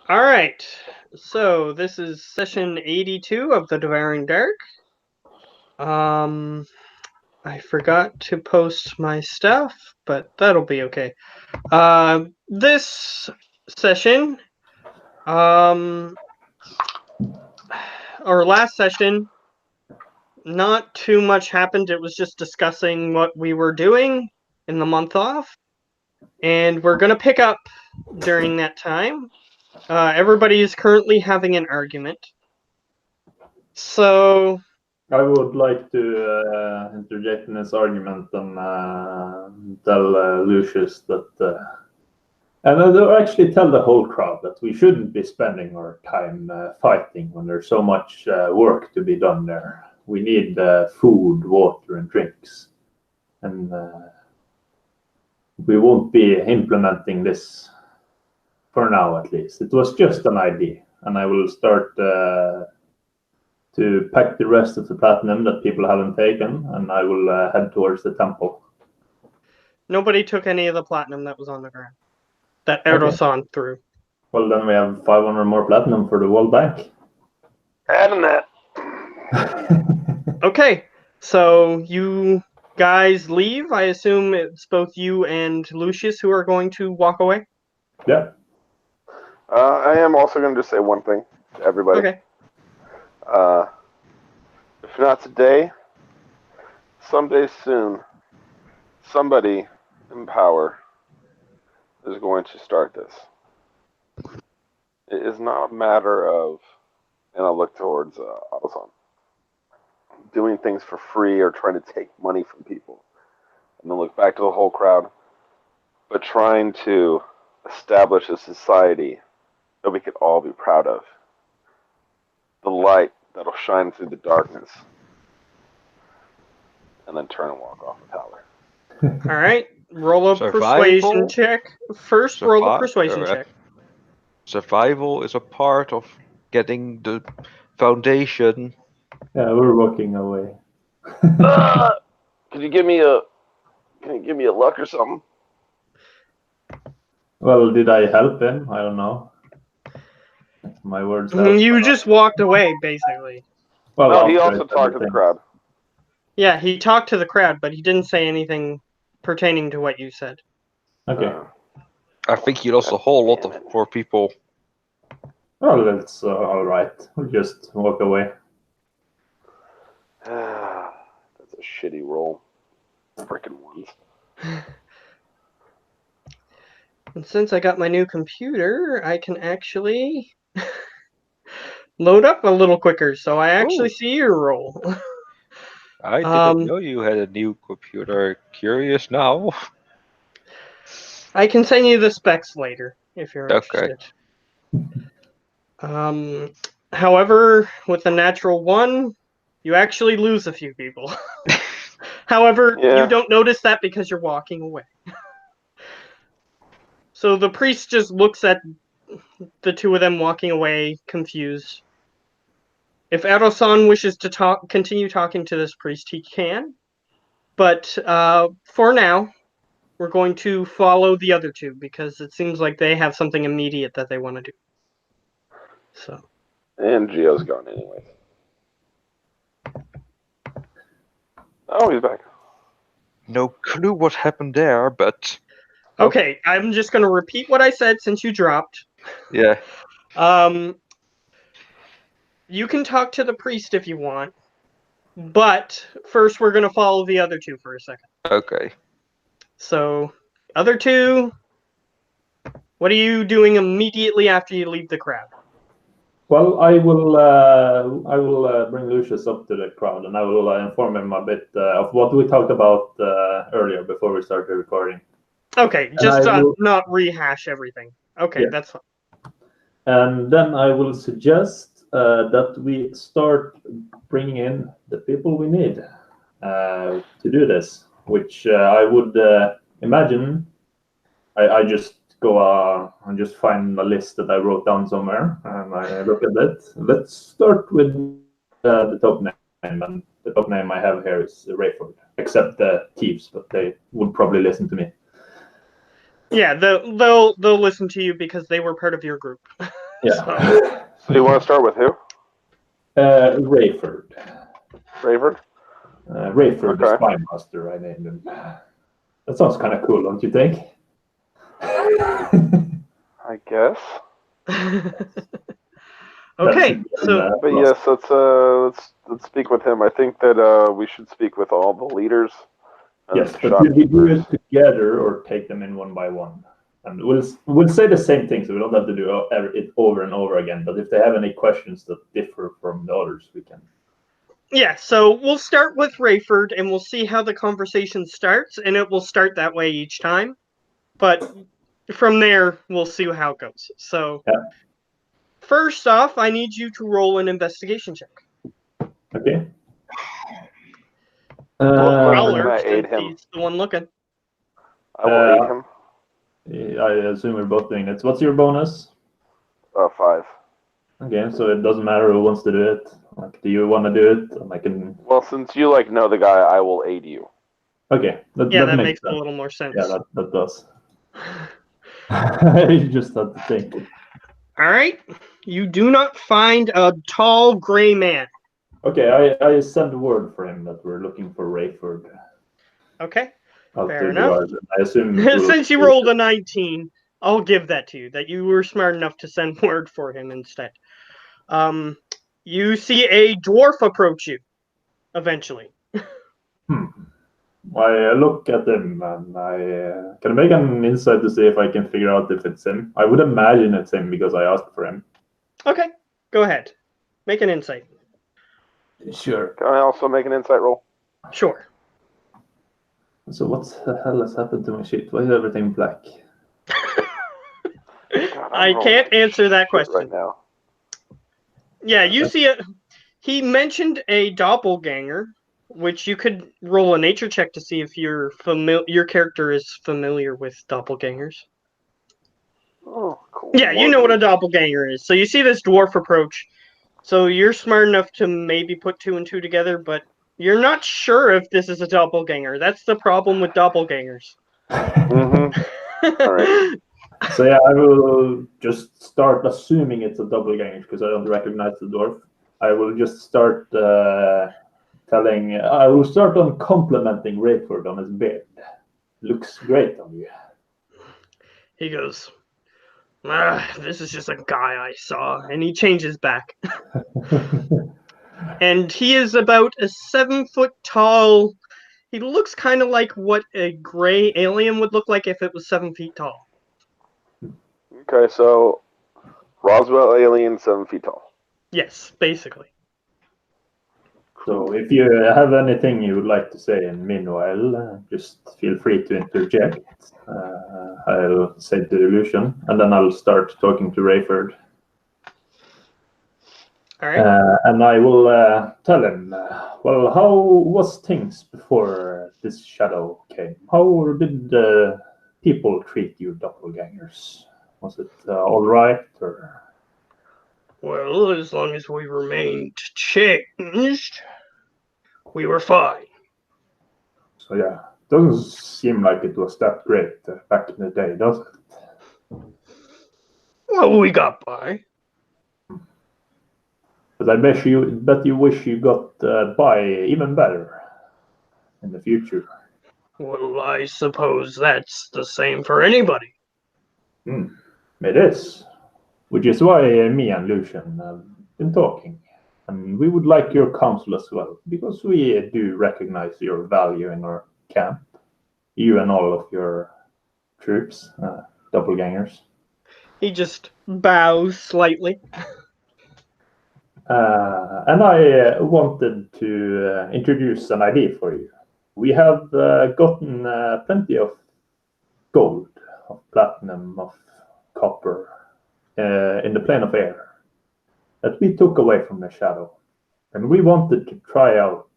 All right. So this is session 82 of the Devouring Dark. I forgot to post my stuff, but that'll be okay. This session, or last session, not too much happened. It was just discussing what we were doing in the month off, and we're gonna pick up during that time. Everybody is currently having an argument. So I would like to interject in this argument and tell Lucius that, and I'll actually tell the whole crowd that we shouldn't be spending our time fighting when there's so much work to be done there. We need food, water, and drinks. And we won't be implementing this for now, at least. It was just an idea, and I will start to pack the rest of the platinum that people haven't taken, and I will head towards the temple. Nobody took any of the platinum that was on the ground that Erosan threw. Well, then we have 500 more platinum for the World Bank. Adding that. Okay, so you guys leave. I assume it's both you and Lucius who are going to walk away? Yeah. I am also going to just say one thing to everybody. Okay. If not today, someday soon, somebody in power is going to start this. It is not a matter of, and I'll look towards Autoson, doing things for free or trying to take money from people. And then look back to the whole crowd, but trying to establish a society that we could all be proud of. The light that'll shine through the darkness. And then turn and walk off the tower. All right. Roll a persuasion check. First, roll a persuasion check. Survival is a part of getting the foundation. Yeah, we're walking away. Can you give me a luck or something? Well, did I help him? I don't know. My words. You just walked away, basically. Well, no, he also talked to the crowd. Yeah, he talked to the crowd, but he didn't say anything pertaining to what you said. Okay. I think he lost a whole lot of poor people. Well, that's all right. We'll just walk away. That's a shitty roll. Freaking ones. And since I got my new computer, I can actually load up a little quicker, so I actually see your roll. I didn't know you had a new computer. Curious now. I can send you the specs later if you're interested. However, with a natural 1, you actually lose a few people. However, you don't notice that because you're walking away. So the priest just looks at the two of them walking away, confused. If Erosan wishes to continue talking to this priest, he can. But for now, we're going to follow the other two because it seems like they have something immediate that they want to do. So. And Gio's gone anyway. Oh, he's back. No clue what happened there, but... Okay, I'm just going to repeat what I said since you dropped. Yeah. You can talk to the priest if you want, but first we're going to follow the other two for a second. Okay. So, other two, what are you doing immediately after you leave the crowd? Well, I will bring Lucius up to the crowd, and I will inform him a bit of what we talked about earlier before we started recording. Okay, just not rehash everything. Okay, yeah. That's fine. And then I will suggest that we start bringing in the people we need to do this, which I would imagine. I just go and just find a list that I wrote down somewhere, and I look at it. Let's start with the top name, and the top name I have here is Rayford, except the thieves, but they would probably listen to me. Yeah, they'll listen to you because they were part of your group. Yeah. So you want to start with who? Rayford. Rayford? Rayford, the Okay. Spy Master, I named him. That sounds kind of cool, don't you think? I guess. Okay, so But yes, let's speak with him. I think that we should speak with all the leaders. And yes, but did we do shopkeepers. it together or take them in one by one? And we'll say the same thing, so we don't have to do it over and over again. But if they have any questions that differ from the others, we can. yeah, so we'll start with Rayford, and we'll see how the conversation starts, and it will start that way each time. But from there, we'll see how it goes. So, Yeah. First off, I need you to roll an investigation check. Okay. Prowler, I aid since him. he's the one looking. I will aid him. I assume we're both doing it. What's your bonus? 5. Okay, so it doesn't matter who wants to do it. Like, do you want to do it? And I can. Well, since you know the guy, I will aid you. Okay, that makes sense. a little more sense. Yeah, that does. You just had to think. All right, you do not find a tall gray man. Okay, I send word for him that we're looking for Rayford. Okay, Out fair to enough. guard. I assume Since you rolled a 19, I'll give that to you. That you were smart enough to send word for him instead. You see a dwarf approach you. Eventually. I look at him and I can make an insight to see if I can figure out if it's him. I would imagine it's him because I asked for him. Okay, go ahead. Make an insight. Sure. Can I also make an insight roll? Sure. So what the hell has happened to my sheet? Why is everything black? God, I can't answer that question right now. Yeah, you see it. He mentioned a doppelganger, which you could roll a nature check to see if your character is familiar with doppelgangers. Oh, cool. Yeah, you know what a doppelganger is. So you see this dwarf approach. So you're smart enough to maybe put 2 and 2 together, but you're not sure if this is a doppelganger. That's the problem with doppelgangers. All right. So yeah, I will just start assuming it's a doppelganger because I don't recognize the dwarf. I will just start I will start on complimenting Rayford on his beard. Looks great on you. He goes, this is just a guy I saw. And he changes back. And he is about a 7 foot tall. He looks kind of like what a gray alien would look like if it was 7 feet tall. Okay, so Roswell alien, 7 feet tall. Yes, basically. So if you have anything you would like to say, and meanwhile, just feel free to interject. I'll say the illusion, and then I'll start talking to Rayford. All right. And I will tell him, well, how was things before this shadow came? How did people treat you doppelgangers? Was it all right, or? Well, as long as we remained changed, we were fine. So yeah, doesn't seem like it was that great back in the day, does it? Well, we got by. But I bet you wish you got by even better in the future. Well, I suppose that's the same for anybody. It is, which is why me and Lucian have been talking. And we would like your counsel as well, because we do recognize your value in our camp. You and all of your troops, doppelgangers. He just bows slightly. And I wanted to introduce an idea for you. We have gotten plenty of gold, of platinum, of copper in the plane of air that we took away from the shadow. And we wanted to try out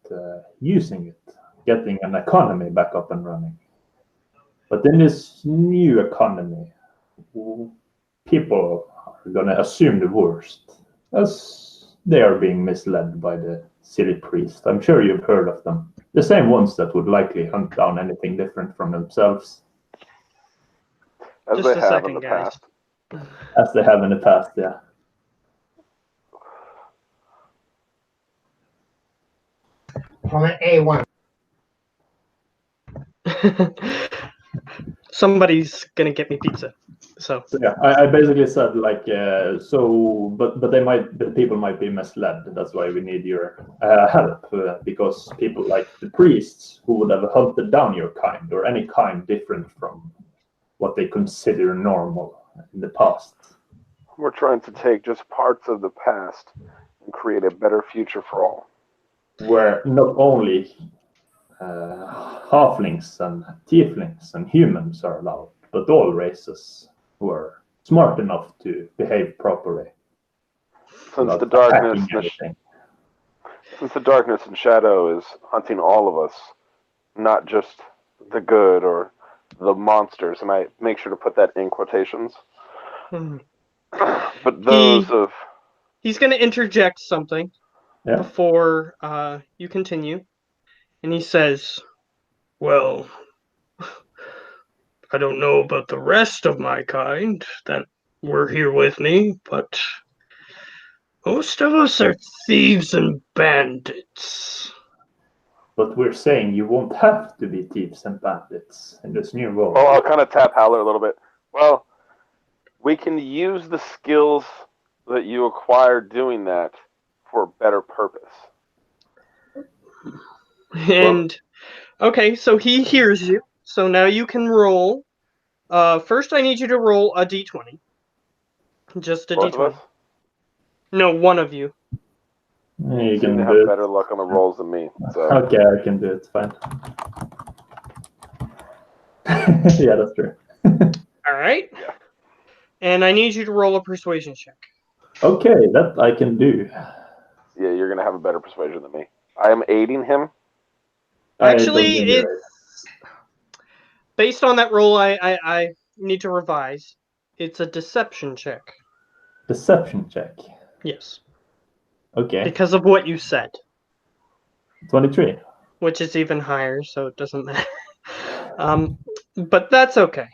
using it, getting an economy back up and running. But in this new economy, people are going to assume the worst, as they are being misled by the city priest. I'm sure you've heard of them. The same ones that would likely hunt down anything different from themselves. As Just they a have second, in the guys. past. As they have in the past, yeah. Comment A1. Somebody's gonna get me pizza. So So yeah, I basically said like but the people might be misled. That's why we need your help because people like the priests who would have hunted down your kind or any kind different from what they consider normal in the past. We're trying to take just parts of the past and create a better future for all. Where not only halflings and tieflings and humans are allowed, but all races who are smart enough to behave properly. Since without the darkness, attacking everything. since the darkness and shadow is hunting all of us, not just the good or the monsters, and I make sure to put that in quotations. But those of he's gonna interject something Yeah. before you continue, and he says, "Well, I don't know about the rest of my kind that were here with me, but most of us are thieves and bandits." But we're saying you won't have to be thieves and bandits in this new world. well, I'll kind of tap Howler a little bit. Well, we can use the skills that you acquire doing that for a better purpose. And okay, so he hears you. So now you can roll. First, I need you to roll a d20. Just a Both of d20. us No, one of you. You seem to can have do it. better luck on the rolls than me. So Okay, I can do it. Fine. Yeah, that's true. All right. Yeah. And I need you to roll a persuasion check. Okay, that I can do. yeah, you're gonna have a better persuasion than me. I am aiding him. Actually, I don't think it's based on that roll. I need to revise. It's a deception check. Deception check. Yes, Okay, because of what you said, 23. which is even higher, so it doesn't matter. But that's okay.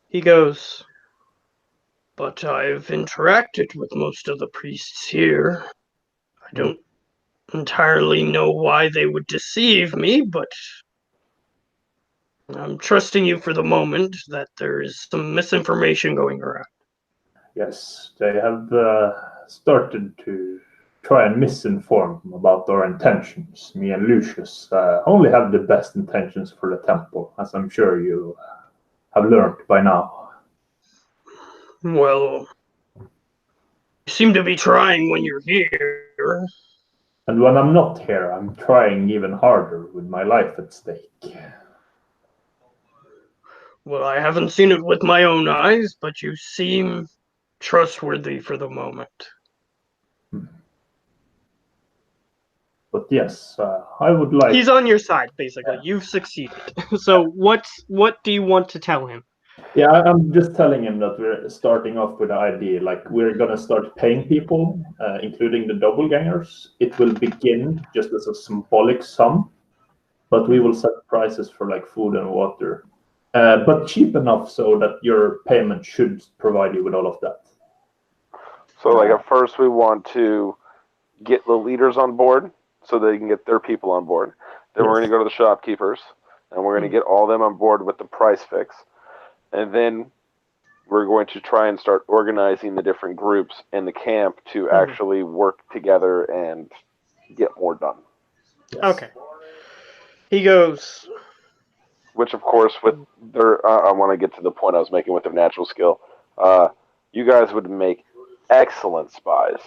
He goes, "But I've interacted with most of the priests here. I don't entirely know why they would deceive me, but I'm trusting you for the moment that there is some misinformation going around." Yes, they have started to try and misinform about our intentions. Me and Lucius only have the best intentions for the temple, as I'm sure you have learned by now. Well, you seem to be trying when you're here. And when I'm not here, I'm trying even harder with my life at stake. Well, I haven't seen it with my own eyes, but you seem trustworthy for the moment. But yes, I would like. He's on your side, basically. You've succeeded. So what do you want to tell him? Yeah, I'm just telling him that we're starting off with the idea, like we're gonna start paying people, including the doppelgangers. It will begin just as a symbolic sum, but we will set prices for like food and water, but cheap enough so that your payment should provide you with all of that. So, like at first, we want to get the leaders on board so they can get their people on board. Then we're going to go to the shopkeepers and we're going to get all them on board with the price fix. And then we're going to try and start organizing the different groups in the camp to actually work together and get more done. Yes. Okay. He goes, Which, of course, with their, I want to get to the point I was making with their natural skill. You guys would make excellent spies.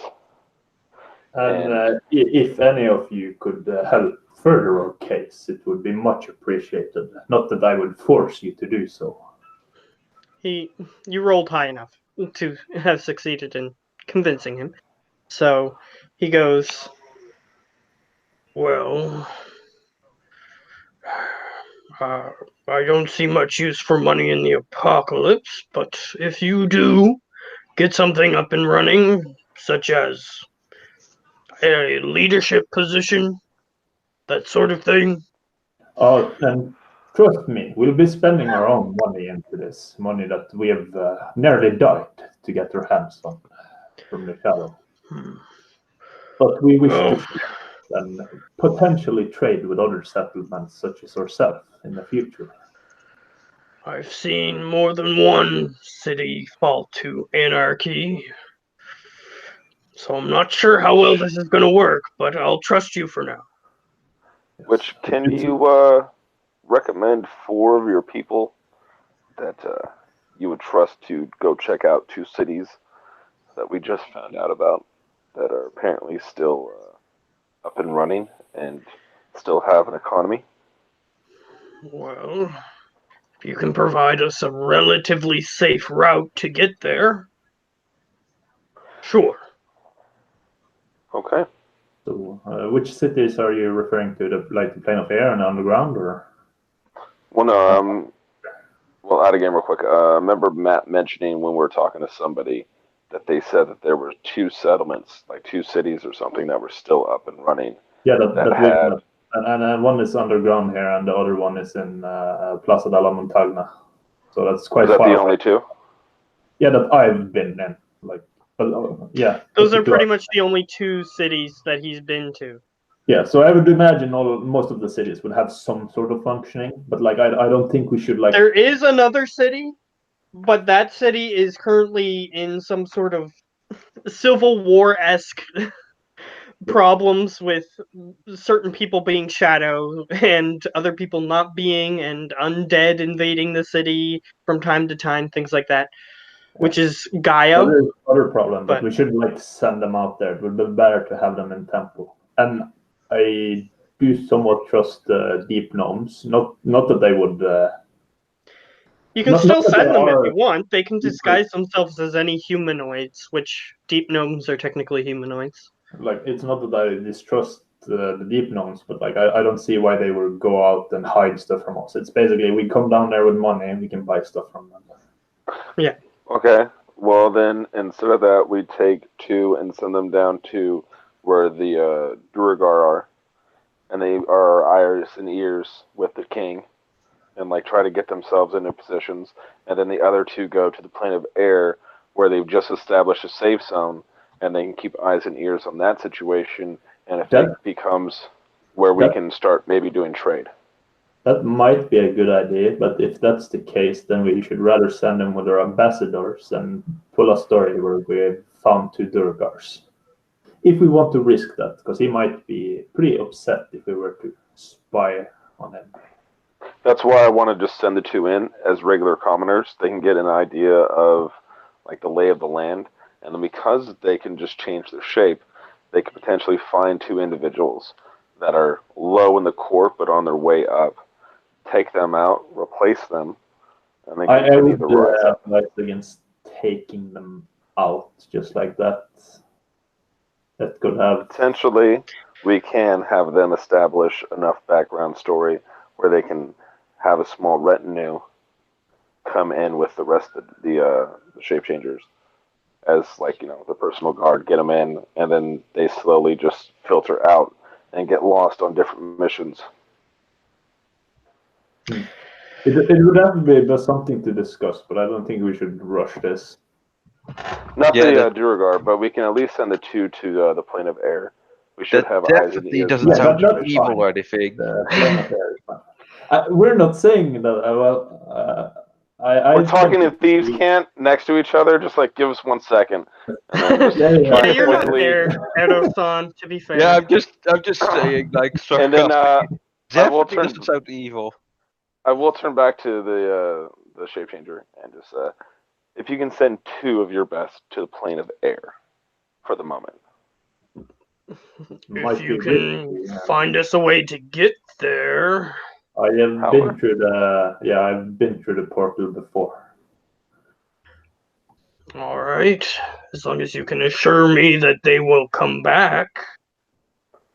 And if any of you could help further our case, it would be much appreciated. Not that I would force you to do so. you rolled high enough to have succeeded in convincing him. So he goes, "Well, I don't see much use for money in the apocalypse, but if you do get something up and running, such as a leadership position, that sort of thing." Oh, and Trust me, we'll be spending our own money into this, money that we have nearly died to get our hands on from the shadow. But we wish to share and potentially trade with other settlements such as ourselves in the future. I've seen more than one city fall to anarchy. So I'm not sure how well this is going to work, but I'll trust you for now. Which can you recommend 4 of your people that you would trust to go check out 2 cities that we just found out about that are apparently still up and running and still have an economy? Well, if you can provide us a relatively safe route to get there, sure. Okay. So, which cities are you referring to? The plane of air and underground, or? Well, no. Well, out of game real quick. Remember Matt mentioning when we were talking to somebody that they said that there were 2 settlements, like 2 cities or something, that were still up and running. Yeah, that had. And one is underground here, and the other one is in Plaza della Montagna. So that's quite far. Is that the only 2? Yeah, that I've been in. Yeah. Those are pretty much the only 2 cities that he's been to. Yeah, so I would imagine most of the cities would have some sort of functioning, but I don't think we should There is another city, but that city is currently in some sort of Civil War-esque problems with certain people being shadow and other people not being, and undead invading the city from time to time, things like that, which is Gaia. That is another problem, but we shouldn't send them out there. It would be better to have them in temple. And I do somewhat trust deep gnomes. Not that they would. You can still send them if you want. They can disguise themselves as any humanoids, which deep gnomes are technically humanoids. It's not that I distrust the deep gnomes, but I don't see why they would go out and hide stuff from us. It's basically we come down there with money and we can buy stuff from them. Yeah. Okay. Well, then instead of that, we take 2 and send them down to where the Duergar are, and they are eyes and ears with the king, and try to get themselves into positions. And then the other 2 go to the plane of air, where they've just established a safe zone, and they can keep eyes and ears on that situation. And if it becomes where we can start maybe doing trade. That might be a good idea, but if that's the case, then we should rather send them with our ambassadors and pull a story where we found 2 Durgars. If we want to risk that, because he might be pretty upset if we were to spy on him. That's why I want to just send the 2 in as regular commoners. They can get an idea of the lay of the land, and then because they can just change their shape, they could potentially find 2 individuals that are low in the court but on their way up. Take them out, replace them, and then continue to rise up. I would against taking them out just like that. That could have potentially. We can have them establish enough background story where they can have a small retinue come in with the rest of the shape changers as the personal guard, get them in, and then they slowly just filter out and get lost on different missions. It would have to be something to discuss, but I don't think we should rush this. Not the Duergar, but we can at least send the 2 to the plane of air. We should have eyes and ears. Doesn't sound evil or anything. We're not saying that. We're talking if thieves can't next to each other. Just give us 1 second. Yeah, you're not there, Edo-san. To be fair. Yeah, I'm just saying, sorry. And then definitely doesn't sound evil. I will turn back to the shape changer and just if you can send 2 of your best to the plane of air for the moment. If you can find us a way to get there. I've been through the portal before. All right, as long as you can assure me that they will come back,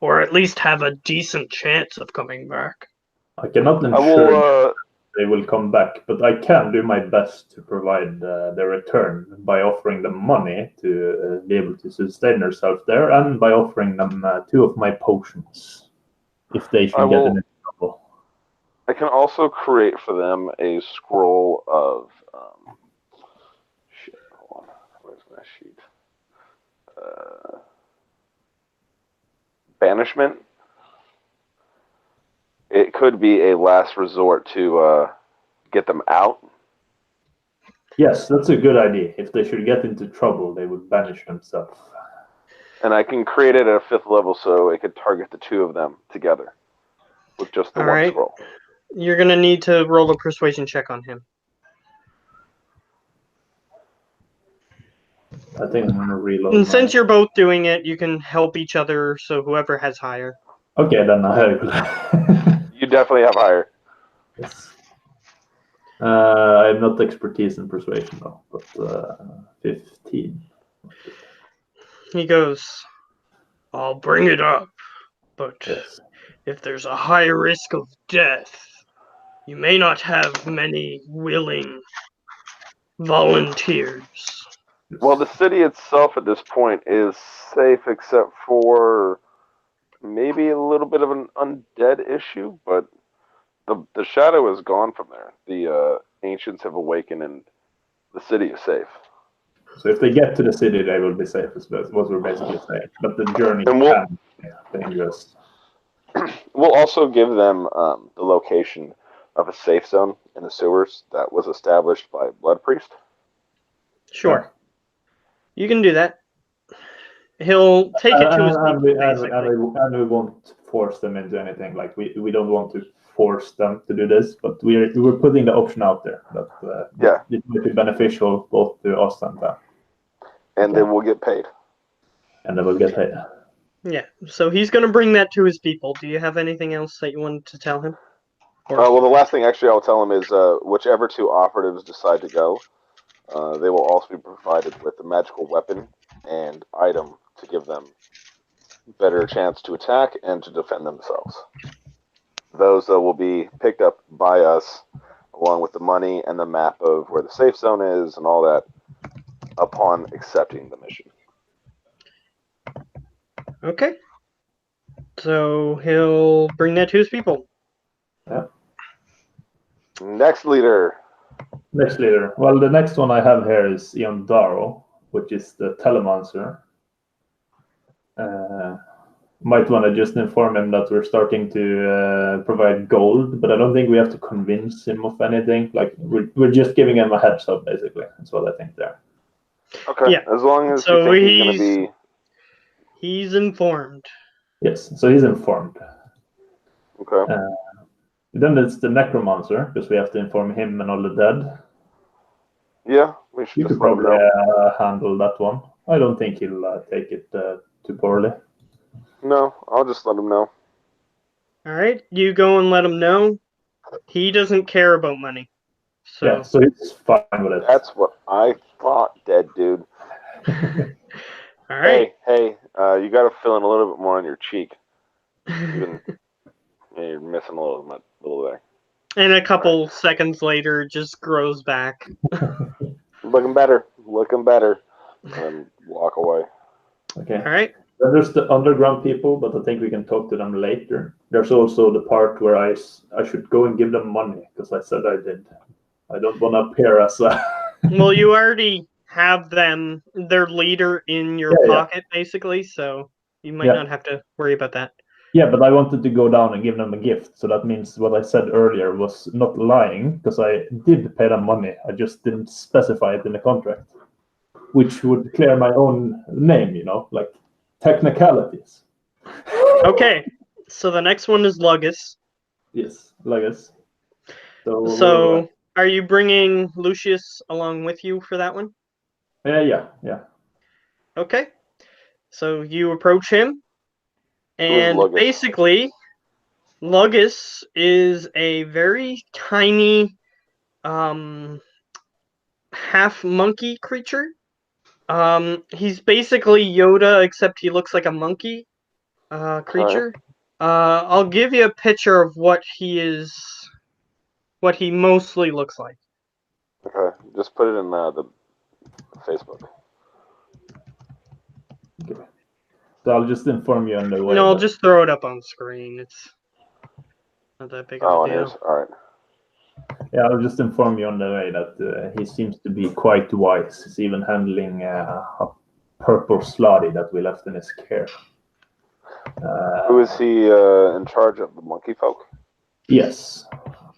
or at least have a decent chance of coming back. I cannot ensure they will come back, but I can do my best to provide their return by offering them money to be able to sustain themselves there, and by offering them 2 of my potions if they should get in trouble. I can also create for them a scroll of shit. Hold on, where's my sheet? Banishment. It could be a last resort to get them out. Yes, that's a good idea. If they should get into trouble, they would banish themselves. And I can create it at a 5th level so it could target the 2 of them together with just the All one right. scroll. You're gonna need to roll a persuasion check on him. I think I'm gonna reload. And since you're both doing it, you can help each other. So whoever has higher. Okay, then I You definitely have higher. yes. I have not expertise in persuasion though, but 15. He goes, "I'll bring it up, but Yes. if there's a high risk of death, you may not have many willing volunteers." Well, the city itself at this point is safe except for maybe a little bit of an undead issue, but the shadow is gone from there. The ancients have awakened and the city is safe. So if they get to the city, they will be safe, is what we're basically saying. But the journey And can be dangerous. we'll also give them the location of a safe zone in the sewers that was established by Blood Priest. Sure, you can do that. He'll take it to his And people, basically. we won't force them into anything. Like we don't want to force them to do this, but we're putting the option out there that Yeah. it might be beneficial both to us and them. And they will get paid. And they will get paid. Yeah, so he's going to bring that to his people. Do you have anything else that you wanted to tell him? Well, the last thing actually I'll tell him is whichever 2 operatives decide to go, they will also be provided with a magical weapon and item to give them better chance to attack and to defend themselves. Those will be picked up by us along with the money and the map of where the safe zone is and all that upon accepting the mission. Okay. So he'll bring that to his people. Yeah. Next leader. Next leader. Well, the next one I have here is Iondaro, which is the telemancer. Might want to just inform him that we're starting to provide gold, but I don't think we have to convince him of anything. Like we're just giving him a heads up, basically. That's what I think there. Okay. Yeah. As long as So you think he's going to be... He's informed. Yes, so he's informed. Okay. Then it's the necromancer, because we have to inform him and all the dead. Yeah, we should You just could let him probably know. handle that one. I don't think he'll take it too poorly. No, I'll just let him know. All right, you go and let him know. He doesn't care about money. So Yeah, so he's fine with it. That's what I thought, dead dude. all right. Hey, you got to fill in a little bit more on your cheek. You're missing a little there. And a couple seconds later, it just grows back. Looking better, and then walk away. Okay. All right. Then there's the underground people, but I think we can talk to them later. There's also the part where I should go and give them money, because I said I did. I don't want to appear as a... Well, you already have them, their leader in your pocket, basically, so you might not have to worry about that. Yeah, but I wanted to go down and give them a gift, so that means what I said earlier was not lying, because I did pay them money. I just didn't specify it in the contract, which would clear my own name, like technicalities. Okay, so the next one is Lugus. Yes, Lugus. So are you bringing Lucius along with you for that one? Yeah. Okay, so you approach him, and Lugus? basically, Lugus is a very tiny, half monkey creature. He's basically Yoda, except he looks like a monkey creature. I'll give you a picture of what he mostly looks like. Okay, just put it in the Facebook. Okay. So I'll just inform you on the way. No, I'll just throw it up on screen. Not that big of Oh, a and deal. here's all right. Yeah, I'll just inform you on the way that he seems to be quite wise. He's even handling a purple slotty that we left in his care. Who is he in charge of? The monkey folk? Yes.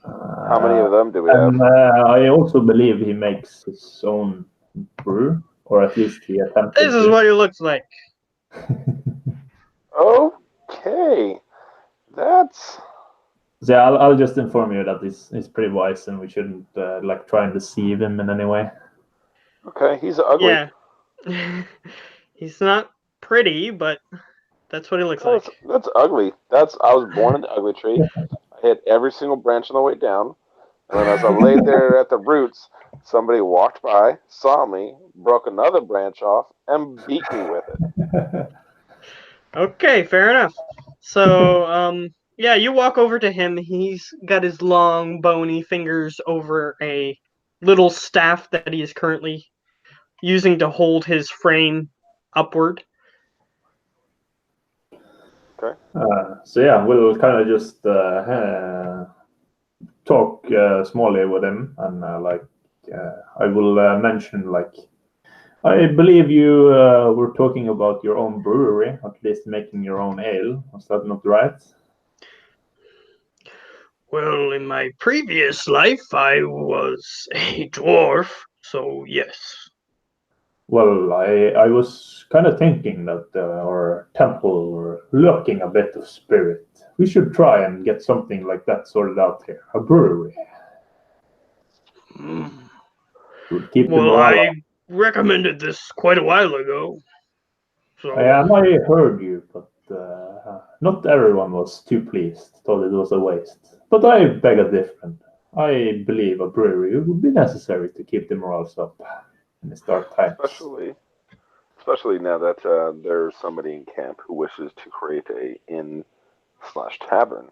How many of them do we have? And I also believe he makes his own brew, or at least he attempted This is to. what he looks like. Okay, that's So yeah, I'll just inform you that he's pretty wise, and we shouldn't like try and deceive him in any way. okay. He's ugly. Yeah. He's not pretty, but that's what he looks like. That's ugly. I was born in the ugly tree. I hit every single branch on the way down, and then as I laid there at the roots, somebody walked by, saw me, broke another branch off, and beat me with it. Okay, fair enough. So, yeah, you walk over to him. He's got his long, bony fingers over a little staff that he is currently using to hold his frame upward. Okay. So yeah, we'll kind of just talk smallly with him, and I will mention like I believe you were talking about your own brewery, at least making your own ale. Was that not right? Well, in my previous life, I was a dwarf, so yes. Well, I was kind of thinking that our temple were lacking a bit of spirit. We should try and get something like that sorted out here. A brewery. Mm. It would keep the Well, morale I up. recommended this quite a while ago. So, And I heard you, but not everyone was too pleased. Thought it was a waste. But I beg a different. I believe a brewery would be necessary to keep the morals up in these dark times. Especially now that there's somebody in camp who wishes to create a inn/tavern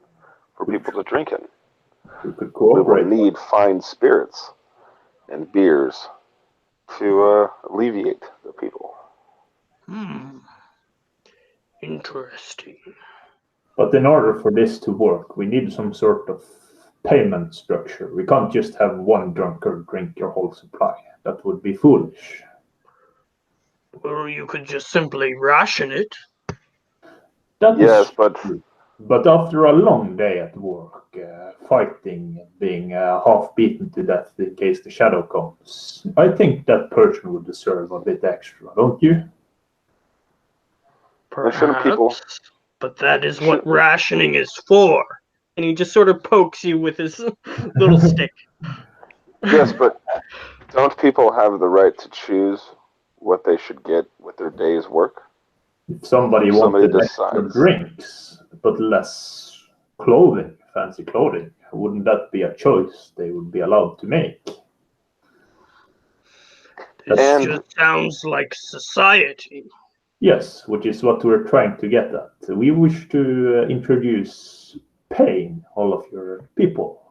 for people to drink in. We could We will cooperate. need fine spirits and beers to alleviate the people. Interesting. But in order for this to work, we need some sort of payment structure. We can't just have one drunkard drink your whole supply. That would be foolish. Well, you could just simply ration it. That Yes, is but true. But after a long day at work, fighting and being half beaten to death in case the shadow comes, I think that person would deserve a bit extra, don't you? shouldn't people- Perhaps, but that is what rationing is for. And he just sort of pokes you with his little stick. yes, but don't people have the right to choose what they should get with their day's work? If somebody Somebody wanted extra decides. drinks, but less clothing, fancy clothing, wouldn't that be a choice they would be allowed to make? This And- just sounds like society. Yes, which is what we're trying to get at. We wish to introduce paying all of your people,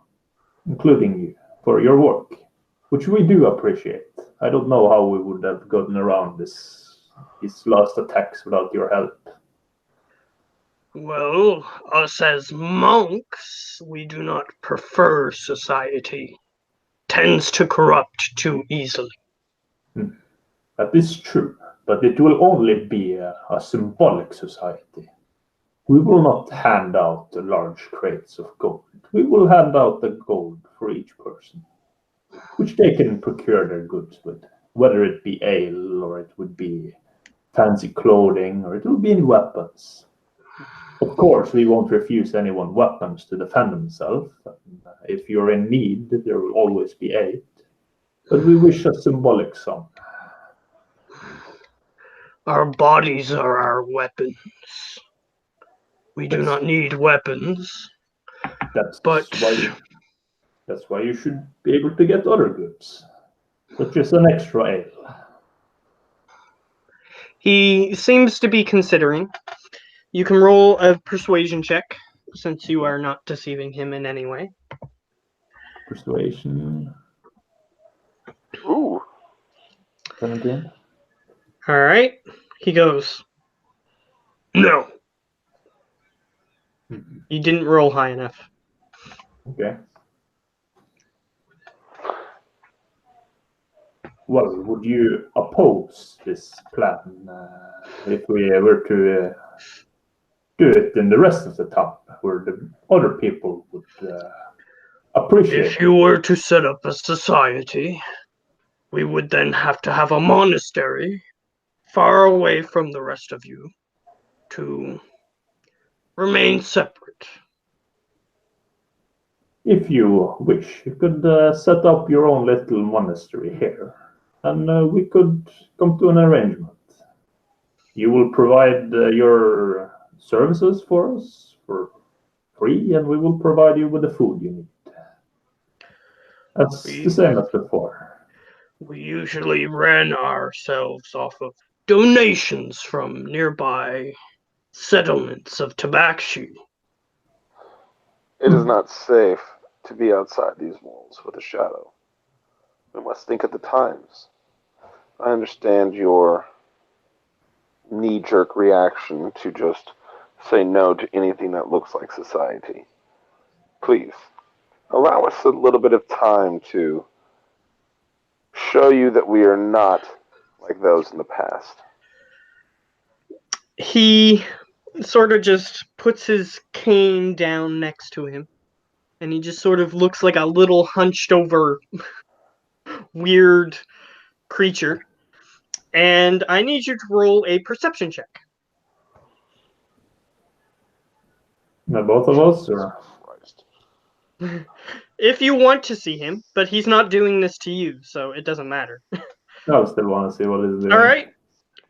including you, for your work, which we do appreciate. I don't know how we would have gotten around these last attacks without your help. Well, us as monks, we do not prefer society. Tends to corrupt too easily. That is true, but it will only be a symbolic society. We will not hand out the large crates of gold. We will hand out the gold for each person, which they can procure their goods with, whether it be ale or it would be fancy clothing or it will be in weapons. Of course, we won't refuse anyone weapons to defend themselves. If you're in need, there will always be aid. But we wish a symbolic sum. Our bodies are our weapons. We do Yes. not need weapons. That's But why you should be able to get other goods, such as an extra ale. he seems to be considering. You can roll a persuasion check, since you are not deceiving him in any way. Persuasion. Ooh, 17. All right. He goes, no. You didn't roll high enough. Okay. Well, would you oppose this plan if we were to do it in the rest of the top, where the other people would appreciate If you were to set up a society, we would then have to have a monastery far away from the rest of you to remain separate. If you wish, you could set up your own little monastery here, and we could come to an arrangement. You will provide your services for us for free, and we will provide you with the food you need. That's the same as before. We usually ran ourselves off of donations from nearby settlements of Tabaxi. It is not safe to be outside these walls with a shadow. We must think of the times. I understand your knee-jerk reaction to just say no to anything that looks like society. Please, allow us a little bit of time to show you that we are not like those in the past. He sort of just puts his cane down next to him, and he just sort of looks like a little hunched over weird creature. And I need you to roll a perception check. Now, both of us, or Christ. If you want to see him, but he's not doing this to you, so it doesn't matter. I still want to see what he's doing. All right.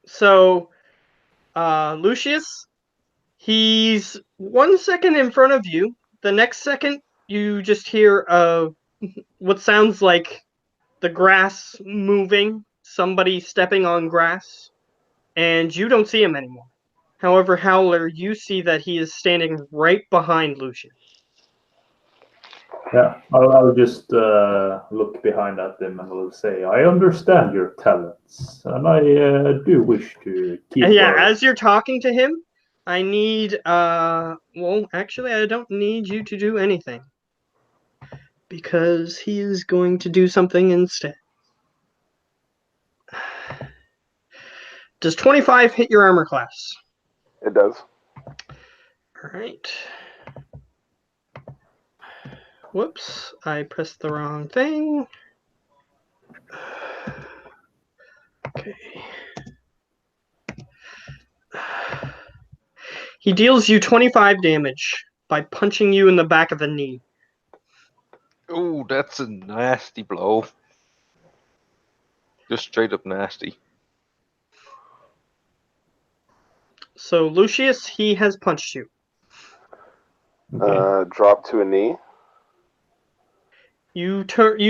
So, Lucius, he's 1 second in front of you. The next second, you just hear what sounds like the grass moving, somebody stepping on grass, and you don't see him anymore. However, Howler, you see that he is standing right behind Lucius. Yeah, I'll just look behind at him and will say, I understand your talents, and I do wish to keep. Yeah, as you're talking to him, I need, well, actually, I don't need you to do anything. Because he is going to do something instead. Does 25 hit your armor class? It does. Alright. Whoops, I pressed the wrong thing. Okay. He deals you 25 damage by punching you in the back of the knee. Ooh, that's a nasty blow. Just straight up nasty. So, Lucius, he has punched you. Okay. Drop to a knee. You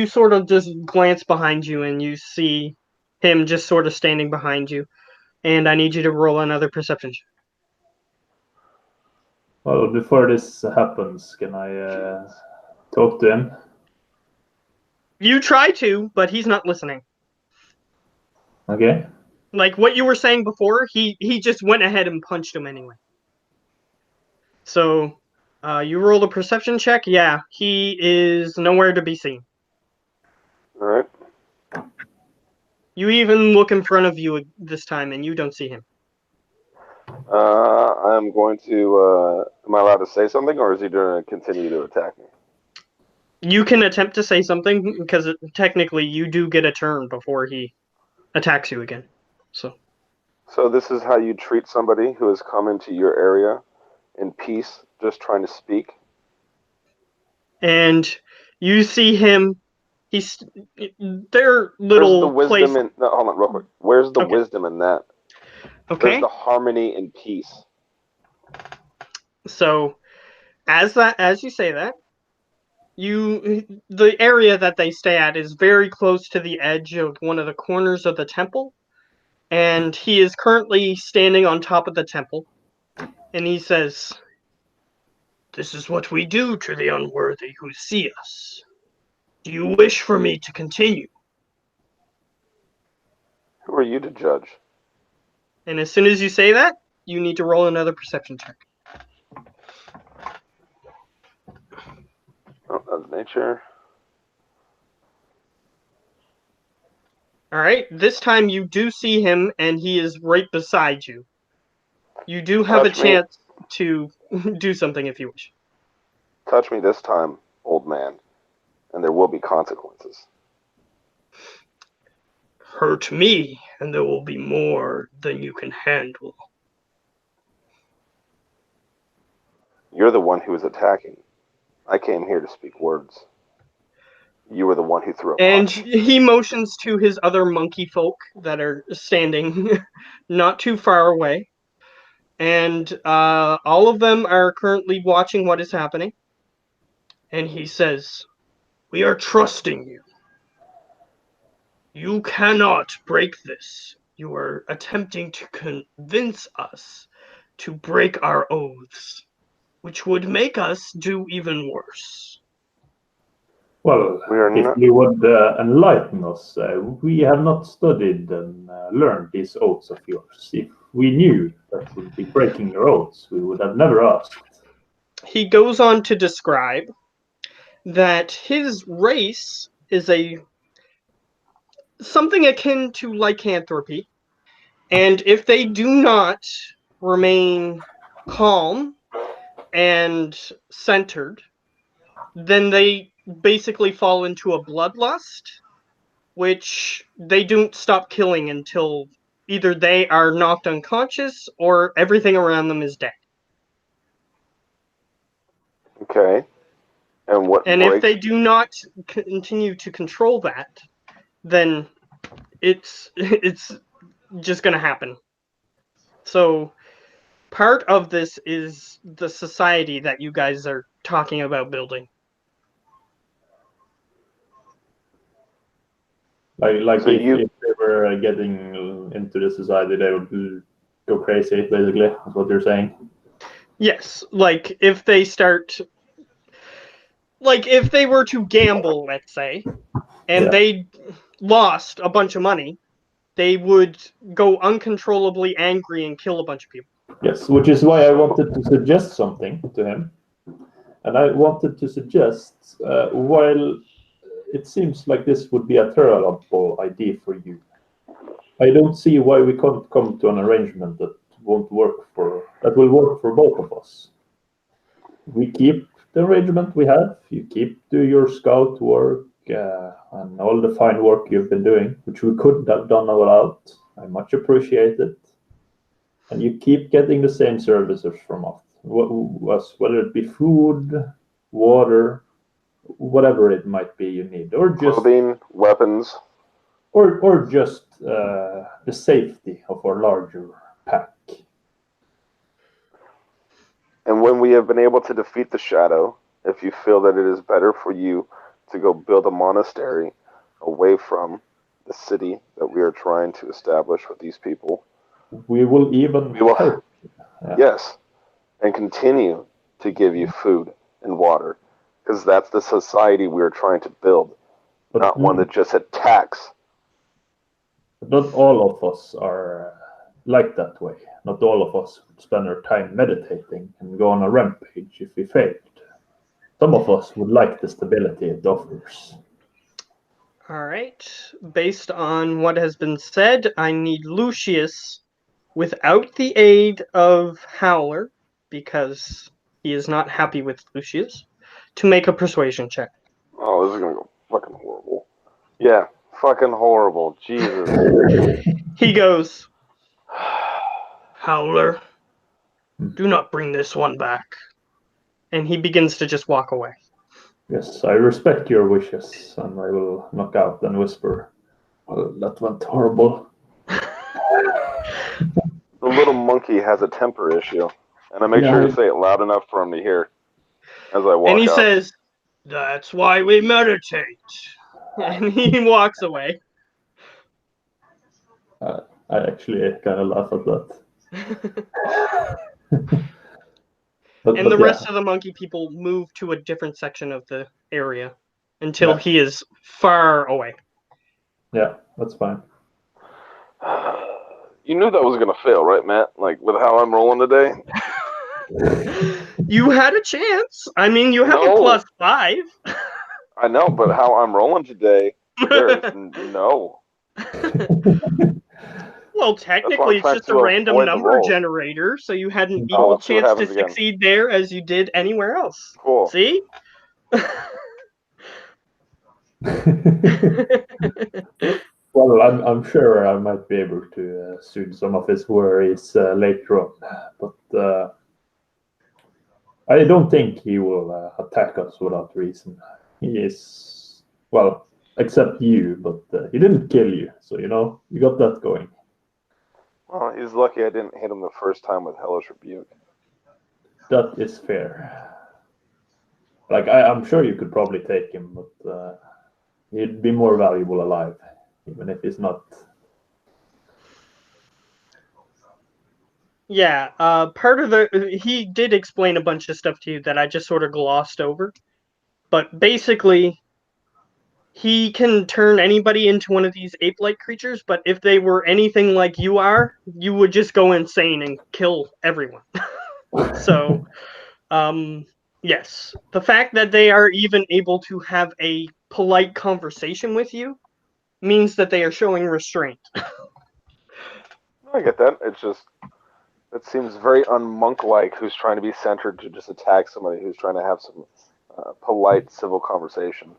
sort of just glance behind you and you see him just sort of standing behind you. And I need you to roll another perception check. Well, before this happens, can I talk to him? You try to, but he's not listening. Okay. Like what you were saying before, he just went ahead and punched him anyway. So, you roll a perception check. Yeah, he is nowhere to be seen. All right. You even look in front of you this time, and you don't see him. I'm going to. Am I allowed to say something, or is he going to continue to attack me? You can attempt to say something because technically you do get a turn before he attacks you again. So this is how you treat somebody who has come into your area in peace, just trying to speak. And you see him. They're Where's the little wisdom place. in? No, hold on, real quick. Where's the Okay. wisdom in that? Okay. Where's the harmony and peace? So, as you say that, the area that they stay at is very close to the edge of one of the corners of the temple, and he is currently standing on top of the temple, and he says, "This is what we do to the unworthy who see us. Do you wish for me to continue?" Who are you to judge? And as soon as you say that, you need to roll another perception check. Oh, of nature. All right. This time you do see him, and he is right beside you. You do have a Touch me. chance to do something if you wish. Touch me this time, old man, and there will be consequences. Hurt me, and there will be more than you can handle. You're the one who is attacking. I came here to speak words. You were the one who threw a And punch. he motions to his other monkey folk that are standing not too far away. And all of them are currently watching what is happening. And he says, "We are trusting you. You cannot break this. You are attempting to convince us to break our oaths, which would make us do even worse." Well, We are if not. you would enlighten us, we have not studied and learned these oaths of yours. If we knew that would be breaking your oaths, we would have never asked. He goes on to describe that his race is something akin to lycanthropy, and if they do not remain calm and centered, then they basically fall into a bloodlust, which they don't stop killing until either they are knocked unconscious or everything around them is dead. Okay. And what And if breaks? they do not continue to control that, then it's just going to happen. So part of this is the society that you guys are talking about building. Like So if they were getting into the society, they would go crazy, basically, is what you're saying. Yes, like if they were to gamble, let's say, and Yeah. they lost a bunch of money, they would go uncontrollably angry and kill a bunch of people. Yes, which is why I wanted to suggest something to him. And I wanted to suggest, while it seems like this would be a terrible idea for you, I don't see why we can't come to an arrangement that will work for both of us. We keep the arrangement we have. You keep do your scout work and all the fine work you've been doing, which we couldn't have done without. I much appreciate it. And you keep getting the same services from us, whether it be food, water, whatever it might be you need, or just Clothing, weapons. or just the safety of our larger pack. And when we have been able to defeat the shadow, if you feel that it is better for you to go build a monastery away from the city that we are trying to establish with these people, We will even we will, help. Yeah. yes, and continue to give you food and water, because that's the society we are trying to build, But not one that just attacks. not all of us are like that way. Not all of us would spend our time meditating and go on a rampage if we failed. Some of us would like the stability it offers. All right. Based on what has been said, I need Lucius without the aid of Howler, because he is not happy with Lucius, to make a persuasion check. Oh, this is gonna go fucking horrible. Yeah, fucking horrible. Jesus. He goes, "Howler, do not bring this one back." And he begins to just walk away. Yes, I respect your wishes, and I will knock out and whisper, well, that went horrible. The little monkey has a temper issue, and I make sure to say it loud enough for him to hear as I walk And he out. says, "That's why we meditate." And he walks away. I actually kind of laugh at that. And the yeah. rest of the monkey people move to a different section of the area until Yeah. he is far away. Yeah, that's fine. You knew that was gonna fail, right, Matt? Like with how I'm rolling today. You had a chance. I mean, you have a No. +5. I know, but how I'm rolling today, there is no. Well, That's why technically, I'm it's trying just a to random avoid the number rolls. generator, so you had an Oh, equal let's see what chance to happens again. succeed there as you did anywhere else. Cool. See? Well, I'm sure I might be able to soothe some of his worries later on, but I don't think he will attack us without reason. He is, well, except you, but he didn't kill you, so you got that going. Well, he's lucky I didn't hit him the first time with Hellish Rebuke. That is fair. Like I'm sure you could probably take him, but he'd be more valuable alive, even if he's not. Yeah, part of he did explain a bunch of stuff to you that I just sort of glossed over. But basically, he can turn anybody into one of these ape-like creatures, but if they were anything like you are, you would just go insane and kill everyone. So, yes, the fact that they are even able to have a polite conversation with you means that they are showing restraint. I get that. It's just it seems very unmonk-like who's trying to be centered to just attack somebody who's trying to have some polite civil conversation.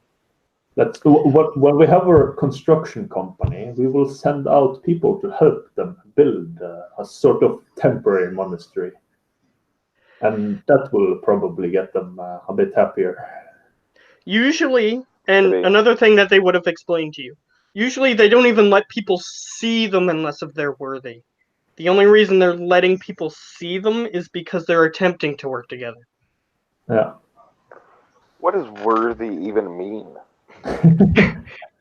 That's what when we have our construction company, we will send out people to help them build a sort of temporary monastery, and that will probably get them a bit happier. Usually, and Maybe. another thing that they would have explained to you, usually they don't even let people see them unless if they're worthy. The only reason they're letting people see them is because they're attempting to work together. Yeah. What does worthy even mean?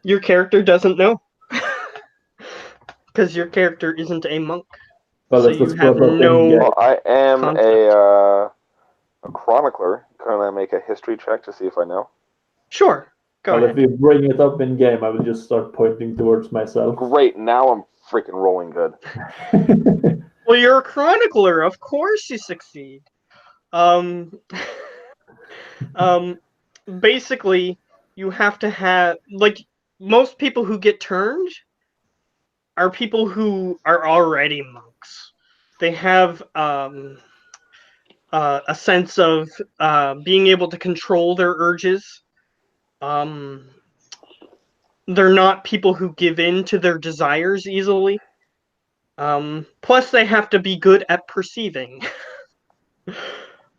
Your character doesn't know. Because your character isn't a monk. Well, So that's the you have sort of no thing. Well, I am concept. a chronicler. Can I make a history check to see if I know? Sure, go Well, ahead. if you bring it up in game, I will just start pointing towards myself. Great, now I'm freaking rolling good. Well, you're a chronicler. Of course you succeed. Um, basically, you have to have, like, most people who get turned are people who are already monks. They have a sense of being able to control their urges. Um, they're not people who give in to their desires easily. Plus, they have to be good at perceiving,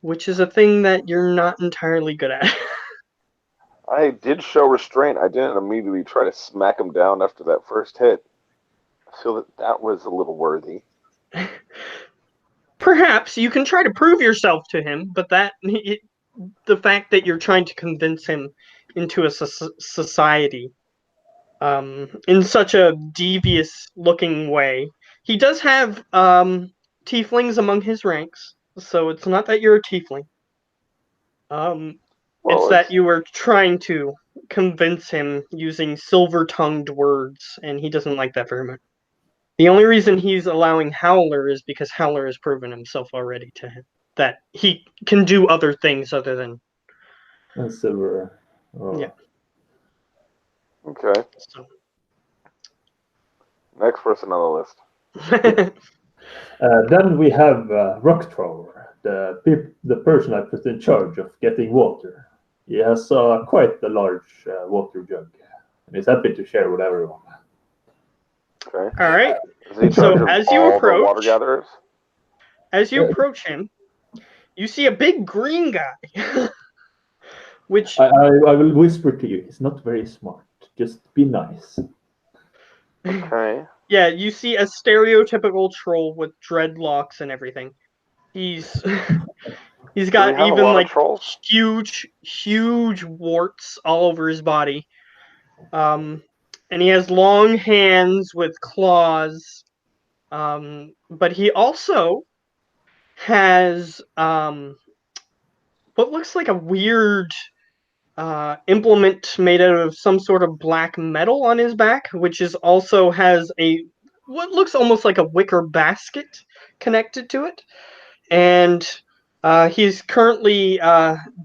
which is a thing that you're not entirely good at. I did show restraint. I didn't immediately try to smack him down after that first hit. I feel that was a little worthy. Perhaps you can try to prove yourself to him, but the fact that you're trying to convince him into a society in such a devious-looking way, he does have tieflings among his ranks, so it's not that you're a tiefling. It's Well, that you were trying to convince him using silver-tongued words, and he doesn't like that very much. The only reason he's allowing Howler is because Howler has proven himself already to him that he can do other things other than And silver. Oh. yeah. okay. So. Next person on the list. Then we have Rock Thrower, the person I put in charge of getting water. He has quite a large water jug, and he's happy to share with everyone. Okay. All right. Is he in So charge of as you all the water approach, gatherers? him, you see a big green guy, which I will whisper to you. He's not very smart. Just be nice. Okay. yeah, you see a stereotypical troll with dreadlocks and everything. He's Do we got have a even lot of like trolls? huge warts all over his body. And he has long hands with claws. But he also has what looks like a weird implement made out of some sort of black metal on his back, which is also has a what looks almost like a wicker basket connected to it. And He's currently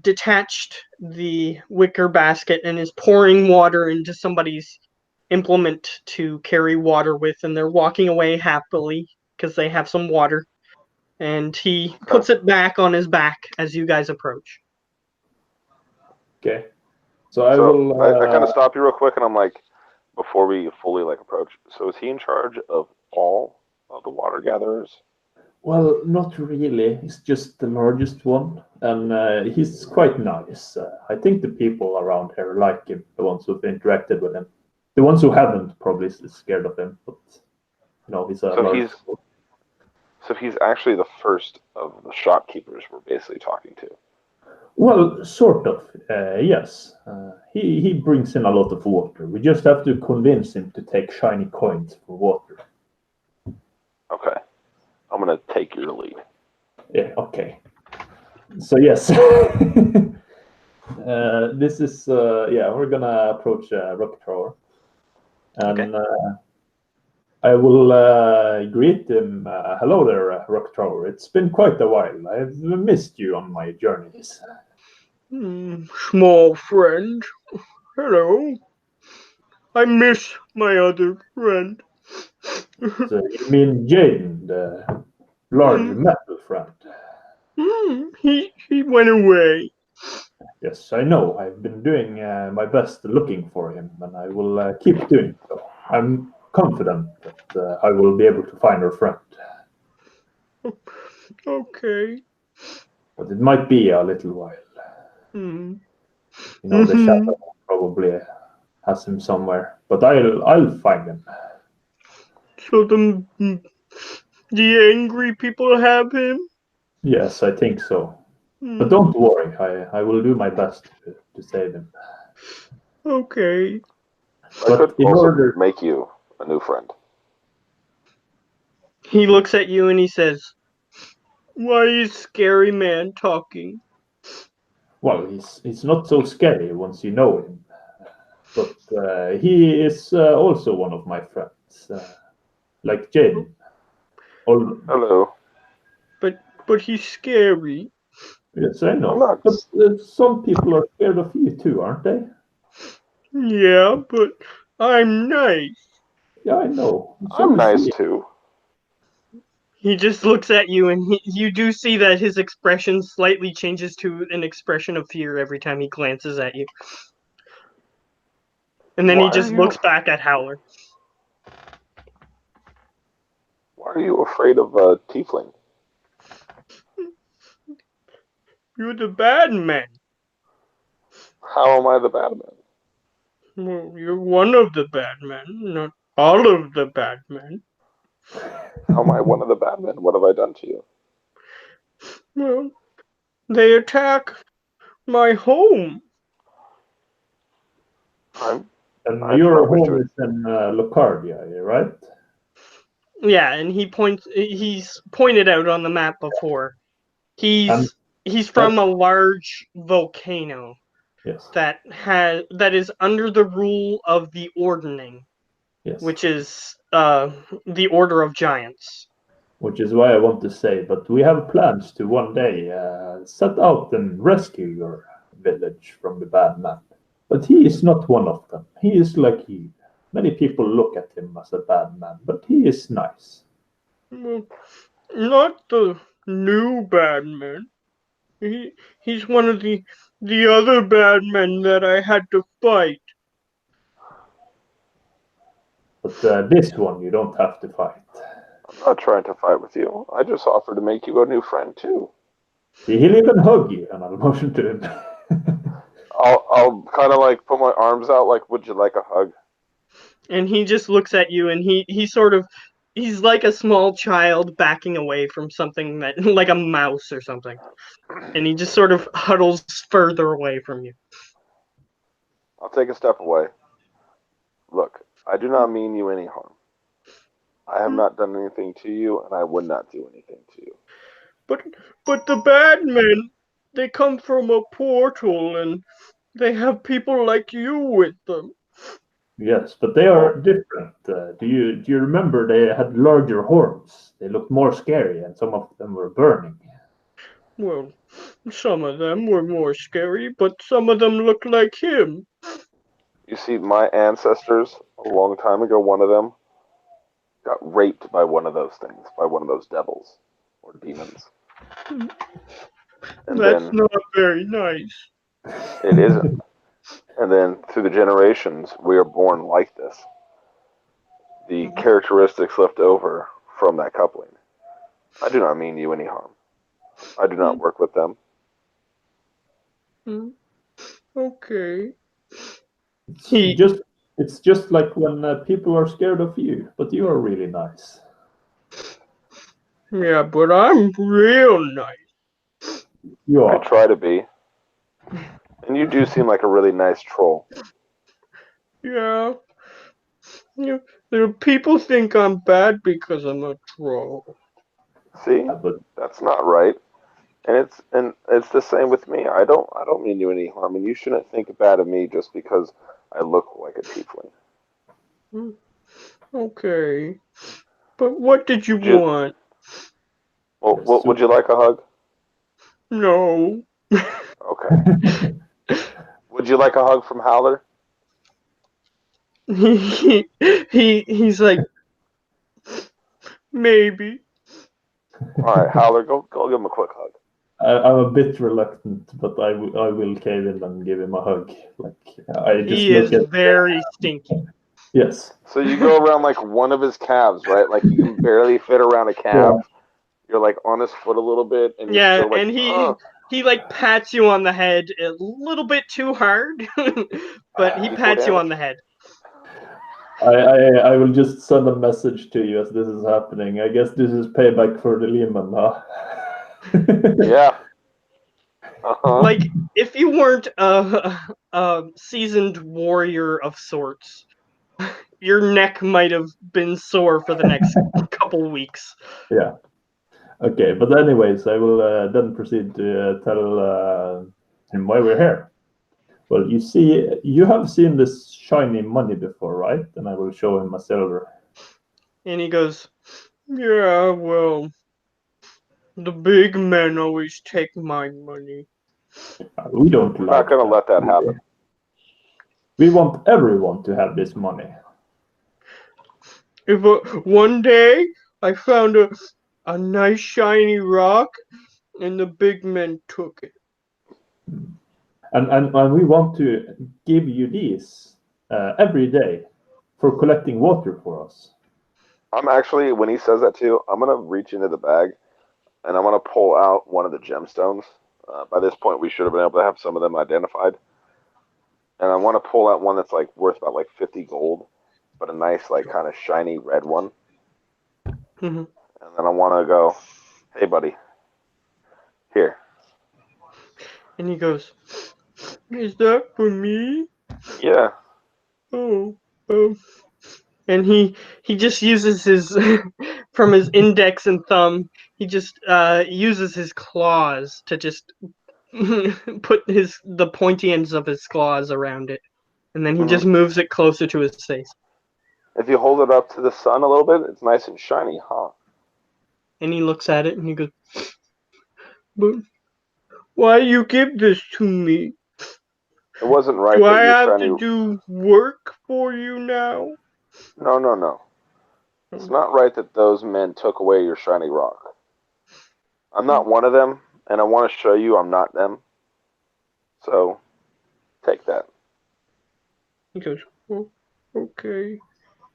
detached the wicker basket and is pouring water into somebody's implement to carry water with, and they're walking away happily because they have some water. And he puts it back on his back as you guys approach. Okay. So I So will. I kind of stop you real quick, and I'm like, before we fully approach. So is he in charge of all of the water gatherers? Well, not really. He's just the largest one, and he's quite nice. I think the people around here like him, the ones who've interacted with him. The ones who haven't probably is scared of him, but he's a large. So he's actually the first of the shopkeepers we're basically talking to. Well, sort of. Yes. He brings in a lot of water. We just have to convince him to take shiny coins for water. Okay. I'm going to take your lead. Yeah, okay. So, yes. This is, we're going to approach Rocket Thrower. And I will greet him. Hello there, Rocket Thrower. It's been quite a while. I've missed you on my journeys. Small friend. Hello. I miss my other friend. So you mean Jaden, the large metal friend? He went away. Yes, I know. I've been doing my best looking for him, and I will keep doing so. I'm confident that I will be able to find our friend. Okay. But it might be a little while. The shadow probably has him somewhere, but I'll find him. So the angry people have him? Yes, I think so. But don't worry, I will do my best to save him. Okay. I could also make you a new friend. He looks at you and he says, "Why is scary man talking?" Well, he's not so scary once you know him. But he is also one of my friends, like Jaden. Hello. But he's scary. Yes, I know. But some people are scared of you too, aren't they? Yeah, but I'm nice. Yeah, I know. I'm nice too. He just looks at you, and you do see that his expression slightly changes to an expression of fear every time he glances at you. And then he just looks back at Howler. Why are you afraid of a tiefling? You're the bad man. How am I the bad man? Well, you're one of the bad men, not all of the bad men. How am I one of the bad men? What have I done to you? Well, they attack my home. And your home is in Locardia, right? Yeah, and he's pointed out on the map before. He's from a large volcano. Yes. That is under the rule of the Ordning. Yes. Which is the Order of Giants. Which is why I want to say, but we have plans to one day set out and rescue your village from the bad man. But he is not one of them. He is like you. Many people look at him as a bad man, but he is nice. Well, not the new bad man. He's one of the other bad men that I had to fight. But this one you don't have to fight. I'm not trying to fight with you. I just offered to make you a new friend too. He'll even hug you, and I'll motion to him. I'll kind of put my arms out like, would you like a hug? And he just looks at you, and he's like a small child backing away from something that, like a mouse or something. And he just sort of huddles further away from you. I'll take a step away. Look, I do not mean you any harm. I have not done anything to you, and I would not do anything to you. But the bad men, they come from a portal, and they have people like you with them. Yes, but they are different. Do you remember they had larger horns? They looked more scary, and some of them were burning. Well, some of them were more scary, but some of them looked like him. You see, my ancestors, a long time ago, one of them got raped by one of those things, by one of those devils or demons. And That's then not very nice. it isn't. And then through the generations, we are born like this. The characteristics left over from that coupling. I do not mean you any harm. I do not work with them. Okay. It's He, just it's just like when people are scared of you, but you are really nice. yeah, but I'm real nice. You I are. try to be. And you do seem like a really nice troll. Yeah. Yeah, people think I'm bad because I'm a troll. See? But That's not right. And it's the same with me. I don't mean you any harm, and you shouldn't think bad of me just because I look like a tiefling. Okay. But what did you Would you want? would you like a hug? No. Okay. Would you like a hug from Howler? He's like, maybe. All right, Howler, go give him a quick hug. I'm a bit reluctant, but I will cave in and give him a hug. Like I just He is look at very stinky. yes, So you go around like one of his calves, right? Like you can barely fit around a yeah. calf. You're like on his foot a little bit, and you're Yeah, still like, and ugh. he like pats you on the head a little bit too hard, but he D4 pats you on damage. the head. I will just send a message to you as this is happening. I guess this is payback for the Lehman, huh? Yeah. Uh-huh. Like if you weren't a seasoned warrior of sorts, your neck might have been sore for the next couple weeks. Yeah. Okay, but anyways, I will then proceed to tell him why we're here. Well, you see, you have seen this shiny money before, right? And I will show him a silver. And he goes, "Yeah, well, the big men always take my money." We don't We're like not gonna that. let that happen. We want everyone to have this money. If one day I found a nice shiny rock, and the big men took it. And we want to give you these every day for collecting water for us. I'm actually, when he says that too, I'm gonna reach into the bag and I'm gonna pull out one of the gemstones. By this point, we should have been able to have some of them identified. And I want to pull out one that's like worth about like 50 gold, but a nice like kind of shiny red one. Mhm. And then I want to go, hey buddy, here. And he goes, "Is that for me?" Yeah. Oh, oh. And he just uses his from his index and thumb. He just uses his claws to just put the pointy ends of his claws around it, and then he Hmm. just moves it closer to his face. If you hold it up to the sun a little bit, it's nice and shiny, huh? And he looks at it and he goes, "But why you give this to me? It wasn't right Do that I your have shiny. to do work for you now?" No, no, no. It's not right that those men took away your shiny rock. I'm not one of them, and I want to show you I'm not them. So, take that. He goes, "Oh, okay."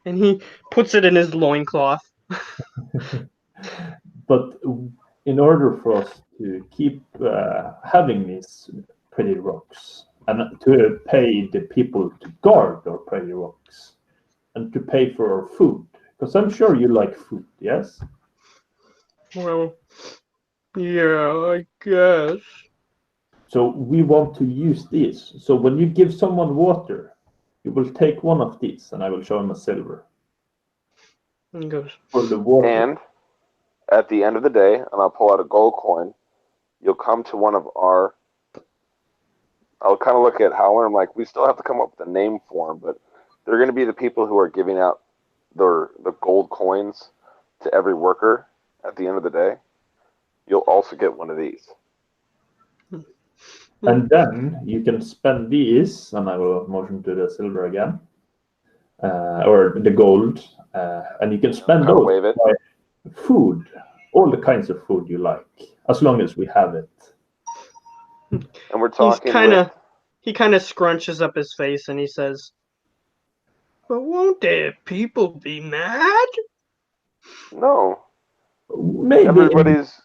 And he puts it in his loincloth. But in order for us to keep having these pretty rocks and to pay the people to guard our pretty rocks and to pay for our food, because I'm sure you like food, yes? Well, yeah, I guess. So we want to use these. So when you give someone water, you will take one of these, and I will show him a silver And he goes, for the water. And at the end of the day, and I'll pull out a gold coin, you'll come to one of our. I'll kind of look at Howler. I'm like, we still have to come up with a name for him, but they're going to be the people who are giving out the gold coins to every worker at the end of the day. You'll also get one of these. And then you can spend these, and I will motion to the silver again, or the gold, and you can spend Kind of those wave it. by food, all the kinds of food you like, as long as we have it. And we're talking with He kind of scrunches up his face and he says, "But won't the people be mad?" no. Maybe Everybody's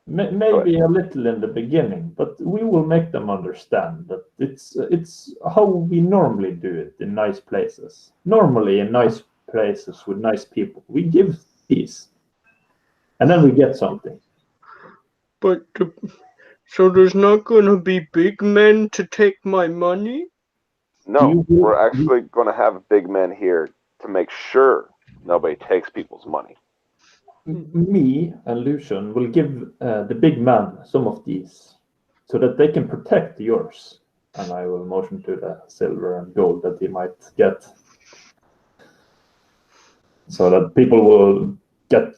maybe a little in the beginning, but we will make them understand that it's how we normally do it in nice places. Normally in nice places with nice people, we give these, and then we get something. But so there's not gonna be big men to take my money? no. We're actually going to have big men here to make sure nobody takes people's money. Me and Lucian will give the big man some of these, so that they can protect yours. And I will motion to the silver and gold that he might get, so that people will get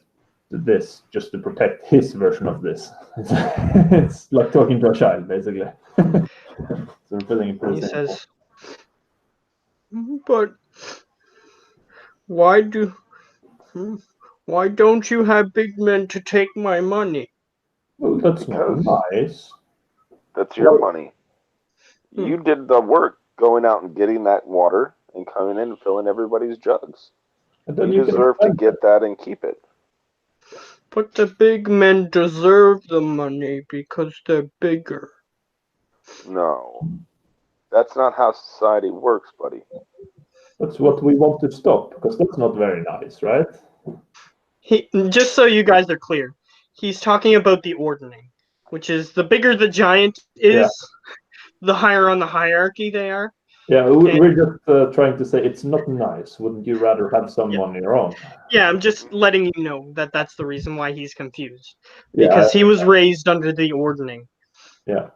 this just to protect his version of this. It's like talking to a child, basically. So we're putting it pretty He simple. says, "But why don't you have big men to take my money?" Well, that's Because not nice. that's your Well, money. You did the work going out and getting that water and coming in and filling everybody's jugs. and then You you can deserve to spend get that and keep it. But the big men deserve the money because they're bigger. No. That's not how society works, buddy. That's what we want to stop, because that's not very nice, right? Just so you guys are clear, he's talking about the ordning, which is the bigger the giant is, the higher on the hierarchy they are. Yeah, we're just trying to say it's not nice. Wouldn't you rather have some on your own? Yeah, I'm just letting you know that that's the reason why he's confused. Yeah, Because he was raised under the ordning. yeah.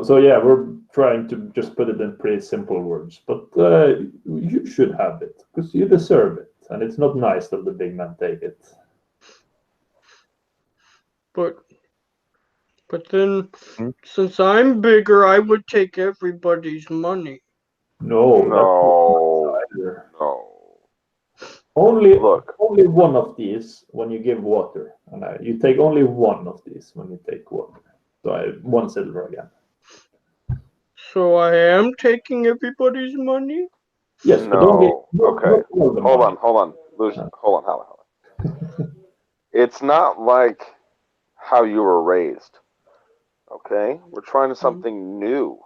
So yeah, we're trying to just put it in pretty simple words, but you should have it because you deserve it, and it's not nice that the big men take it. But then, Hmm? since I'm bigger, I would take everybody's money. No, that's No. not either. No. Only Look, one of these when you give water, and you take only one of these when you take water. So one silver again. So I am taking everybody's money? Yes, but only no. not Okay. all the Hold money. on. Lucian, hold on. It's not like how you were raised. Okay? We're trying something new.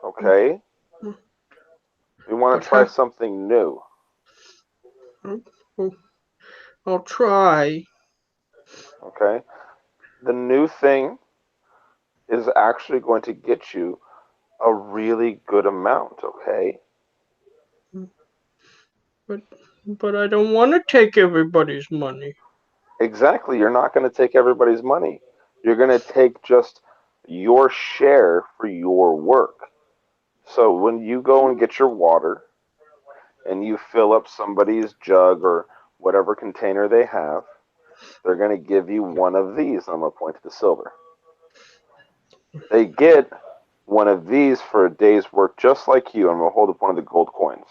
Okay? We want But to try something new. I'll try. Okay? The new thing is actually going to get you a really good amount, okay? But I don't want to take everybody's money. Exactly. You're not going to take everybody's money. You're going to take just your share for your work. So when you go and get your water and you fill up somebody's jug or whatever container they have, they're going to give you one of these. I'm going to point to the silver. They get one of these for a day's work just like you. I'm going to hold up one of the gold coins.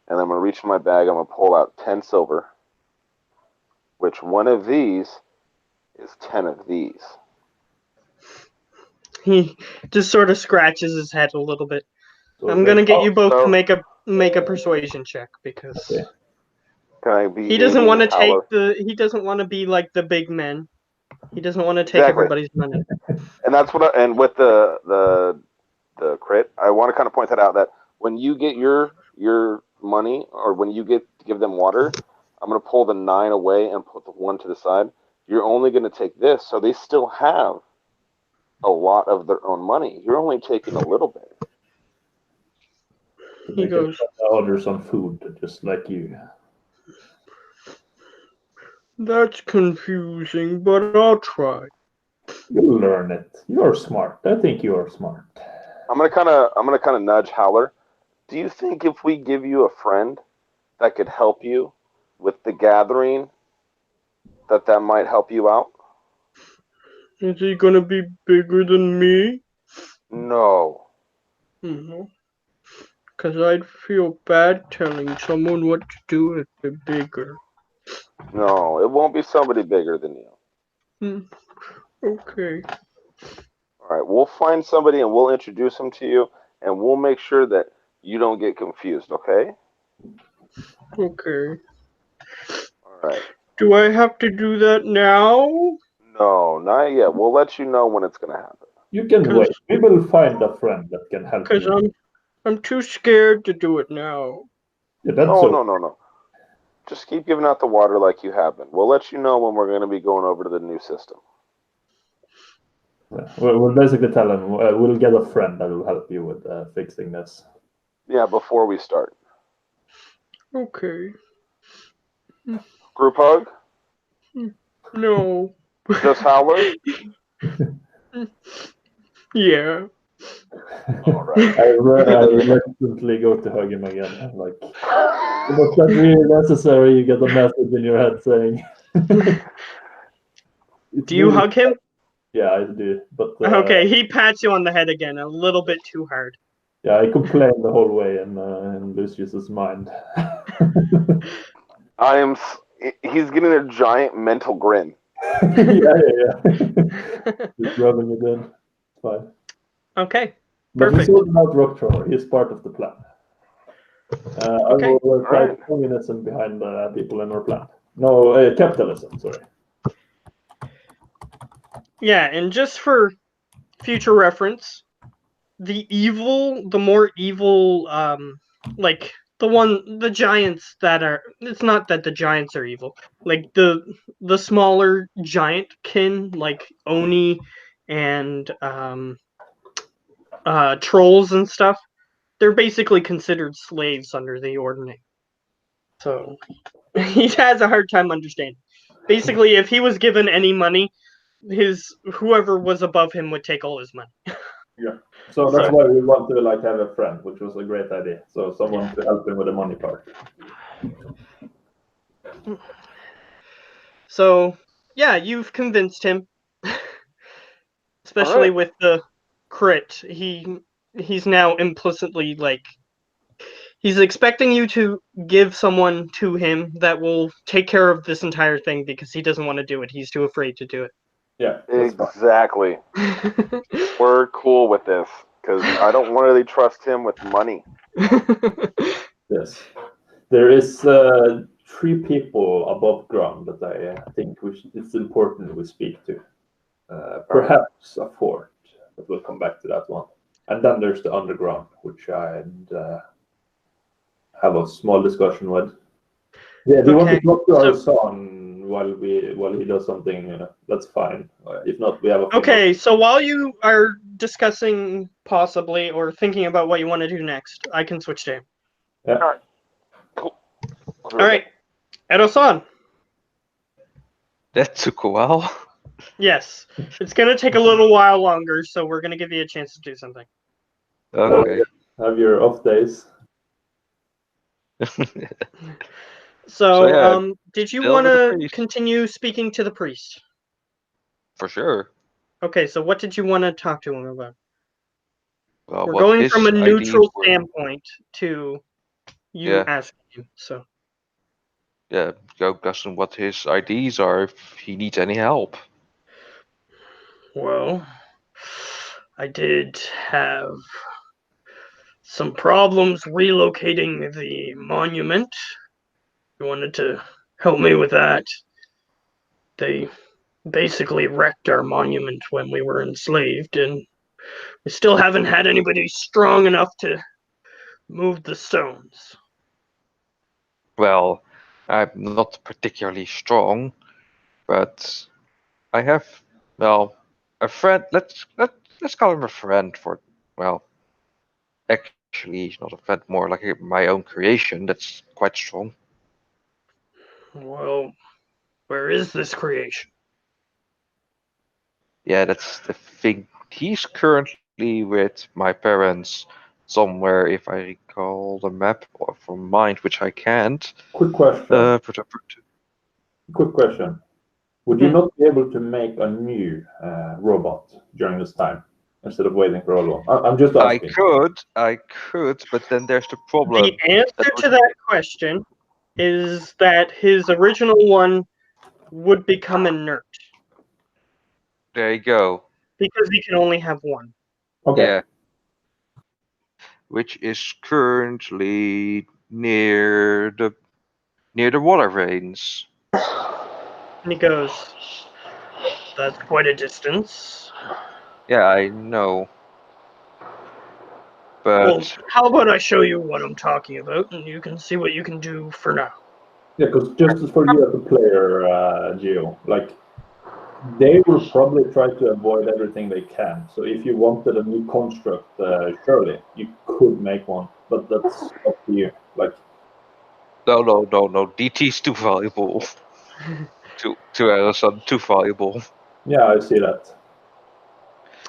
And I'm going to reach in my bag. I'm going to pull out 10 silver, which one of these is 10 of these. He just sort of scratches his head a little bit. So I'm gonna get you both so- to make a persuasion check because Okay. Can I be he doesn't want to take Howler? he doesn't want to be like the big men. He doesn't want to take Exactly. everybody's money. And that's what and with the crit, I want to kind of point that out that when you get your money or when you give them water, I'm going to pull the 9 away and put the 1 to the side. You're only going to take this, so they still have a lot of their own money. You're only taking a little bit. So He they goes, can order some food just like you. "That's confusing, but I'll try." You'll learn it. You're smart. I think you are smart. I'm going to kind of nudge Howler. Do you think if we give you a friend that could help you with the gathering that might help you out? Is he gonna be bigger than me? No. Because I'd feel bad telling someone what to do if they're bigger. No, it won't be somebody bigger than you. Okay. All right, we'll find somebody and we'll introduce them to you, and we'll make sure that you don't get confused. Okay? Okay. All right. Do I have to do that now? No, not yet. We'll let you know when it's gonna happen. You can 'Cause- wait. We will find a friend that can help Because you. I'm too scared to do it now. Yeah, that's No, okay. no. Just keep giving out the water like you have been. We'll let you know when we're gonna be going over to the new system. Yeah, we'll basically tell him we'll get a friend that will help you with fixing this. Yeah, before we start. Okay. Group hug? No. Just Howler? Yeah. All right. I reluctantly go to hug him again. I'm like, was that really necessary? You get a message in your head saying. It's Do you really- hug him? Yeah, I do. But Okay, he pats you on the head again, a little bit too hard. yeah, I complain the whole way in Lucius's mind. He's getting a giant mental grin. yeah. Just rubbing it in. It's fine. Okay. But we Perfect. sorted out Rocktroller. He's part of the plan. Okay. I will fight Alright. communism behind the people in our plan. No, capitalism, sorry. Yeah, and just for future reference, the more evil, like the giants that are. It's not that the giants are evil. Like the smaller giant kin, like Oni and trolls and stuff. They're basically considered slaves under the ordinance. So he has a hard time understanding. Basically, if he was given any money, whoever was above him would take all his money. Yeah. So that's why we want to have a friend, which was a great idea. So someone to help him with the money part. So yeah, you've convinced him, especially with the crit. He's now implicitly he's expecting you to give someone to him that will take care of this entire thing because he doesn't want to do it. He's too afraid to do it. Yeah, that's fine. Exactly. We're cool with this because I don't really trust him with money. Yes. There is 3 people above ground that I think it's important we speak to. Perhaps a 4th, but we'll come back to that one. And then there's the underground, which I'd have a small discussion with. Yeah, do you want to talk to our son while he does something? That's fine. If not, we have a. Okay, so while you are discussing possibly or thinking about what you want to do next, I can switch to him. Yeah. All right. Cool. All right, Edo-san. That took a while. Yes, it's gonna take a little while longer, so we're gonna give you a chance to do something. Okay. Have your off days. So, yeah, did you still want with the to priest. continue speaking to the priest? For sure. Okay, so what did you want to talk to him about? Well, We're what going his from a neutral ideas were. standpoint to you Yeah. asking him. So, Yeah, go question what his ideas are if he needs any help. well, I did have some problems relocating the monument. You wanted to help me with that. They basically wrecked our monument when we were enslaved, and we still haven't had anybody strong enough to move the stones. Well, I'm not particularly strong, but I have, well, a friend. Let's call him a friend for, well, actually, he's not a friend, more like my own creation. That's quite strong. Well, where is this creation? Yeah, that's the thing. He's currently with my parents somewhere, if I recall the map from mind, which I can't. Quick question. Put up. Quick question. Would you not be able to make a new robot during this time instead of waiting for old one? I'm just asking. I could, but then there's the problem. The answer to that question is that his original one would become inert There you go. because he can only have one. Okay. Yeah. Which is currently near the water veins. And he goes, "That's quite a distance. Yeah, I know. But Well, how about I show you what I'm talking about, and you can see what you can do for now." Yeah, because just for you as a player, Gio, like they will probably try to avoid everything they can. So if you wanted a new construct, surely you could make one, but that's up to you. Like, no. DT's too valuable. to Alison, too valuable. yeah, I see that.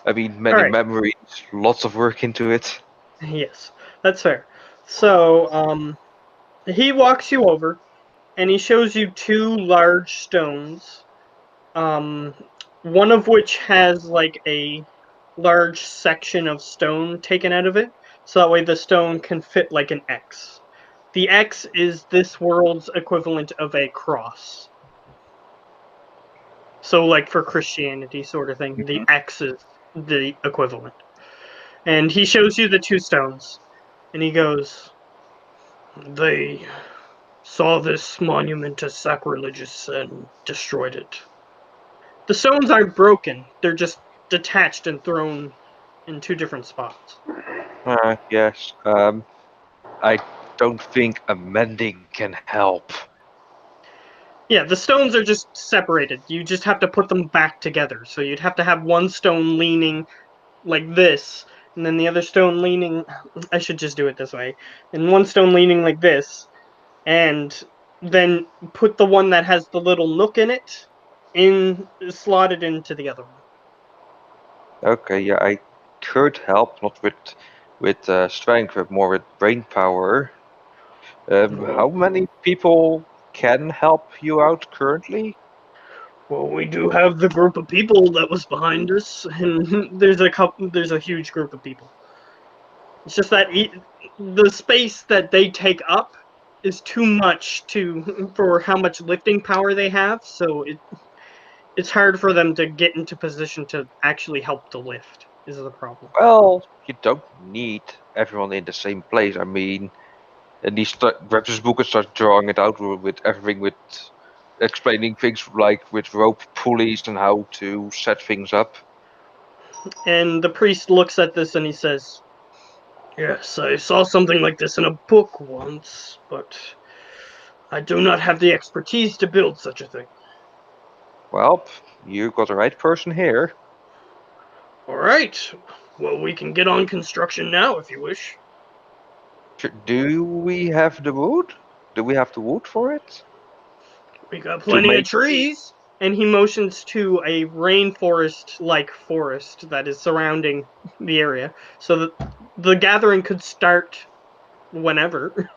I mean, many Alright. memories, lots of work into it. Yes, that's fair. So, he walks you over, and he shows you two large stones. One of which has like a large section of stone taken out of it, so that way the stone can fit like an X. The X is this world's equivalent of a cross. So, like for Christianity, sort of thing, the X is the equivalent. And he shows you the two stones, and he goes, "They saw this monument as sacrilegious and destroyed it. The stones aren't broken, they're just detached and thrown in two different spots." Yes. I don't think amending can help. Yeah, the stones are just separated. You just have to put them back together. So you'd have to have one stone leaning like this, and then the other stone leaning. I should just do it this way. And one stone leaning like this, and then put the one that has the little nook in it slotted into the other one. Okay, yeah, I could help, not with strength, but more with brain power. How many people can help you out currently? Well, we do have the group of people that was behind us, and there's a huge group of people. It's just that the space that they take up is too much for how much lifting power they have, so it's hard for them to get into position to actually help the lift. Is the problem? Well, you don't need everyone in the same place. I mean, and he grabs his book and starts drawing it out with everything, with explaining things like with rope pulleys and how to set things up. And the priest looks at this and he says, "Yes, I saw something like this in a book once, but I do not have the expertise to build such a thing." Well, you got the right person here. All right. Well, we can get on construction now if you wish. Do we have the wood? Do we have the wood for it? We got To plenty of make trees. And he motions to a rainforest like forest that is surrounding the area, so that the gathering could start whenever.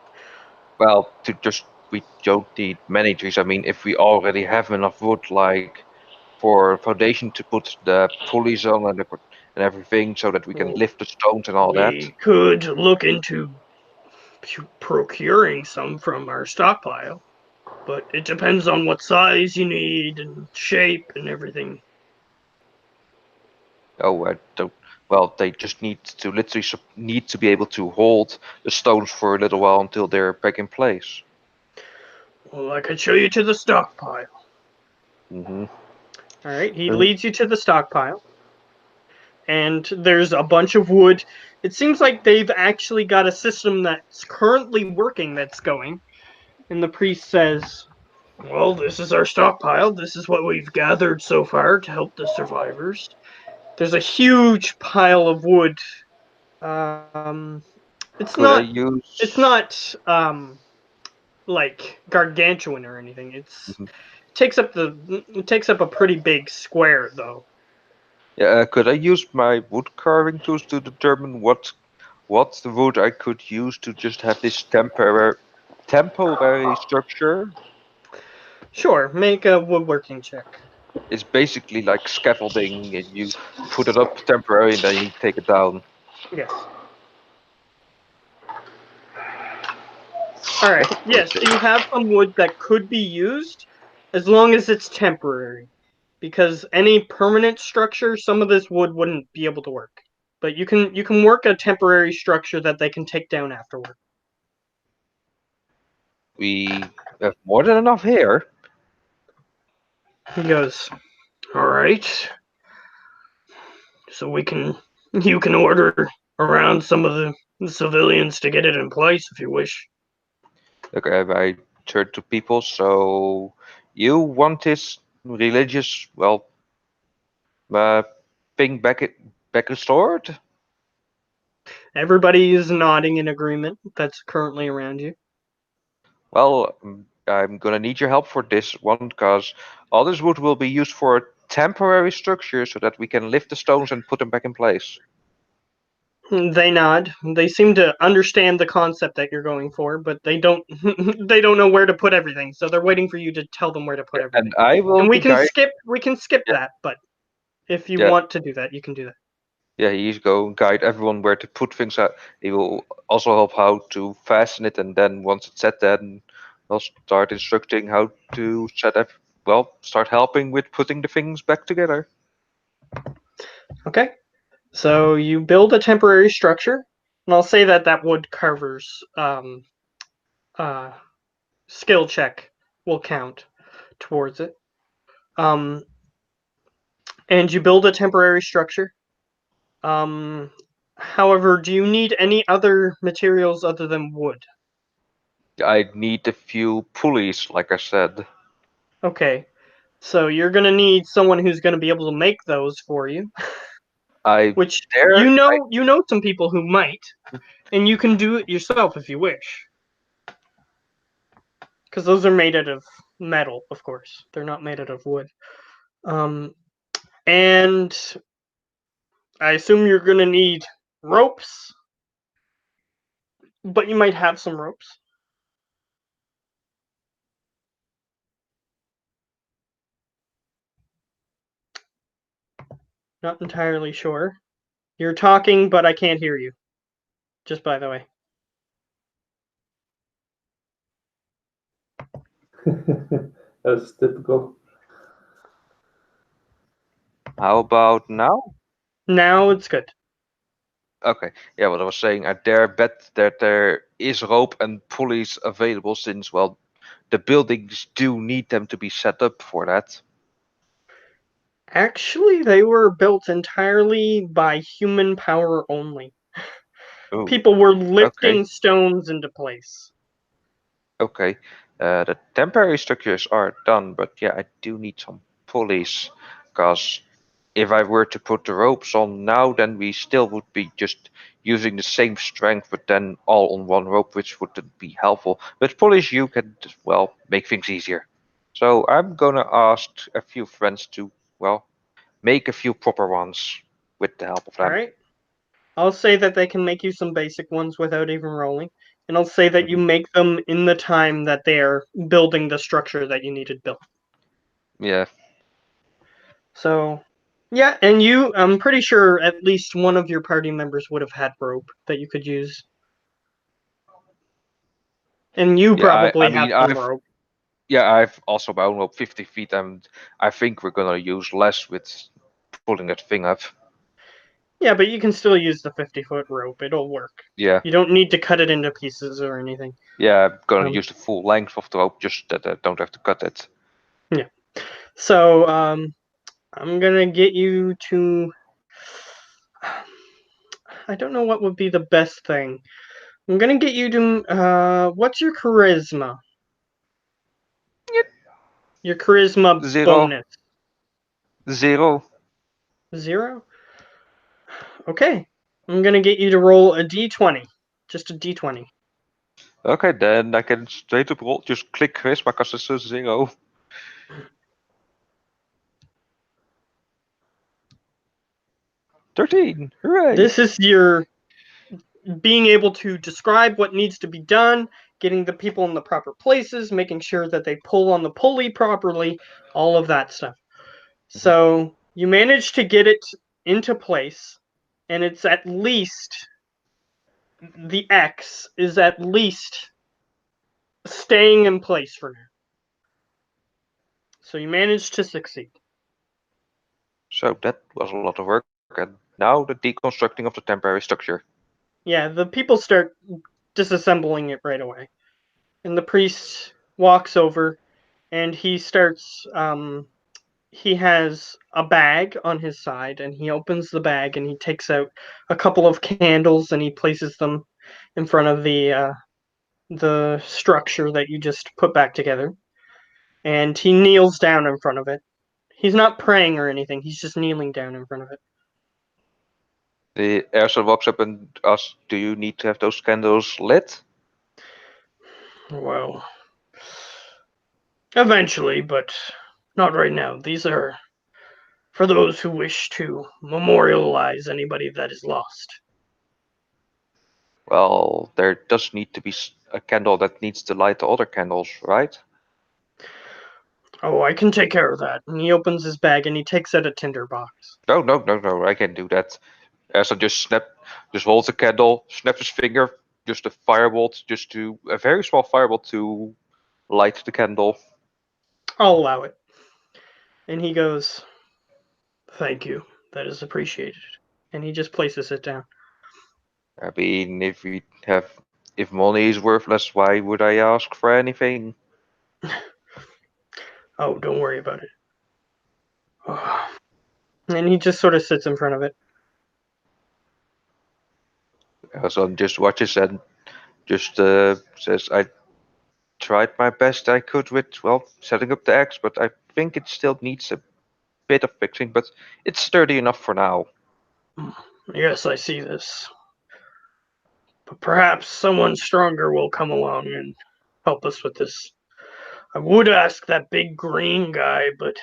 Well, to just we don't need many trees. I mean, if we already have enough wood, like for foundation to put the pulleys on and everything, so that we can lift the stones and all that. We could look into procuring some from our stockpile, but it depends on what size you need and shape and everything. Oh, I don't. Well, they just need to literally need to be able to hold the stones for a little while until they're back in place. Well, I could show you to the stockpile. Mm-hmm. All right, he leads you to the stockpile, and there's a bunch of wood. It seems like they've actually got a system that's currently working that's going. And the priest says, "Well, this is our stockpile. This is what we've gathered so far to help the survivors." There's a huge pile of wood. Um, it's Could I not. use? It's not like gargantuan or anything. Mhm. It takes up a pretty big square though. Yeah, could I use my wood carving tools to determine what the wood I could use to just have this temporary structure? Sure, make a woodworking check. It's basically like scaffolding, and you put it up temporarily, and then you take it down. Yes. All right. Yes, you have some wood that could be used, as long as it's temporary. Because any permanent structure, some of this wood wouldn't be able to work. But you can work a temporary structure that they can take down afterward. We have more than enough here. He goes, all right. So you can order around some of the civilians to get it in place if you wish. Okay, I turn to people. So you want this religious, well, uh, thing back restored? Everybody is nodding in agreement that's currently around you. Well, I'm gonna need your help for this one, because all this wood will be used for a temporary structure so that we can lift the stones and put them back in place. They nod. They seem to understand the concept that you're going for, but they don't they don't know where to put everything. So they're waiting for you to tell them where to put everything. And I will And be guiding. we can skip Yeah, that, but if you yeah, want to do that, you can do that. yeah. He's going to guide everyone where to put things out. He will also help how to fasten it, and then once it's set, then we'll start instructing how to set up. Well, start helping with putting the things back together. Okay. So you build a temporary structure, and I'll say that that wood carver's uh, skill check will count towards it. Um, and you build a temporary structure. Um, however, do you need any other materials other than wood? I need a few pulleys, like I said. Okay, so you're gonna need someone who's gonna be able to make those for you, I which there. you know some people who might, and you can do it yourself if you wish, because those are made out of metal, of course. They're not made out of wood. Um, and I assume you're gonna need ropes, but you might have some ropes. Not entirely sure. You're talking, but I can't hear you. Just by the way. That's typical. How about now? Now it's good. Okay. Yeah, what I was saying, I dare bet that there is rope and pulleys available, since, well, the buildings do need them to be set up for that. Actually, they were built entirely by human power only. Oh, People were okay. lifting stones into place. Okay. The temporary structures are done, but yeah, I do need some pulleys, because if I were to put the ropes on now, then we still would be just using the same strength, but then all on one rope, which wouldn't be helpful. With pulleys, you can, well, make things easier. So I'm gonna ask a few friends to, well, make a few proper ones with the help of them. Alright? I'll say that they can make you some basic ones without even rolling. And I'll say that you Mhm. make them in the time that they are building the structure that you needed built. Yeah. So, yeah, and I'm pretty sure at least one of your party members would have had rope that you could use. And you Yeah, I probably have mean, some rope. I've also my own rope 50 feet, and I think we're gonna use less with pulling that thing up. Yeah, but you can still use the 50-foot rope. It'll work. Yeah. You don't need to cut it into pieces or anything. Yeah, I'm gonna Um, use the full length of the rope, just that I don't have to cut it. yeah. So, I'm gonna get you to. I don't know what would be the best thing. I'm gonna get you to. What's your charisma? Your charisma Zero. bonus. Zero. 0? Okay. I'm gonna get you to roll a d20. Just a d20. Okay, then I can straight up roll, just click charisma because it's a 0. 13. Hooray! This is your being able to describe what needs to be done, getting the people in the proper places, making sure that they pull on the pulley properly, all of that stuff. So you manage to get it into place, and it's at least the X is at least staying in place for now. So you managed to succeed. So that was a lot of work, and now the deconstructing of the temporary structure. Yeah, the people start disassembling it right away. And the priest walks over and he starts he has a bag on his side, and he opens the bag and he takes out a couple of candles and he places them in front of the structure that you just put back together. And he kneels down in front of it. He's not praying or anything, he's just kneeling down in front of it. The Ersa walks up and asks, "Do you need to have those candles lit?" Well, eventually, but not right now. These are for those who wish to memorialize anybody that is lost. Well, there does need to be a candle that needs to light the other candles, right? Oh, I can take care of that. And he opens his bag and he takes out a tinder box. No, no, no, no, I can do that. Ersa just holds a candle, snaps his finger, just a firebolt, a very small firebolt to light the candle. I'll allow it. And he goes, "Thank you. That is appreciated." And he just places it down. I mean, if money is worthless, why would I ask for anything? Oh, don't worry about it. Oh. And he just sort of sits in front of it. Ersa just watches and just says, "I tried my best I could with, well, setting up the X, but I think it still needs a bit of fixing, but it's sturdy enough for now." Yes, I see this. But perhaps someone stronger will come along and help us with this. I would ask that big green guy, but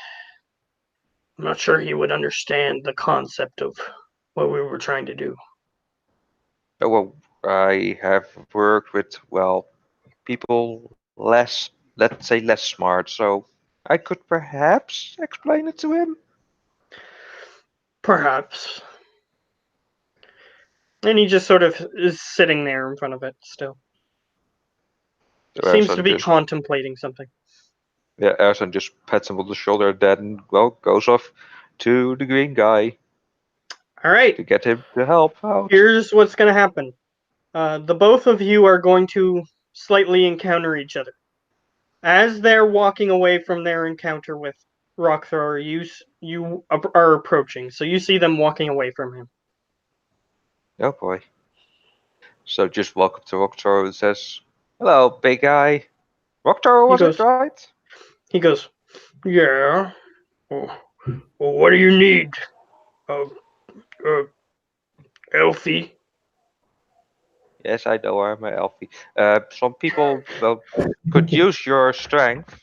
I'm not sure he would understand the concept of what we were trying to do. Oh, well, I have worked with, well, people let's say less smart, so I could perhaps explain it to him. Perhaps. And he just sort of is sitting there in front of it still. Seems to Ersan be just contemplating something. Yeah, Ersan just pats him on the shoulder, then well goes off to the green guy All right, to get him to help out. here's what's going to happen. The both of you are going to slightly encounter each other. As they're walking away from their encounter with Rockthrower, you are approaching, so you see them walking away from him. Oh boy. So just walk up to Rocktor and says, "Hello, big guy." Rocktor, was it right? He goes, "Yeah. Well, what do you need, uh, Elfie?" Yes, I know I'm an elfie. Some people, well, could use your strength.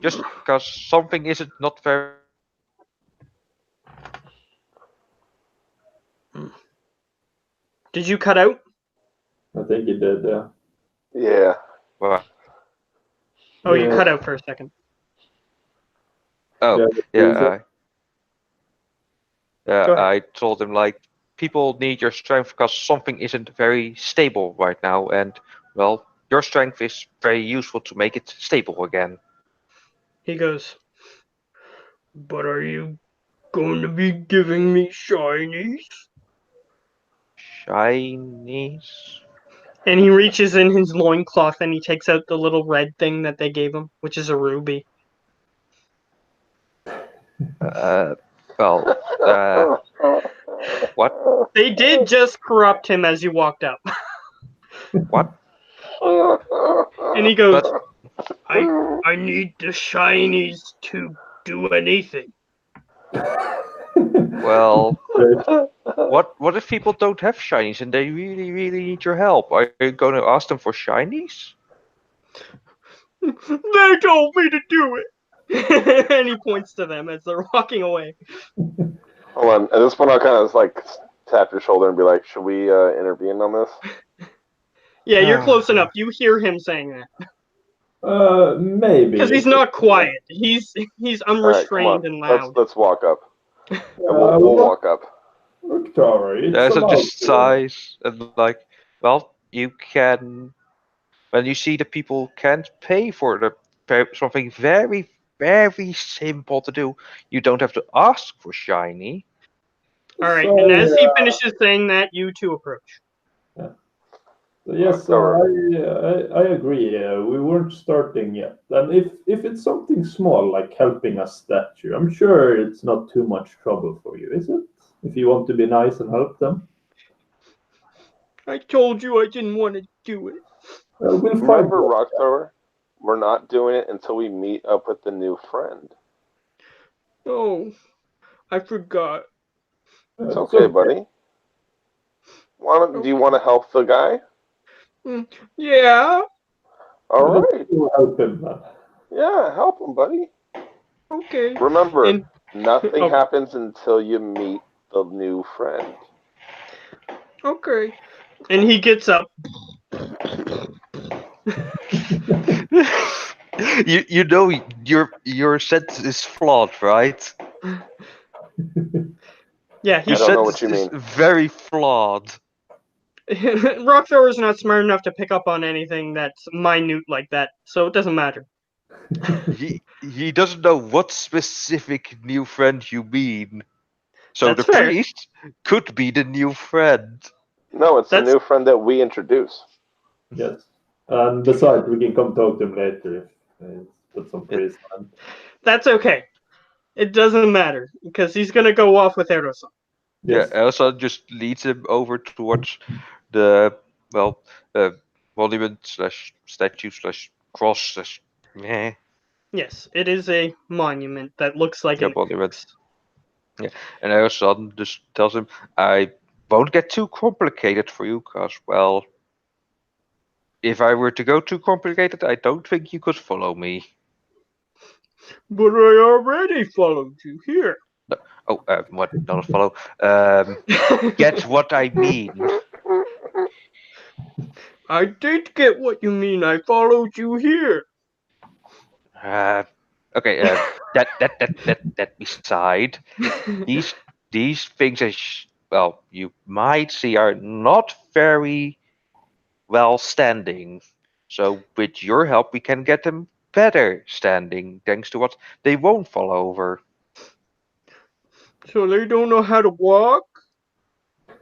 Just because something isn't not very Did you cut out? I think it did, yeah. Yeah. well. Oh, you Yeah. cut out for a second. Oh, Yeah, Go ahead. I told him like people need your strength because something isn't very stable right now, and well, your strength is very useful to make it stable again. He goes, "But are you going to be giving me shinies?" Shinies. And he reaches in his loincloth and he takes out the little red thing that they gave him, which is a ruby. Uh, well, uh, what? They did just corrupt him as you walked up. What? And he goes, But I need the shinies to do anything. well, what if people don't have shinies and they really, really need your help? Are you going to ask them for shinies? They told me to do it. And he points to them as they're walking away. Hold on. At this point, I'll kind of like tap your shoulder and be like, "Should we intervene on this?" Yeah, you're close enough. You hear him saying that. Maybe. Because he's not quiet. He's All right, come on. unrestrained and loud. Let's walk up, and we'll walk up. Look, Tower, it's Elsa allowed just to. sighs and like, well, you can. When you see the people can't pay for something very, very simple to do, you don't have to ask for shiny. All right, So, and as he finishes saying that, you two approach. yes, Tower. I agree. We weren't starting yet. And if it's something small like helping a statue, I'm sure it's not too much trouble for you, is it? If you want to be nice and help them, I told you I didn't want to do it. we'll find Remember, you. Rock Thrower? We're not doing it until we meet up with the new friend. Oh, I forgot. It's It's okay, buddy. Do you want to help the guy? Yeah. All Let's right. go help him then. Yeah, help him, buddy. Okay. Remember, And nothing oh. happens until you meet the new friend. Okay. And he gets up. you know your sentence is flawed, right? Yeah, he I Your don't know sentence what you is mean. very flawed. Rock Thrower's not smart enough to pick up on anything that's minute like that, so it doesn't matter. He doesn't know what specific new friend you mean. So That's the fair. priest could be the new friend. No, it's the That's new friend that we introduce. Yes. And besides, we can come talk to him later if put some praise on him. that's okay. It doesn't matter because he's gonna go off with Erosan. Yeah, Yes. Elsa just leads him over towards the well, monument slash statue slash cross slash meh. Yes, it is a monument that looks like Yeah, an monument. X. Yeah, and Elsa just tells him, "I won't get too complicated for you, cause well, if I were to go too complicated, I don't think you could follow me." But I already followed you here. No, oh, what? Not a follow. Get what I mean. I did get what you mean. I followed you here. Uh, okay. That beside these things, well, you might see are not very well standing. So with your help, we can get them better standing, thanks to what they won't fall over. So they don't know how to walk?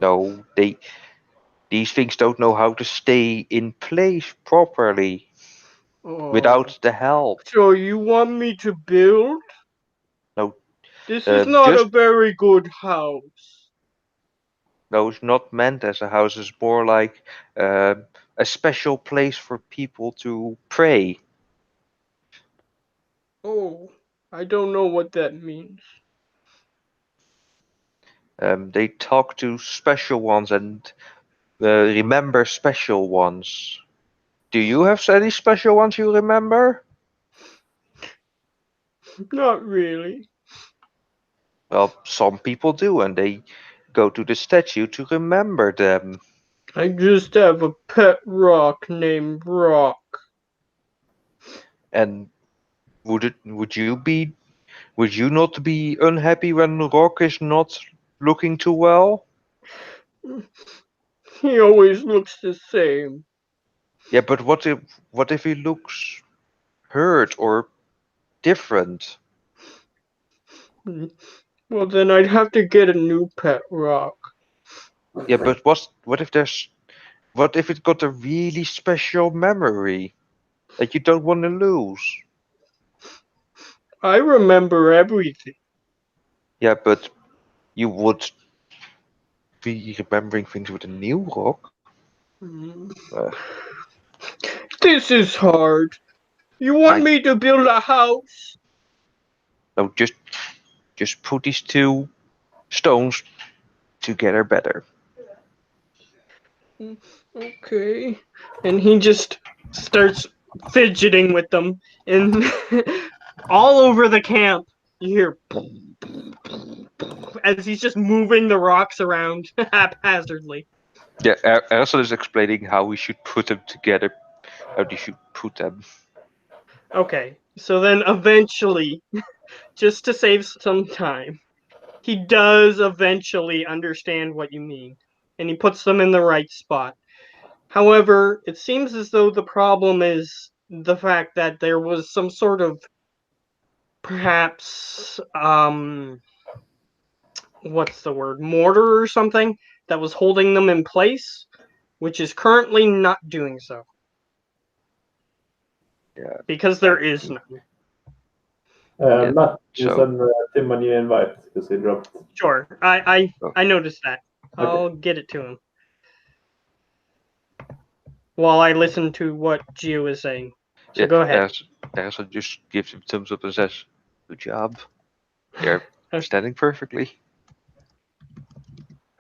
No, these things don't know how to stay in place properly Oh. without the help. So you want me to build? No, This is not a just very good house. no, it's not meant as a house. It's more like uh, a special place for people to pray. Oh, I don't know what that means. They talk to special ones and remember special ones. Do you have any special ones you remember? Not really. Well, some people do, and they go to the statue to remember them. I just have a pet rock named Rock. And would you not be unhappy when Rock is not looking too well? He always looks the same. Yeah, but what if he looks hurt or different? Well, then I'd have to get a new pet rock. Yeah, but what if it got a really special memory that you don't want to lose? I remember everything. Yeah, but you would be remembering things with a new rock. Hmm. Uh, This is hard. You want I me to build a house? no, just put these two stones together better. Okay. And he just starts fidgeting with them, and all over the camp, you hear as he's just moving the rocks around haphazardly. Yeah, Erson is explaining how we should put them together, how they should put them. Okay, so then eventually, just to save some time, he does eventually understand what you mean, and he puts them in the right spot. However, it seems as though the problem is the fact that there was some sort of perhaps what's the word, mortar or something that was holding them in place, which is currently not doing so Yeah. because there is none. Yeah, Matt, you so- send Tim a new invite because he dropped. Sure, I Oh. noticed that. Okay. I'll get it to him while I listen to what Gio is saying. So Yeah, go ahead. Erison just gives him thumbs up and says, "Good job. They're standing perfectly."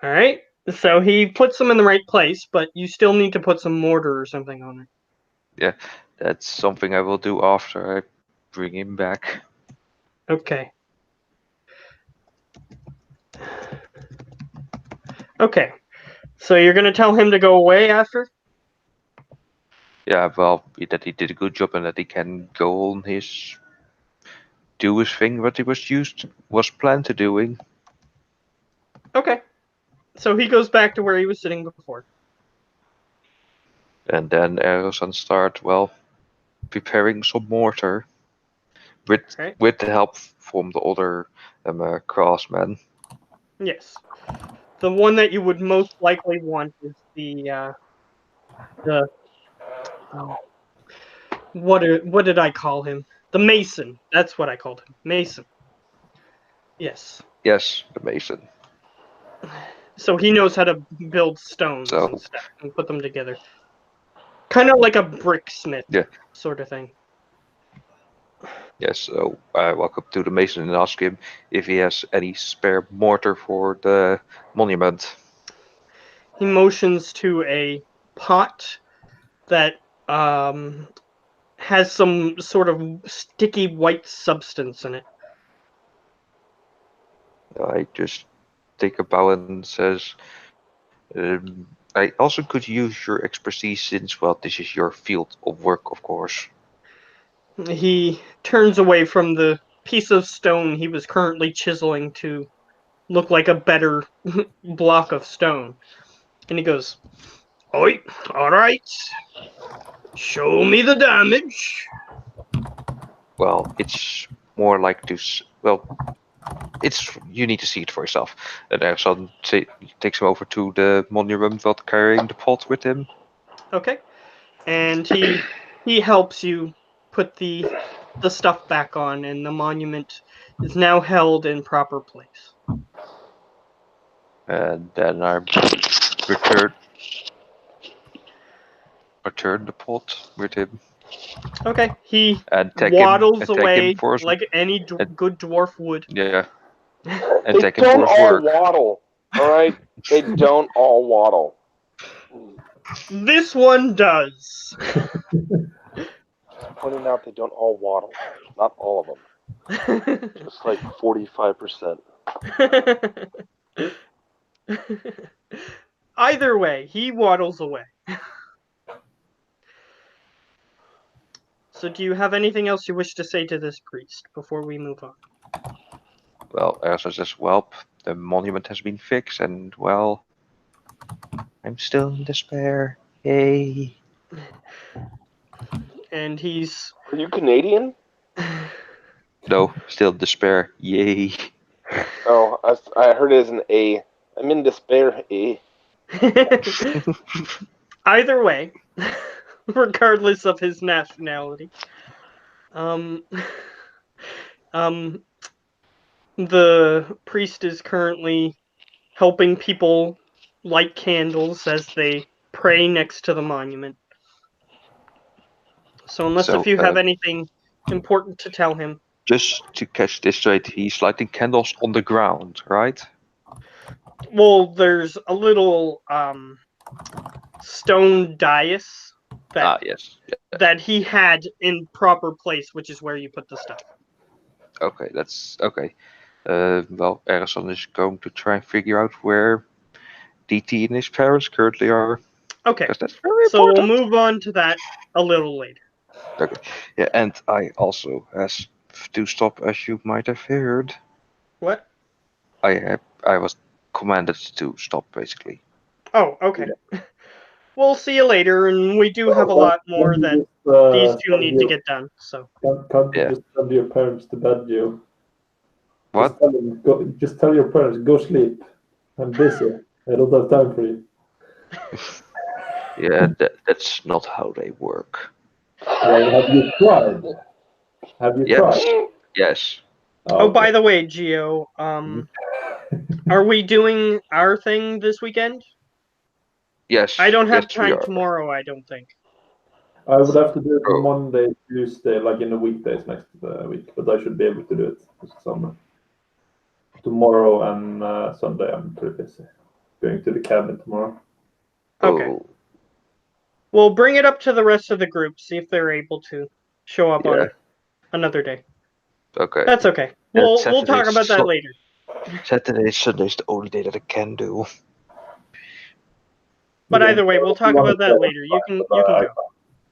All right. So he puts them in the right place, but you still need to put some mortar or something on it. Yeah, that's something I will do after I bring him back. Okay. Okay. So you're gonna tell him to go away after? Yeah, well, that he did a good job and that he can go on do his thing what he was planned to doing. Okay. So he goes back to where he was sitting before. And then Erison start preparing some mortar with Right. with the help from the other craftsmen. Yes. The one that you would most likely want is the oh, what did I call him? The mason. That's what I called him. Mason. Yes. Yes, the mason. So he knows how to build stones So- and stuff and put them together. Kind of like a bricksmith Yeah. sort of thing. Yes, so I walk up to the mason and ask him if he has any spare mortar for the monument. He motions to a pot that has some sort of sticky white substance in it. I just take a bow and says, I also could use your expertise since, well, this is your field of work, of course. He turns away from the piece of stone he was currently chiseling to look like a better block of stone. And he goes, "Oi, all right. Show me the damage." Well, it's more like it's you need to see it for yourself. And Ersan takes him over to the monument while carrying the pot with him. Okay. And he helps you put the stuff back on, and the monument is now held in proper place. And then I return the pot with him Okay. He and waddles take him away for his, like any good dwarf would. yeah, and They take him for don't his all work. waddle. All right, they don't all waddle. This one does. Pointing out they don't all waddle. Not all of them. Just like 45%. Either way, he waddles away. So do you have anything else you wish to say to this priest before we move on? Well, Ersa says, well, the monument has been fixed, and well, I'm still in despair. Yay. And he's Are you Canadian? No, still in despair. Yay. Oh, I heard it as an A. I'm in despair. A. either way, regardless of his nationality, um, um, the priest is currently helping people light candles as they pray next to the monument. So unless if you have anything important to tell him. Just to catch this straight, he's lighting candles on the ground, right? Well, there's a little stone dais Yes. that he had in proper place, which is where you put the stuff. Okay, that's okay. Well, Erison is going to try and figure out where DT and his parents currently are. Okay, Because that's very so we'll important. move on to that a little later. Okay. Yeah, and I also has to stop, as you might have heard. What? I was commanded to stop, basically. Oh, okay. We'll see you later, and we do have a lot more that these two need to get done. So. Can't you Yeah. just send your parents to bed, Joe? What? Just tell your parents, go sleep. I'm busy. I don't have time for you. Yeah, that's not how they work. Well, have you tried? Have you Yes. tried? Yes. Oh, by Okay. the way, Gio, are we doing our thing this weekend? Yes. I don't have Yes, we time are. tomorrow, I don't think. I would have to do it Oh. Monday, Tuesday, like in the weekdays next week, but I should be able to do it this summer. Tomorrow and Sunday, I'm pretty busy. Going to the cabin tomorrow. Okay. Oh. We'll bring it up to the rest of the group, see if they're able to show up Yeah. on another day. Okay. That's okay. Yeah, We'll talk about that later. Saturday, Sunday's the only day that I can do. But Yeah. either way, we'll talk about that later. You can go.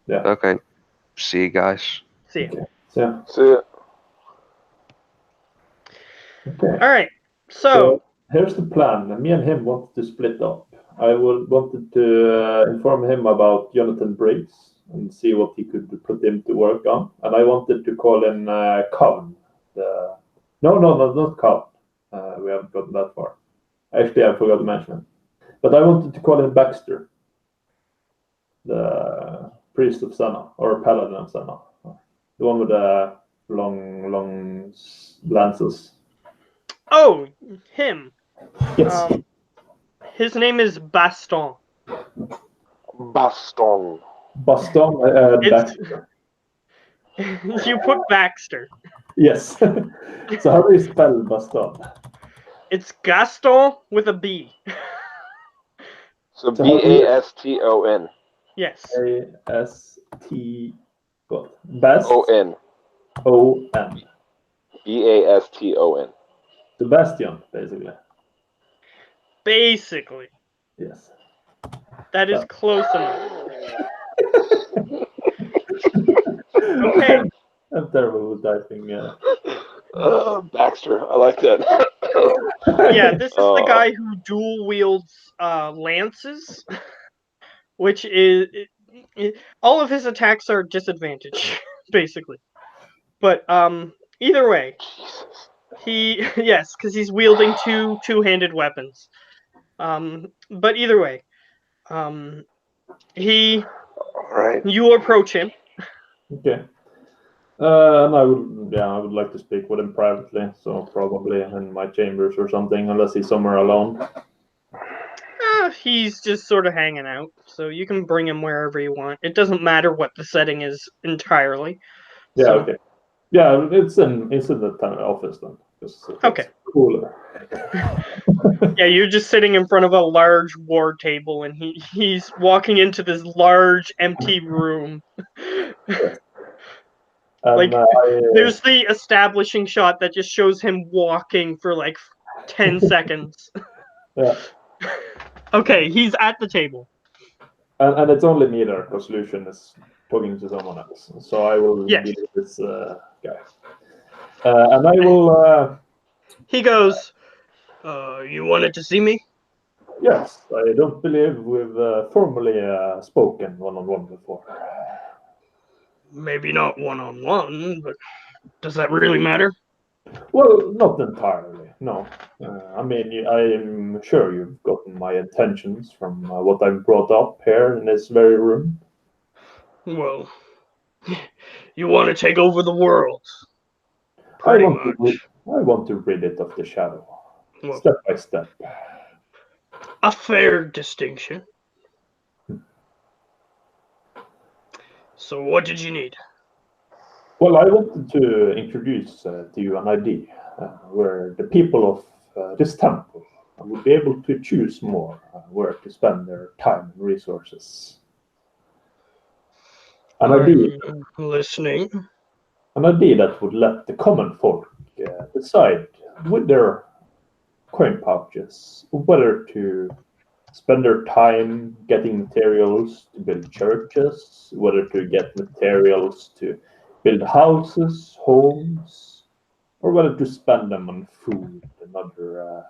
Yeah. Okay. See you guys. See ya. Okay. So, See ya. okay. All right. So So here's the plan. Me and him wanted to split up. I wanted to inform him about Jonathan Briggs and see what he could put him to work on. And I wanted to call in Kavn. No, not Kavn. We haven't gotten that far. Actually, I forgot to mention him. But I wanted to call in Baxter, the priest of Senna, or paladin of Senna. The one with the long lances. oh, him. Yes. His name is Baston. Baston. Baston It's Baxter. you put Baxter. Yes. So how do you spell Baston? It's Gaston with a B. So So how do you- Baston. Yes. A-S-T what? Bast O-N. O-N. Baston. Sebastian, basically. Basically, Yes. that is So- close enough. Okay. I'm terrible with typing. Baxter. I like that. Yeah, this is the guy who dual wields lances, which is all of his attacks are disadvantage, basically. But either way, Jesus. he yes, because he's wielding two-handed weapons. But either way, All right. you approach him. Okay. And I would like to speak with him privately, so probably in my chambers or something, unless he's somewhere alone. He's just sort of hanging out, so you can bring him wherever you want. It doesn't matter what the setting is entirely. Yeah, So, okay. Yeah, it's in the office then. Okay. Cooler. Yeah, you're just sitting in front of a large war table, and he's walking into this large empty room. And Like, there's the establishing shot that just shows him walking for like 10 seconds. yeah, Okay, he's at the table. and it's only me there because Lucian is talking to someone else. So I will Yes. be with this guy, and I will. He goes, you wanted to see me? Yes, I don't believe we've formally spoken one-on-one before. Maybe not one-on-one, but does that really matter? Well, not entirely, no. I mean, I'm sure you've gotten my intentions from what I've brought up here in this very room. Well, you want to take over the world. I Pretty want much. I want to rid it of the shadow, Well, step by step. a fair distinction. So what did you need? Well, I wanted to introduce to you an idea where the people of this temple would be able to choose more where to spend their time and resources. An idea Listening. An idea that would let the common folk decide with their coin pouches whether to spend their time getting materials to build churches, whether to get materials to build houses, homes, or whether to spend them on food and other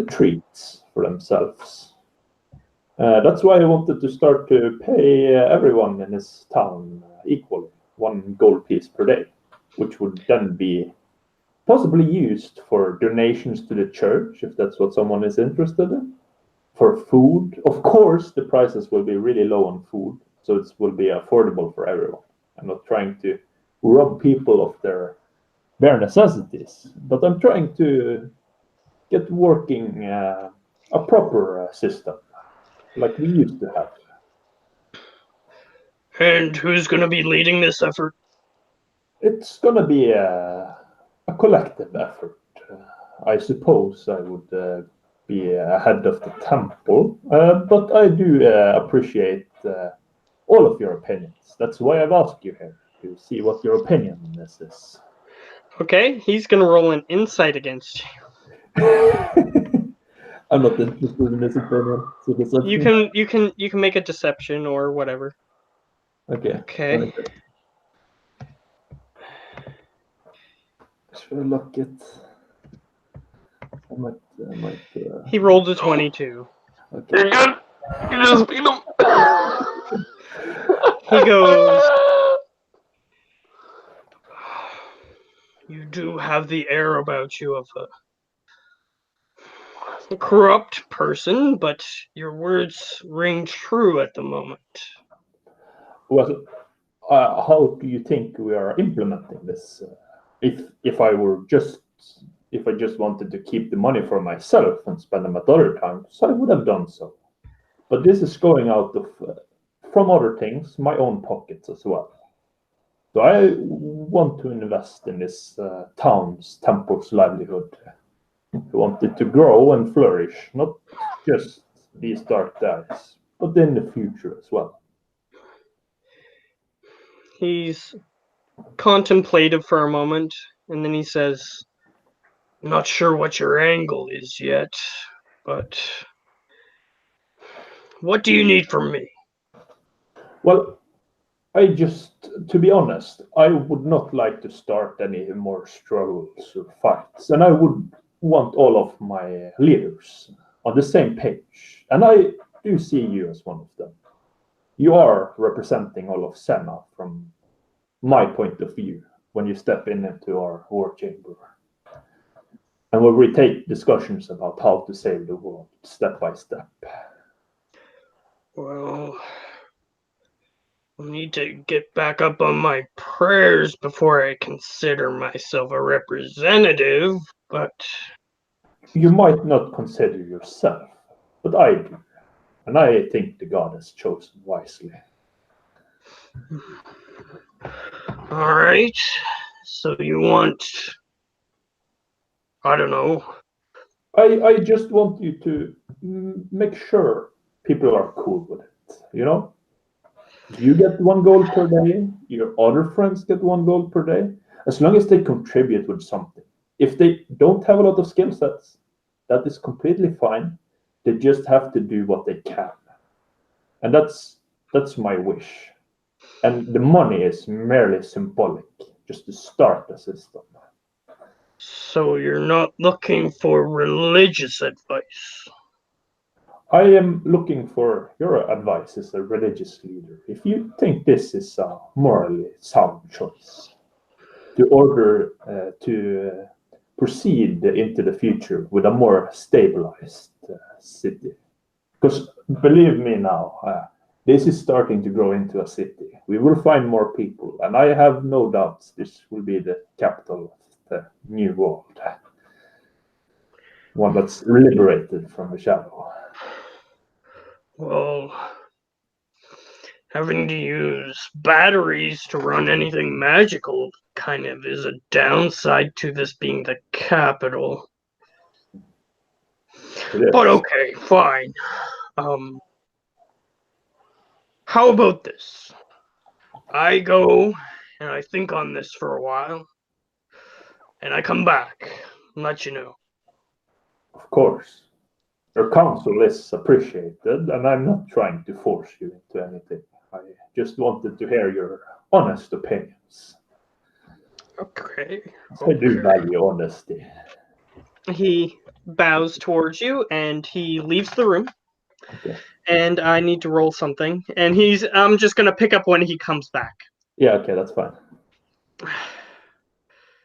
treats for themselves. That's why I wanted to start to pay everyone in this town equally, 1 gold piece per day, which would then be possibly used for donations to the church, if that's what someone is interested in. For food, of course, the prices will be really low on food, so it will be affordable for everyone. I'm not trying to rob people of their bare necessities, but I'm trying to get working a proper system like we used to have. And who's going to be leading this effort? It's gonna be a collective effort. I suppose I would be head of the temple, but I do appreciate all of your opinions. That's why I've asked you here, to see what your opinion on this is. Okay, he's going to roll an insight against you. I'm not interested in this opinion. So You can make a deception or whatever. Okay. Okay. Should I look it? I might. He rolled a 22. Okay. You're good. You just beat him. He goes, you do have the air about you of a corrupt person, but your words ring true at the moment. Well, how do you think we are implementing this? If I just wanted to keep the money for myself and spend them at other times, I would have done so. But this is going out of from other things, my own pockets as well. So I want to invest in this town's temple's livelihood. I want it to grow and flourish, not just these dark days, but in the future as well. He's contemplative for a moment, and then he says, I'm not sure what your angle is yet, but what do you need from me? Well, to be honest, I would not like to start any more struggles or fights, and I would want all of my leaders on the same page. And I do see you as one of them. You are representing all of Senna from my point of view when you step into our war chamber. And where we take discussions about how to save the world step by step. Well, I need to get back up on my prayers before I consider myself a representative, but You might not consider yourself, but I do. And I think the god has chosen wisely. all right. So you want, I don't know. I just want you to make sure people are cool with it, you know? You get 1 gold per day, your other friends get 1 gold per day, as long as they contribute with something. If they don't have a lot of skill sets, that is completely fine. They just have to do what they can. And that's my wish. And the money is merely symbolic, just to start the system. So you're not looking for religious advice? I am looking for your advice as a religious leader. If you think this is a morally sound choice to order to proceed into the future with a more stabilized city. Because believe me now, this is starting to grow into a city. We will find more people, and I have no doubts this will be the capital of the new world. One that's liberated from the shadow. Well, having to use batteries to run anything magical kind of is a downside to this being the capital. But okay, fine. How about this? I go and I think on this for a while, and I come back and let you know. Of course. Your counsel is appreciated, and I'm not trying to force you into anything. I just wanted to hear your honest opinions. Okay. I do value honesty. He bows towards you and he leaves the room. Okay. And I need to roll something. And I'm just gonna pick up when he comes back. Yeah, okay, that's fine.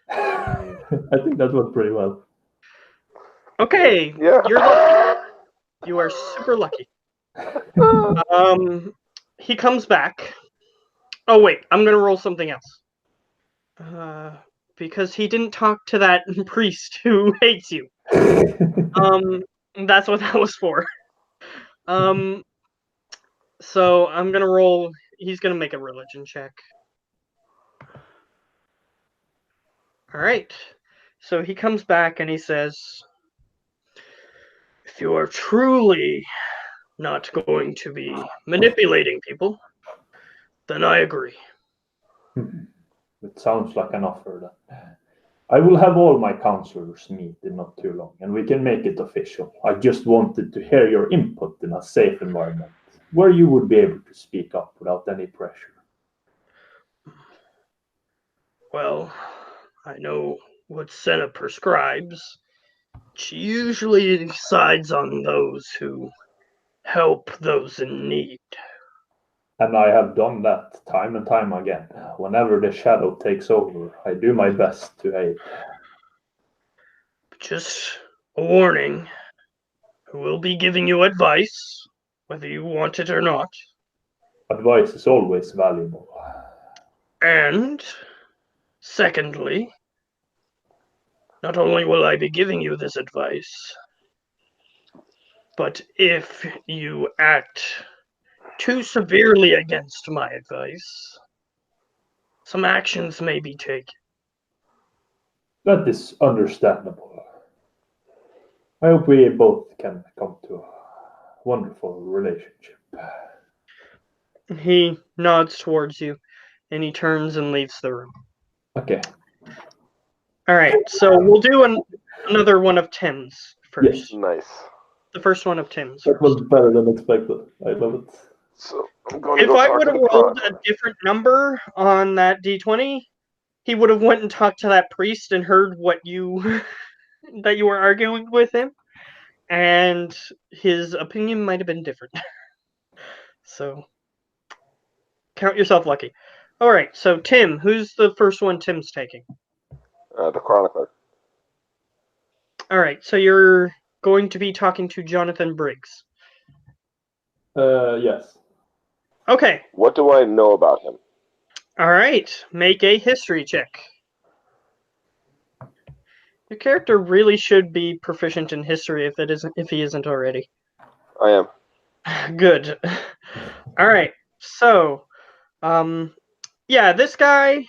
I think that went pretty well. Okay. Yeah. You're lucky. You are super lucky. He comes back. Oh wait, I'm gonna roll something else. Because he didn't talk to that priest who hates you. That's what that was for. So I'm gonna roll. He's gonna make a religion check. All right. So he comes back and he says, "If you are truly not going to be manipulating people, then I agree." It sounds like an offer then. I will have all my counselors meet in not too long, and we can make it official. I just wanted to hear your input in a safe environment, where you would be able to speak up without any pressure. Well, I know what Senna prescribes. She usually sides on those who help those in need. And I have done that time and time again. Whenever the shadow takes over, I do my best to aid. Just a warning. I will be giving you advice, whether you want it or not. Advice is always valuable. And, secondly, not only will I be giving you this advice, but if you act too severely against my advice, some actions may be taken. That is understandable. I hope we both can come to a wonderful relationship. He nods towards you, and he turns and leaves the room. Okay. All right, so we'll do another one of Tim's first. Yes. Nice. The first one of Tim's. That was better than expected. I love it. So I'm going to If go I talk would to have the rolled a Chronicler. different number on that D20, he would have went and talked to that priest and heard what you that you were arguing with him, and his opinion might have been different. So count yourself lucky. All right, so Tim, who's the first one Tim's taking? The Chronicler. All right, so you're going to be talking to Jonathan Briggs. Yes. Okay. What do I know about him? All right, make a history check. Your character really should be proficient in history if he isn't already. I am. Good. All right. So, yeah, this guy,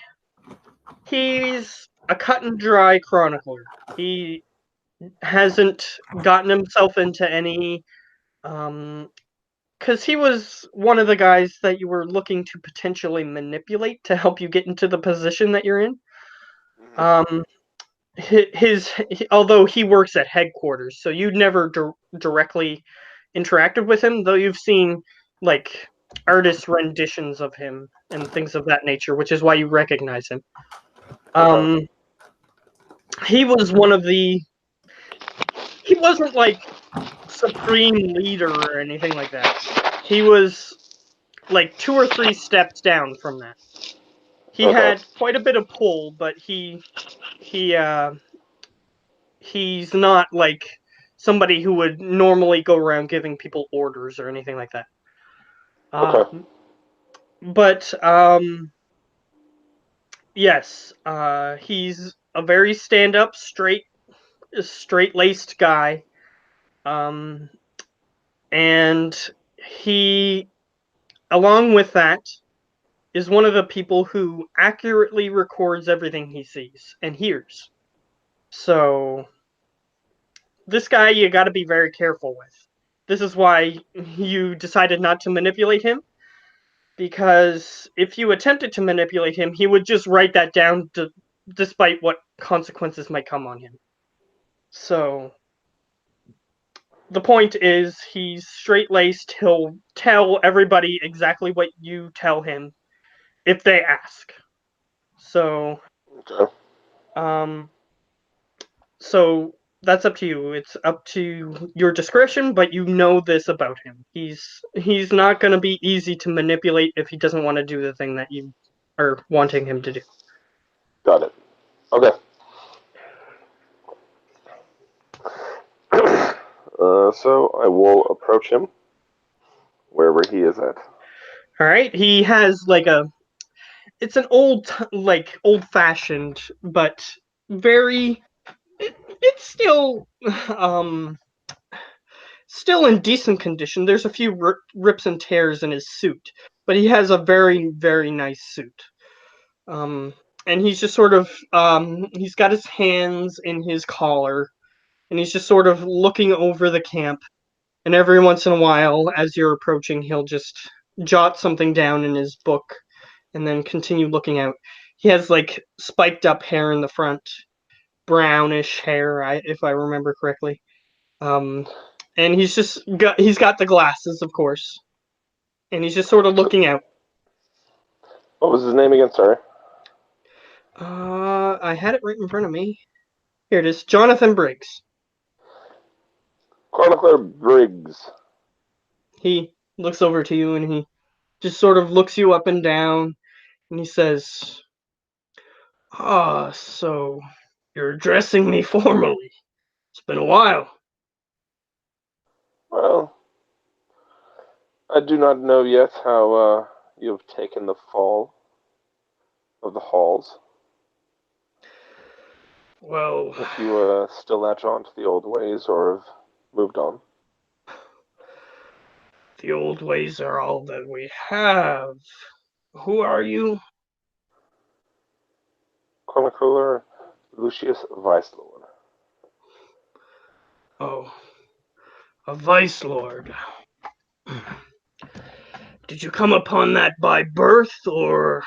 he's a cut and dry chronicler. He hasn't gotten himself into any, because he was one of the guys that you were looking to potentially manipulate to help you get into the position that you're in. Although he works at headquarters, so you never directly interacted with him, though you've seen like artist renditions of him and things of that nature, which is why you recognize him. He was one of the. He wasn't like supreme leader or anything like that. He was like 2 or 3 steps down from that. He had quite a bit of pull, but he's not like somebody who would normally go around giving people orders or anything like that. But yes, he's a very stand-up, straight-laced guy, and he, along with that, is one of the people who accurately records everything he sees and hears. So this guy you got to be very careful with. This is why you decided not to manipulate him, because if you attempted to manipulate him, he would just write that down despite what consequences might come on him. So the point is, he's straight-laced. He'll tell everybody exactly what you tell him if they ask. So, Okay. so that's up to you. It's up to your discretion, but you know this about him. He's not going to be easy to manipulate if he doesn't want to do the thing that you are wanting him to do. Got it. Okay. So I will approach him wherever he is at. All right, he has like it's an old-fashioned, but very. It's still in decent condition. There's a few rips and tears in his suit, but he has a very, very nice suit. And he's just sort of he's got his hands in his collar, and he's just sort of looking over the camp. And every once in a while, as you're approaching, he'll just jot something down in his book, and then continue looking out. He has like spiked up hair in the front, brownish hair, if I remember correctly. And he's got the glasses, of course, and he's just sort of looking out. What was his name again? Sorry. I had it right in front of me. Here it is, Jonathan Briggs. Chronicler Briggs. He looks over to you and he just sort of looks you up and down, and he says, "Ah, so you're addressing me formally. It's been a while." Well, I do not know yet how you have taken the fall of the halls. Well, If you still latch on to the old ways or have moved on. the old ways are all that we have. Who are you? Chronicler Lucius Weislord. Oh, a vice lord. Did you come upon that by birth, or?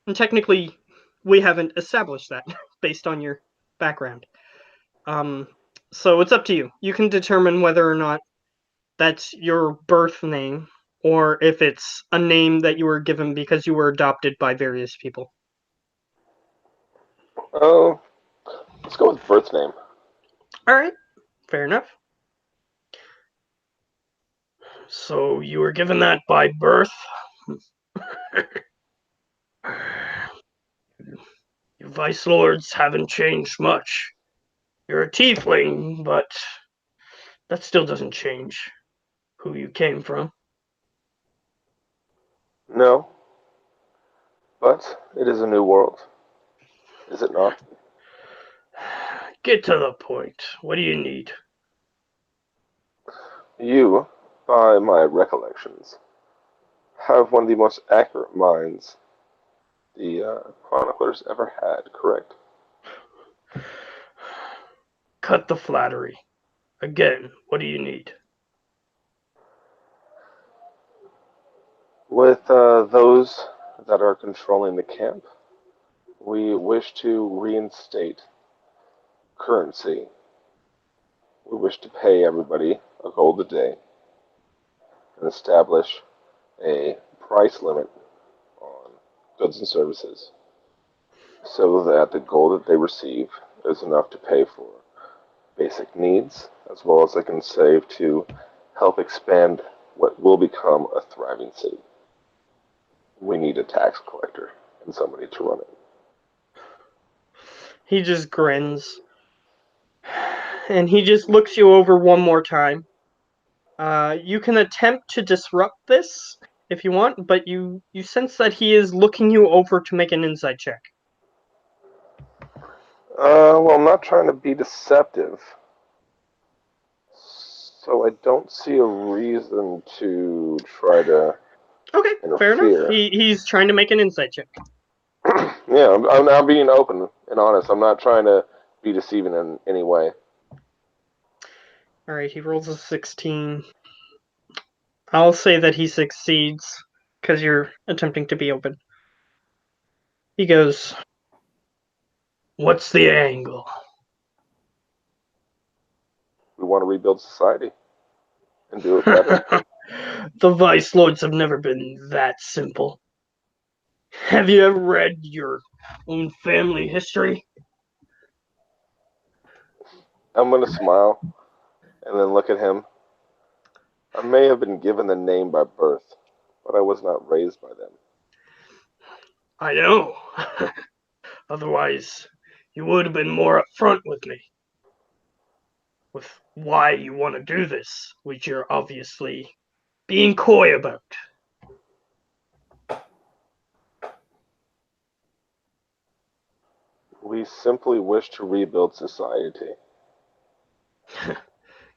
And technically, we haven't established that based on your background. So it's up to you. You can determine whether or not that's your birth name, or if it's a name that you were given because you were adopted by various people. Oh, let's go with birth name. All right, fair enough. So you were given that by birth. You vice lords haven't changed much. You're a tiefling, but that still doesn't change who you came from. No, but it is a new world. Is it not? Get to the point. What do you need? You, by my recollections, have one of the most accurate minds the chroniclers ever had, correct? Cut the flattery. Again, what do you need? With those that are controlling the camp, we wish to reinstate currency. We wish to pay everybody a gold a day and establish a price limit on goods and services so that the gold that they receive is enough to pay for basic needs as well as they can save to help expand what will become a thriving city. We need a tax collector and somebody to run it. He just grins. And he just looks you over one more time. You can attempt to disrupt this if you want, but you sense that he is looking you over to make an insight check. Well, I'm not trying to be deceptive, so I don't see a reason to try to Okay, fair enough. interfere. He's trying to make an insight check. Yeah, I'm now being open and honest. I'm not trying to be deceiving in any way. All right, he rolls a 16. I'll say that he succeeds because you're attempting to be open. He goes, "What's the angle?" We want to rebuild society and do it better. The Vice Lords have never been that simple. Have you ever read your own family history? I'm going to smile and then look at him. I may have been given the name by birth, but I was not raised by them. I know. Otherwise, you would have been more upfront with me. With why you want to do this, which you're obviously being coy about. We simply wish to rebuild society.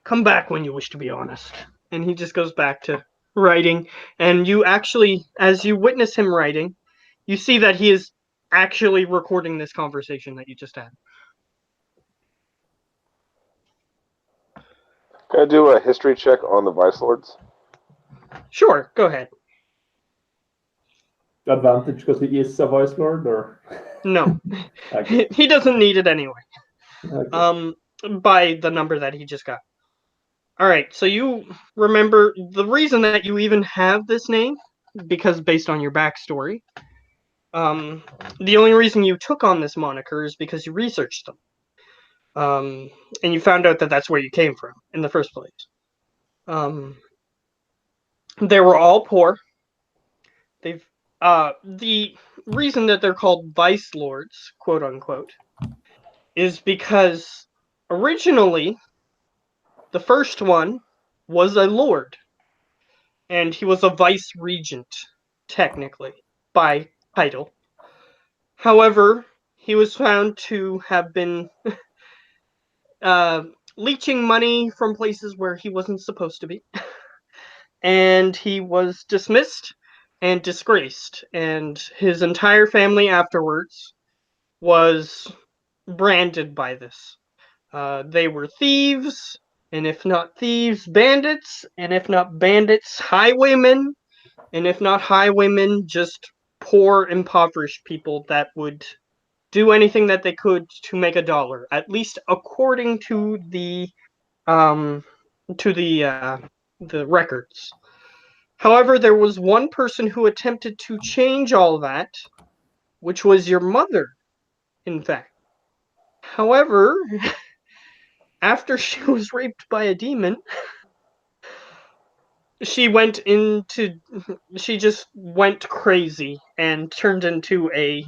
Come back when you wish to be honest. And he just goes back to writing. And you actually, as you witness him writing, you see that he is actually recording this conversation that you just had. Can I do a history check on the Vice Lords? Sure, go ahead. Advantage because he is a Vice Lord, or No. okay. He doesn't need it anyway. Okay. By the number that he just got. All right, so you remember the reason that you even have this name, because based on your backstory, the only reason you took on this moniker is because you researched them, and you found out that that's where you came from in the first place. They were all poor. The reason that they're called Vice Lords, quote unquote, is because originally the first one was a lord, and he was a vice regent, technically, by title. However, he was found to have been leeching money from places where he wasn't supposed to be, and he was dismissed and disgraced, and his entire family afterwards was branded by this. They were thieves, and if not thieves, bandits, and if not bandits, highwaymen, and if not highwaymen, just poor, impoverished people that would do anything that they could to make a dollar, at least according to um the records. However, there was one person who attempted to change all that, which was your mother, in fact. However, after she was raped by a demon, she went into she just went crazy and turned into a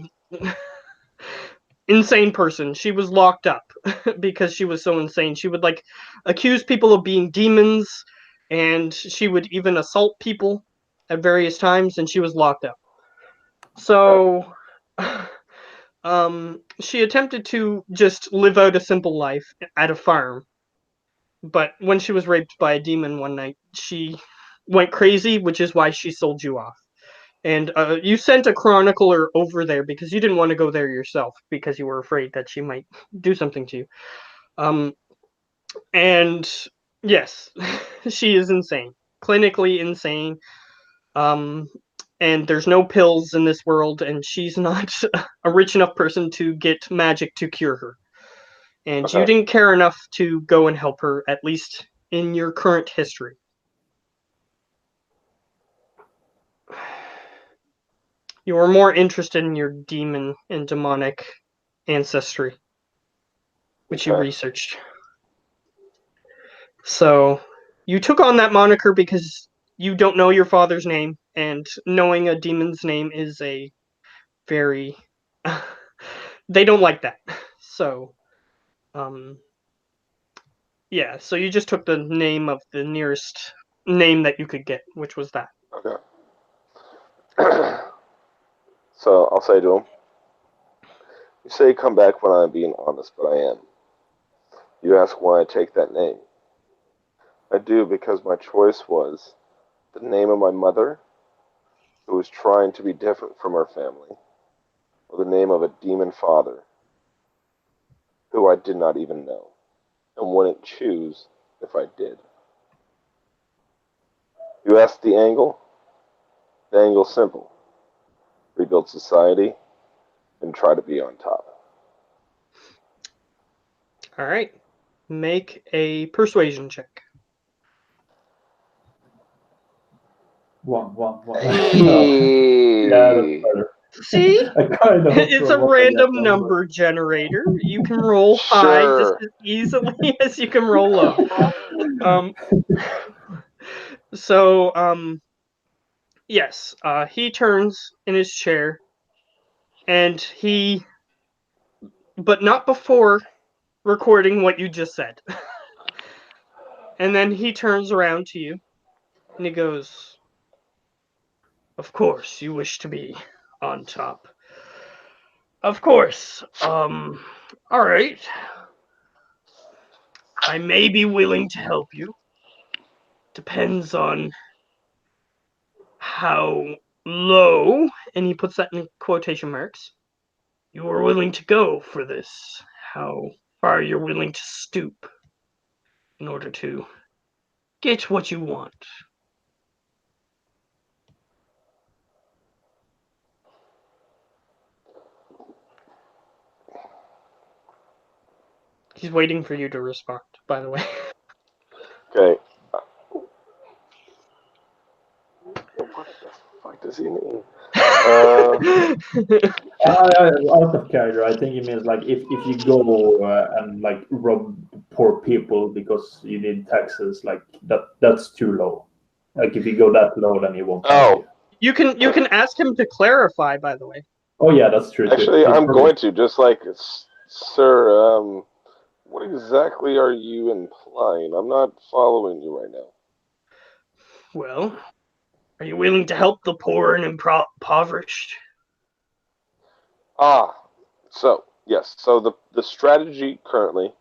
insane person. She was locked up because she was so insane. She would like accuse people of being demons, and she would even assault people at various times, and she was locked up. So she attempted to just live out a simple life at a farm. But when she was raped by a demon one night, she went crazy, which is why she sold you off. And you sent a chronicler over there because you didn't want to go there yourself because you were afraid that she might do something to you. And yes, she is insane, clinically insane. Um, and there's no pills in this world, and she's not a rich enough person to get magic to cure her. And you Okay. didn't care enough to go and help her, at least in your current history. You were more interested in your demon and demonic ancestry, which you Okay. researched. So you took on that moniker because you don't know your father's name, and knowing a demon's name is a very they don't like that. So yeah, so you just took the name of the nearest name that you could get, which was that. Okay. So I'll say to him, you say come back when I'm being honest, but I am. You ask why I take that name. I do because my choice was the name of my mother, who was trying to be different from her family, or the name of a demon father, who I did not even know, and wouldn't choose if I did. You ask the angle? The angle's simple. Rebuild society and try to be on top. All right. Make a persuasion check. One. Hey. Yeah, that's better. See? I kind of It's a random number generator. You can roll high just Sure. as easily as you can roll low. Yes, he turns in his chair, and but not before recording what you just said. And then he turns around to you, and he goes, "Of course, you wish to be on top. Of course. All right. I may be willing to help you. Depends on how low," and he puts that in quotation marks, "you are willing to go for this. How far you're willing to stoop in order to get what you want." He's waiting for you to respond, by the way. Okay. What the fuck does he mean? Out of character, I think it means like if you go and like rob poor people because you need taxes, like that's too low. Like if you go that low, then he won't help you. You can ask him to clarify, by the way. Oh yeah, that's true. Actually, too. I'm going to just like, sir. What exactly are you implying? I'm not following you right now. Well, are you willing to help the poor and impoverished? So yes. So the strategy currently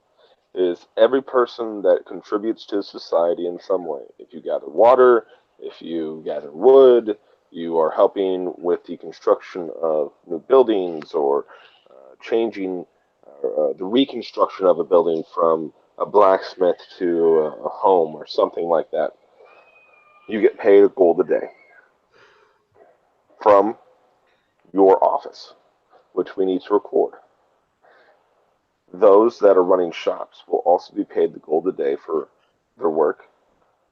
is every person that contributes to society in some way. If you gather water, if you gather wood, you are helping with the construction of new buildings or changing the reconstruction of a building from a blacksmith to a home or something like that. You get paid a gold a day from your office, which we need to record. Those that are running shops will also be paid the gold a day for their work,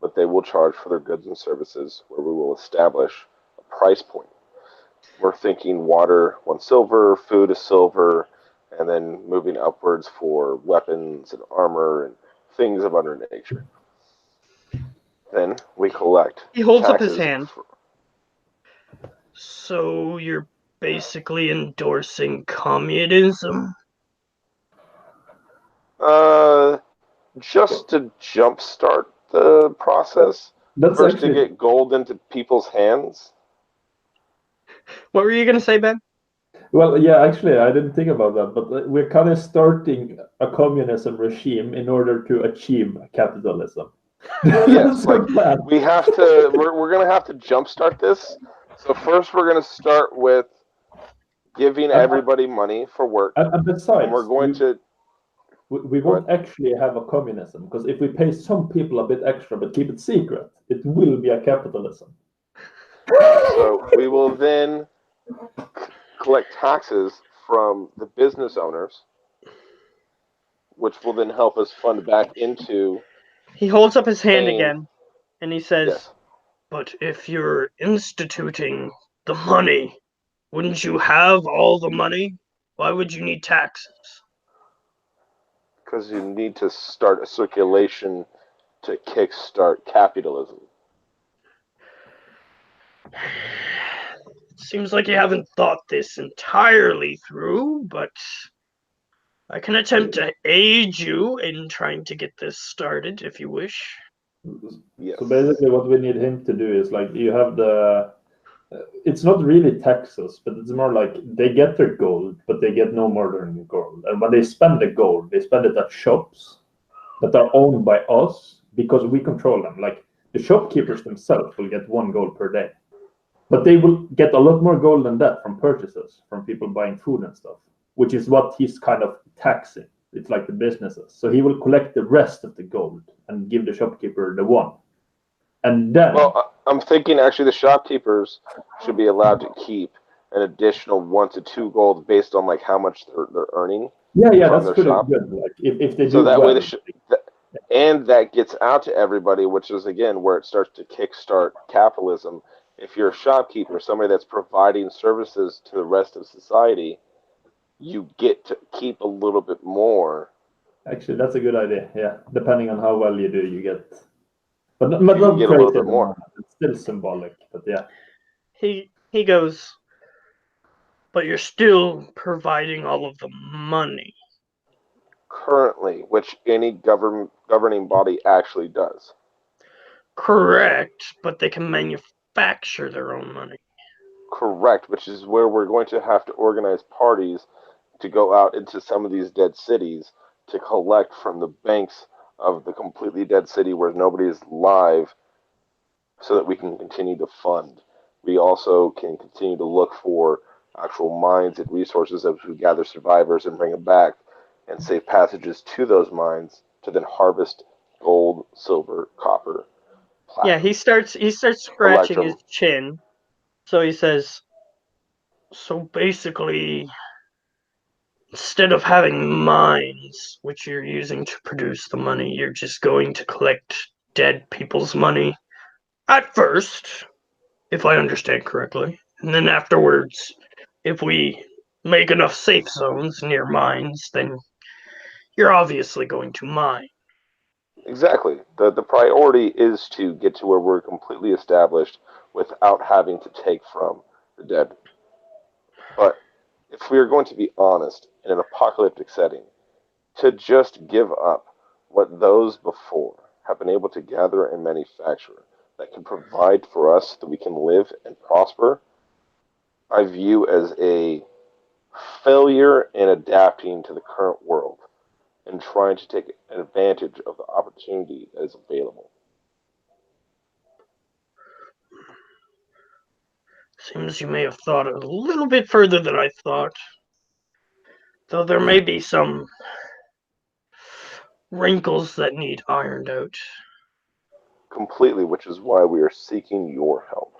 but they will charge for their goods and services where we will establish a price point. We're thinking water, 1 silver, food is silver, and then moving upwards for weapons and armor and things of under nature. Then we collect He holds up his taxes. hand. So you're basically endorsing communism? Just to jumpstart the process. That's First actually, to get gold into people's hands. What were you going to say, Ben? well, yeah, actually, I didn't think about that, but we're kind of starting a communism regime in order to achieve capitalism. Yes, like we have to. We're gonna have to jumpstart this. So first, we're gonna start with giving everybody money for work, and besides, and we're going to. We won't actually have a communism because if we pay some people a bit extra but keep it secret, it will be a capitalism. So we will then collect taxes from the business owners, which will then help us fund back into. He holds up his hand paying, again, and he says, yes. "But if you're instituting the money, wouldn't you have all the money? Why would you need taxes?" Because you need to start a circulation to kickstart capitalism. Seems like you haven't thought this entirely through, but I can attempt to aid you in trying to get this started if you wish. Yes. So basically, what we need him to do is like you have the. It's not really taxes, but it's more like they get their gold, but they get no more than gold. And when they spend the gold, they spend it at shops that are owned by us because we control them. Like the shopkeepers themselves will get 1 gold per day, but they will get a lot more gold than that from purchases from people buying food and stuff, which is what he's kind of taxing. It's like the businesses. So he will collect the rest of the gold and give the shopkeeper the one. And then. Well, I'm thinking actually the shopkeepers should be allowed to keep, an additional 1 to 2 gold based on like how much they're earning. Yeah, from that's their pretty shop. good. Like if they So do that way, well. and that gets out to everybody, which is again where it starts to kickstart capitalism. If you're a shopkeeper, somebody that's providing services to the rest of society, you get to keep a little bit more. Actually, that's a good idea. Yeah, depending on how well you do, you get, but You can not get a little crazy. bit more. It's still symbolic, but yeah. He goes, but you're still providing all of the money. Currently, which any governing body actually does. Correct, but they can manufacture their own money. Correct, which is where we're going to have to organize parties to go out into some of these dead cities to collect from the banks of the completely dead city where nobody is live so that we can continue to fund. We also can continue to look for actual mines and resources as we gather survivors and bring them back and safe passages to those mines to then harvest gold, silver, copper, Yeah, platinum. he starts scratching his chin. So he says, so basically, instead of having mines, which you're using to produce the money, you're just going to collect dead people's money at first, if I understand correctly. And then afterwards, if we make enough safe zones near mines, then you're obviously going to mine. Exactly. The priority is to get to where we're completely established without having to take from the dead. But if we are going to be honest in an apocalyptic setting, to just give up what those before have been able to gather and manufacture that can provide for us that we can live and prosper, I view as a failure in adapting to the current world and trying to take advantage of the opportunity that is available. Seems you may have thought a little bit further than I thought. Though there may be some wrinkles that need ironed out. Completely, which is why we are seeking your help.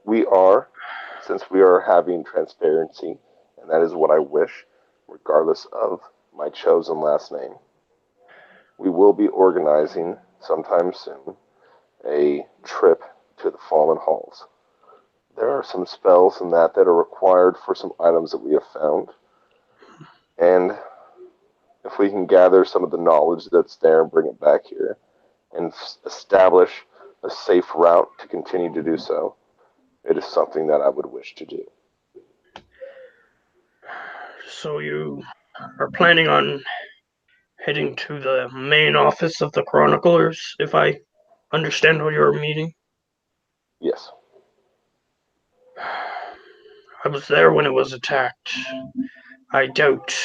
We are, since we are having transparency, and that is what I wish, regardless of my chosen last name, we will be organizing sometime soon a trip to the Fallen Halls. There are some spells and that are required for some items that we have found, and if we can gather some of the knowledge that's there and bring it back here and establish a safe route to continue to do so, it is something that I would wish to do. So you are planning on heading to the main office of the Chroniclers, if I understand what you're meeting? Yes. I was there when it was attacked. I doubt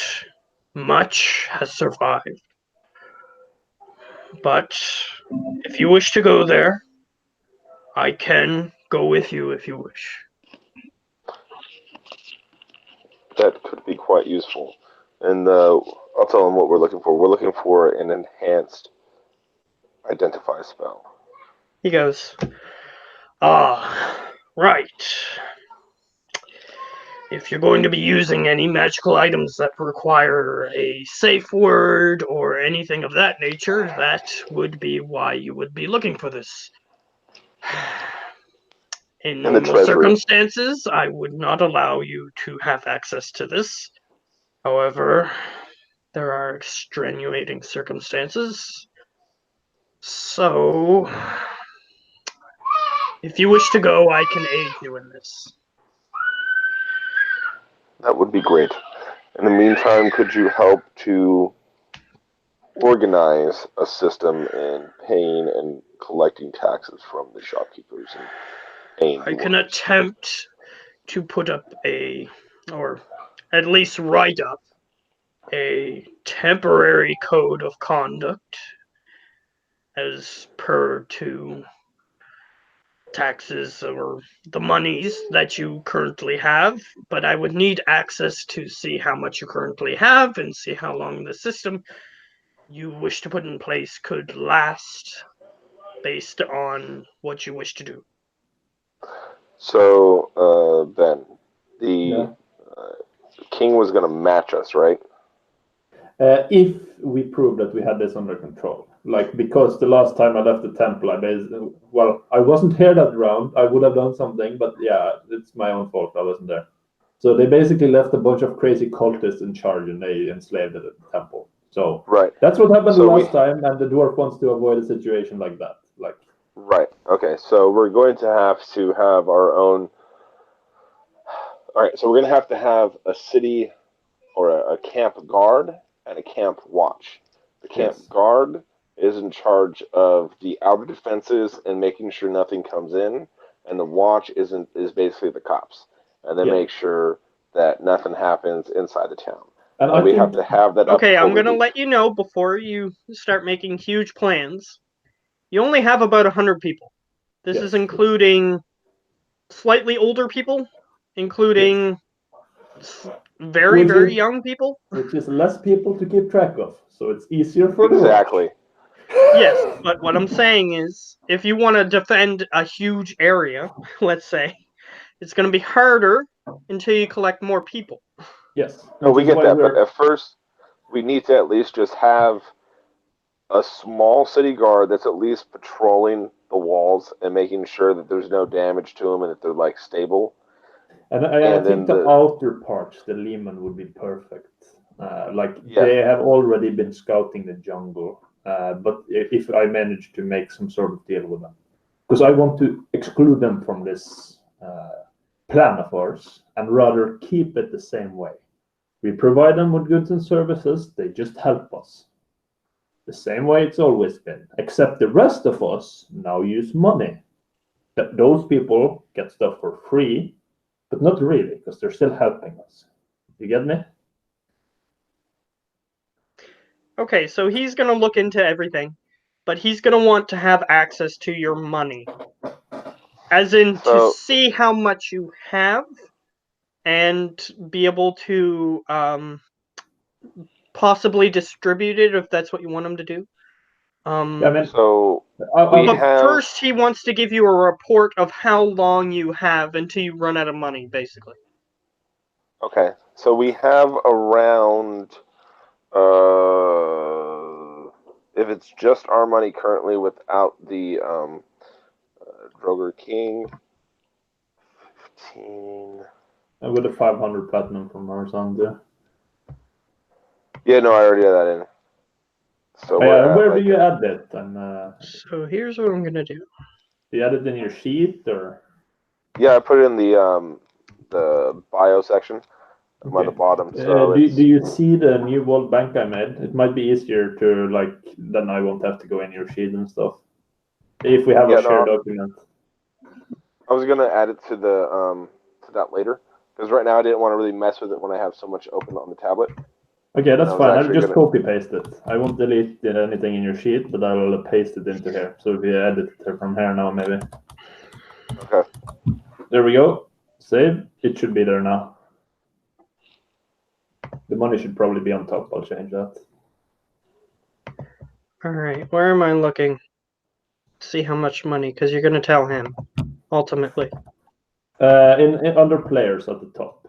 much has survived. But if you wish to go there, I can go with you if you wish. That could be quite useful. And I'll tell them what we're looking for. We're looking for an enhanced identify spell. He goes, right. If you're going to be using any magical items that require a safe word or anything of that nature, that would be why you would be looking for this. In In the normal treasury. circumstances, I would not allow you to have access to this. However, there are extenuating circumstances. So, if you wish to go, I can aid you in this. That would be great. In the meantime, could you help to organize a system in paying and collecting taxes from the shopkeepers and paying I the can workers? attempt to put up or at least write up a temporary code of conduct as per to taxes or the monies that you currently have, but I would need access to see how much you currently have and see how long the system you wish to put in place could last based on what you wish to do. So, Ben, the Yeah. king was going to match us, right? If we prove that we had this under control. Like, because the last time I left the temple, I wasn't here that round. I would have done something, but yeah, it's my own fault. I wasn't there. So they basically left a bunch of crazy cultists in charge, and they enslaved the temple. So Right. that's what happened So the last time, and the dwarf wants to avoid a situation like that. Like, right. Okay. So we're going to have our own. All right. So we're going to have a city or a camp guard and a camp watch. The camp Yes. guard is in charge of the outer defenses and making sure nothing comes in, and the watch is basically the cops, and they Yeah. make sure that nothing happens inside the town. And And I we think have to have that up Okay, before I'm we gonna leave. let you know before you start making huge plans. You only have about 100 people. This Yes. is including slightly older people, including very, Which very is- young people. which is less people to keep track of, so it's easier for Exactly. Yes, but what I'm saying is, if you want to defend a huge area, let's say, it's going to be harder until you collect more people. Yes. No, we which is get why that, but we're- at first we need to at least just have a small city guard that's at least patrolling the walls and making sure that there's no damage to them and that they're like stable. And I And think then the outer parts, the Lehman, would be perfect. Yeah. They have already been scouting the jungle, but if I manage to make some sort of deal with them, because I want to exclude them from this plan of ours and rather keep it the same way. We provide them with goods and services, they just help us. The same way it's always been, except the rest of us now use money. That those people get stuff for free, but not really, because they're still helping us. You get me? Okay, so he's going to look into everything, but he's going to want to have access to your money. As in, to So- see how much you have and be able to possibly distribute it if that's what you want him to do. I mean, So I- we But have first, he wants to give you a report of how long you have until you run out of money, basically. okay. So we have around if it's just our money currently without the Droger King 15. with the 500 platinum from our son, too. Yeah, no, I already had that in. So Yeah, we're where at, do like, you add it? And So here's what I'm gonna do. do you add it in your sheet or? yeah, I put it in the bio section. I'm at the bottom. So do it's, you see the new World Bank I made? It might be easier to then I won't have to go in your sheet and stuff. If we have Yeah, a shared no. document. I was gonna add it to that later because right now I didn't want to really mess with it when I have so much open on the tablet. Okay, that's I was fine. I'll actually just gonna- copy paste it. I won't delete anything in your sheet, but I'll paste it into here. So if you edit it from here now, maybe. Okay. There we go. Save. It should be there now. The money should probably be on top. I'll change that. Alright, where am I looking? See how much money, because you're gonna tell him, ultimately. In under players at the top.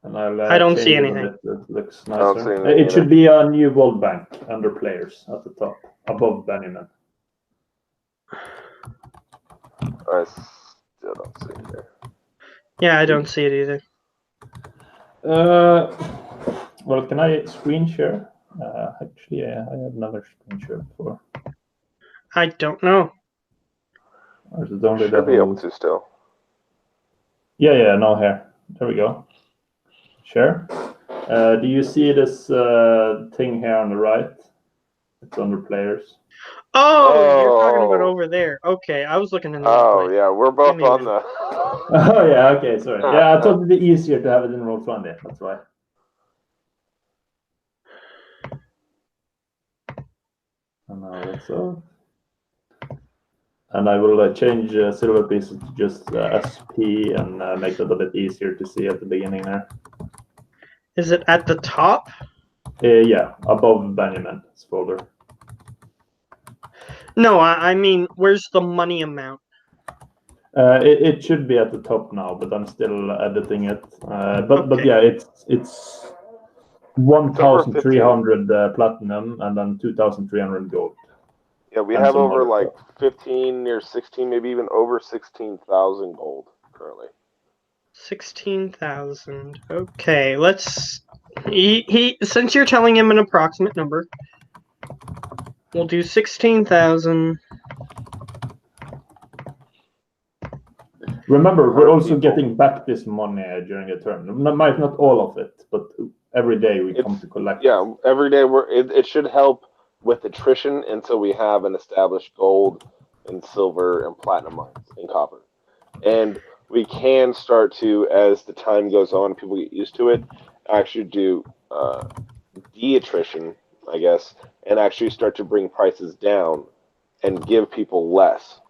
And I'll I don't change see it a anything. bit. It looks I don't nicer. see anything It should be a new World Bank under players at the top, above Benjamin. I still don't see it there. Yeah, I don't see it either. Well, can I screen share? Actually, yeah, I have never screen share before. I don't know. Or is it only the Should be able whole... to still. Yeah, no, here. There we go. Share. Do you see this thing here on the right? It's under players. Oh, you're talking about Oh. over there. Okay, I was looking in the wrong Oh place. yeah, we're both Give me a on minute. the. Oh, yeah, okay, sorry. Yeah, I thought it'd be easier to have it in Roll20. That's why. And now that's off. And I will change silver pieces to just SP and make that a bit easier to see at the beginning there. Is it at the top? Yeah, above Benjamin's folder. No, I mean, where's the money amount? It should be at the top now, but I'm still editing it. But Okay. yeah, it's 1,300 platinum and then 2,300 gold. Yeah, we And have some over other like stuff. 15 or 16, maybe even over 16,000 gold currently. 16,000. Okay, let's. Since you're telling him an approximate number, we'll do 16,000. Remember, we're Per also people. getting back this money during the term. Not all of it, but every day we come to collect. Yeah, every day it should help with attrition until we have an established gold and silver and platinum mines and copper. And we can start to, as the time goes on, people get used to it, actually do de-attrition, I guess, and actually start to bring prices down and give people less.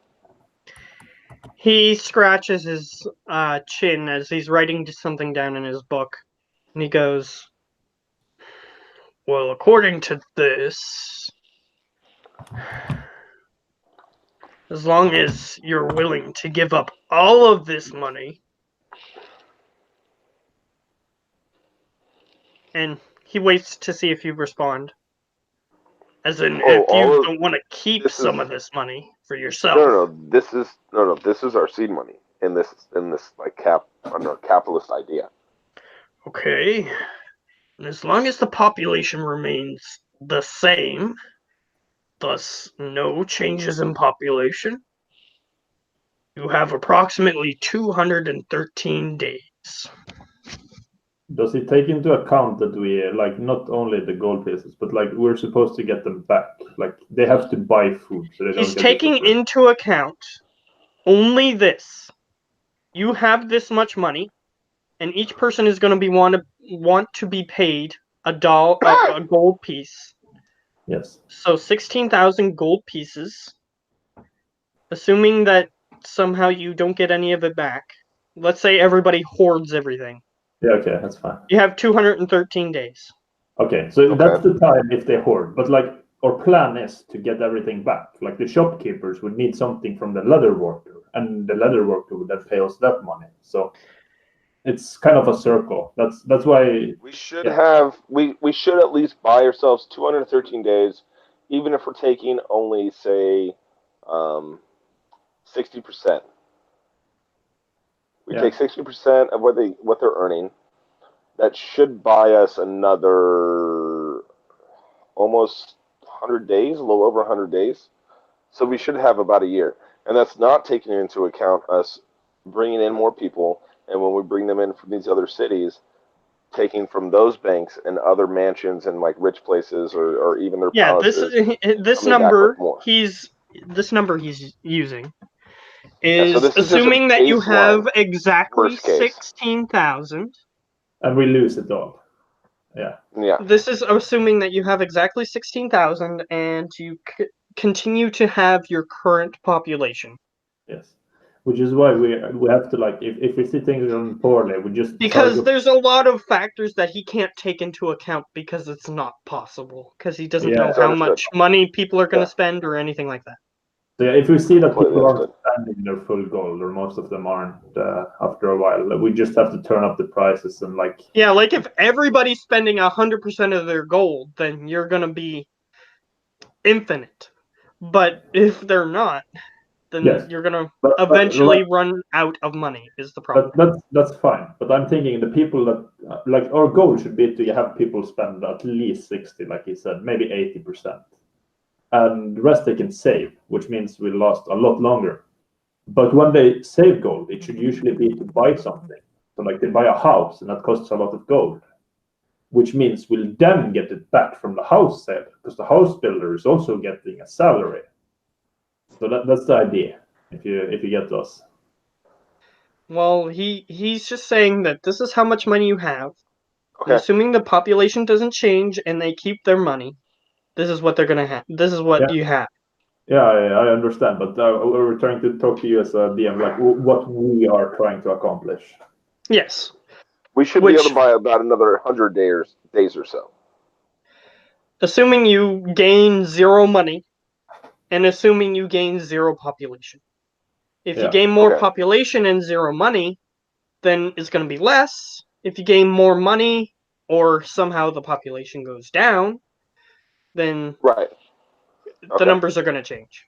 He scratches his chin as he's writing something down in his book, and he goes, "Well, according to this, as long as you're willing to give up all of this money," and he waits to see if you respond. As in, Oh, if you don't want to keep some of is this money for yourself. no. This is our seed money in this like under a capitalist idea. Okay. And as long as the population remains the same, thus no changes in population, you have approximately 213 days. Does it take into account that we like not only the gold pieces, but like we're supposed to get them back? Like they have to buy food, so they He's don't get it for taking free. into account only this. You have this much money, and each person is going to be want to be paid a gold piece. Yes. So 16,000 gold pieces, assuming that somehow you don't get any of it back. Let's say everybody hoards everything. Yeah. Okay, that's fine. You have 213 days. Okay, so Okay. that's the time if they hoard. But like our plan is to get everything back. Like the shopkeepers would need something from the leather worker, and the leather worker would then pay us that money. So it's kind of a circle. That's why We should Yeah. have we should at least buy ourselves 213 days, even if we're taking only say 60%. We Yeah. take 60% of what they're earning. That should buy us another almost 100 days, a little over 100 days. So we should have about a year, and that's not taking into account us bringing in more people, and when we bring them in from these other cities, taking from those banks and other mansions and like rich places or even their Yeah, palaces. this coming back with number more. he's using Yeah, so is this is just a assuming that you have baseline, exactly worst case. 16,000. and we lose it all. Yeah. Yeah, This is assuming that you have exactly 16,000 and you continue to have your current population. Yes. Which is why we have to like if we see things run poorly, we just Because charge up. there's a lot of factors that he can't take into account because it's not possible. Because he doesn't Yeah. know it's how understood. much money people are going to Yeah. spend or anything like that. So yeah, if we see that Completely people aren't understood. spending their full gold, or most of them aren't, after a while, we just have to turn up the prices and like. Yeah, like if everybody's spending 100% of their gold, then you're going to be infinite. But if they're not, then Yes. you're going to But eventually run out of money, is the problem. that's fine. But I'm thinking the people that like our goal should be to have people spend at least 60, like he said, maybe 80%, and the rest they can save, which means we last a lot longer. But when they save gold, it should usually be to buy something. So like they buy a house, and that costs a lot of gold, which means we'll then get it back from the house sale because the house builder is also getting a salary. So that's the idea. If you get us. Well, he's just saying that this is how much money you have. And Okay. assuming the population doesn't change and they keep their money, this is what they're going to have. This is what you have. Yeah, I understand, but we're trying to talk to you as a DM, like what we are trying to accomplish. Yes. We should be able to buy about another 100 days or so. Assuming you gain 0 money, and assuming you gain 0 population. If you Yeah. gain more Okay. population and 0 money, then it's going to be less. If you gain more money, or somehow the population goes down, then Right. the Okay. numbers are going to change.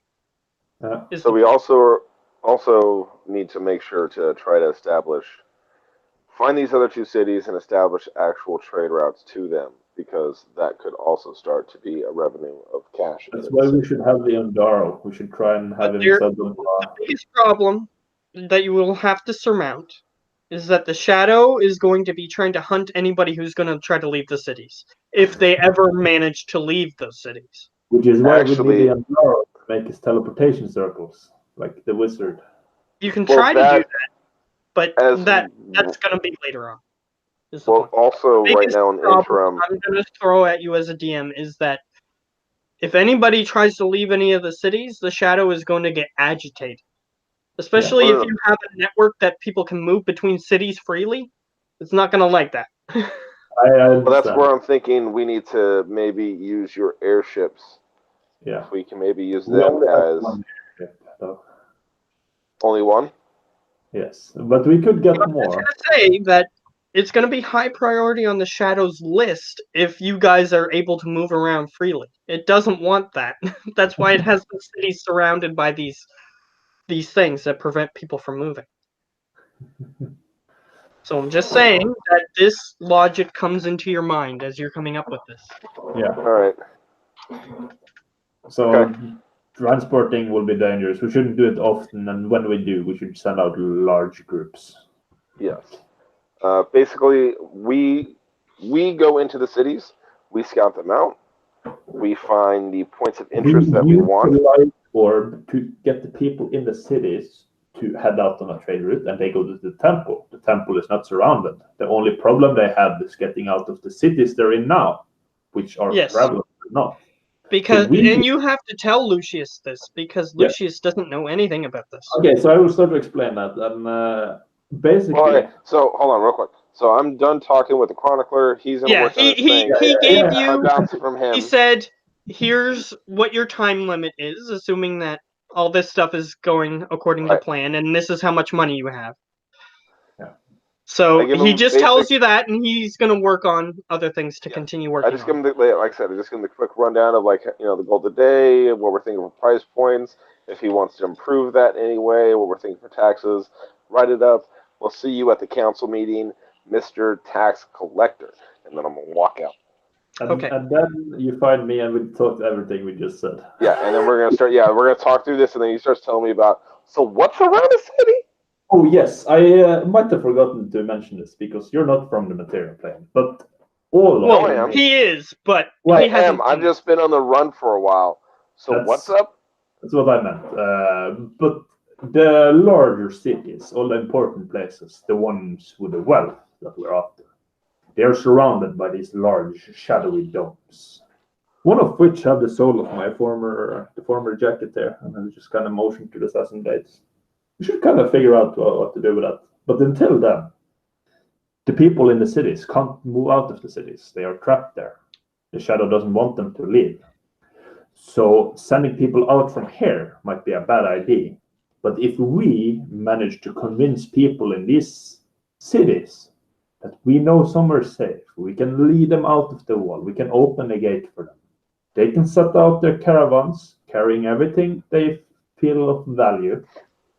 Is So the we also need to make sure to try to find these other 2 cities and establish actual trade routes to them, because that could also start to be a revenue of cash. That's into why the we city. should have the Undaro. We should try and have But him there- sell them. the biggest problem that you will have to surmount is that the Shadow is going to be trying to hunt anybody who's going to try to leave the cities, if they ever manage to leave those cities. Which is why we Actually- need the Undaro to make his teleportation circles, like the wizard. You can Well, try to do that- that, but As that's going to be later on. Is the well, point. also The right biggest now in problem interim. I'm going to throw at you as a DM is that if anybody tries to leave any of the cities, the Shadow is going to get agitated. Especially Yeah. if you have a network that people can move between cities freely, it's not going to like that. I Well, that's understand. where I'm thinking we need to maybe use your airships. Yeah. If we can maybe use We them only have as one ship, though. only one. Yes, but we could get I was more. going to say that it's going to be high priority on the Shadow's list if you guys are able to move around freely. It doesn't want that. That's why it has the city surrounded by these things that prevent people from moving. So I'm just saying that this logic comes into your mind as you're coming up with this. Yeah. All right. So Okay. transporting will be dangerous. We shouldn't do it often, and when we do, we should send out large groups. Yes. Basically, we go into the cities, we scout them out, we find the points of interest that we use want. the light orb to get the people in the cities to head out on a trade route, and they go to the temple. The temple is not surrounded. The only problem they have is getting out of the cities they're in now, which are Yes. travelers or not. Because So we- and you have to tell Lucius this because Yeah. Lucius doesn't know anything about this. Okay, so I will start to explain that. And basically, All right. So hold on, real quick. So I'm done talking with the chronicler. He's gonna Yeah, work on his he thing. gave Yeah. I'm you. bouncing from him. He said, "Here's what your time limit is, assuming that all this stuff is going according to Right. plan, and this is how much money you have." Yeah. So I give he him just basic- tells you that, and he's gonna work on other things to Yeah. continue I working just give on. him like I said, I just give him the quick rundown of the goal of the day, what we're thinking for price points, if he wants to improve that in any way, what we're thinking for taxes. Write it up. We'll see you at the council meeting, Mr. Tax Collector, and then I'm gonna walk out. Okay. And then you find me, and we talk everything we just said. Yeah, and then we're gonna start. Yeah, we're gonna talk through this, and then he starts telling me about. So what's around the city? Oh yes, I might have forgotten to mention this because you're not from the material plane, but all Well, I am. he is, but Well, he I hasn't. am. I've just been on the run for a while. So That's- what's up? That's what I meant. But the larger cities, all the important places, the ones with the wealth that we're after, they are surrounded by these large, shadowy domes. One of which have the soul of my former jacket there, and I just kind of motioned to the assassin blades. We should kind of figure out what to do with that. But until then, the people in the cities can't move out of the cities. They are trapped there. The shadow doesn't want them to leave. So sending people out from here might be a bad idea. But if we manage to convince people in these cities that we know somewhere safe, we can lead them out of the wall, we can open the gate for them. They can set out their caravans, carrying everything they feel of value.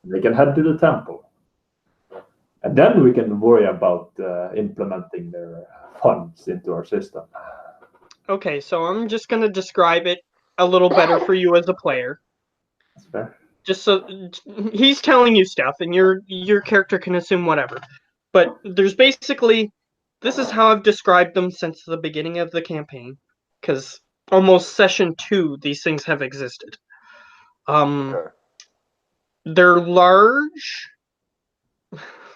They can head to the temple. And then we can worry about implementing their funds into our system. Okay, so I'm just gonna describe it a little better for you as a player. That's fair. Just so he's telling you stuff, and your character can assume whatever. But there's basically this is how I've described them since the beginning of the campaign, because almost session 2 these things have existed. Okay. They're large.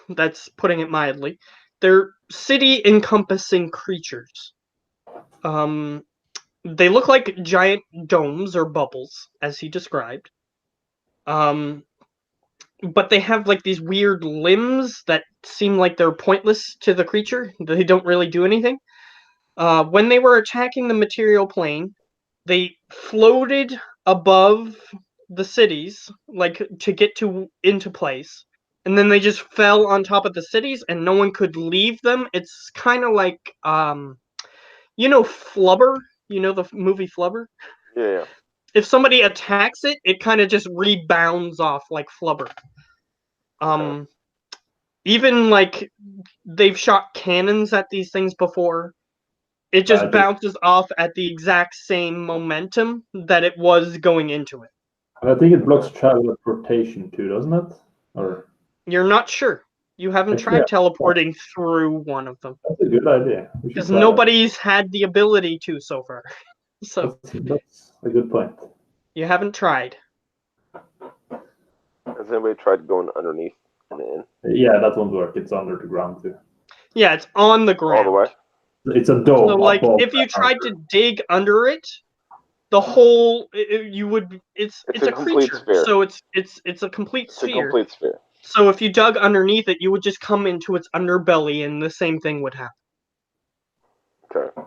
That's putting it mildly. They're city encompassing creatures. They look like giant domes or bubbles, as he described. But they have like these weird limbs that seem like they're pointless to the creature. They don't really do anything. When they were attacking the material plane, they floated above the cities, like to get into place, and then they just fell on top of the cities, and no one could leave them. It's kind of like Flubber. You know the movie Flubber. Yeah. If somebody attacks it, it kind of just rebounds off like Flubber. Even like they've shot cannons at these things before. It just bounces off at the exact same momentum that it was going into it. I think it blocks teleportation too, doesn't it? Or You're not sure. You haven't tried teleporting through one of them. That's a good idea. Because nobody's had the ability to so far. So that's a good point. You haven't tried. Has anybody tried going underneath and in? Yeah, that won't work. It's under the ground too. Yeah, it's on the ground. All the way? It's a dome. So, like, if you tried to dig under it, the whole it's a creature. Sphere. So it's a complete sphere. It's a complete sphere. So if you dug underneath it, you would just come into its underbelly, and the same thing would happen. Okay.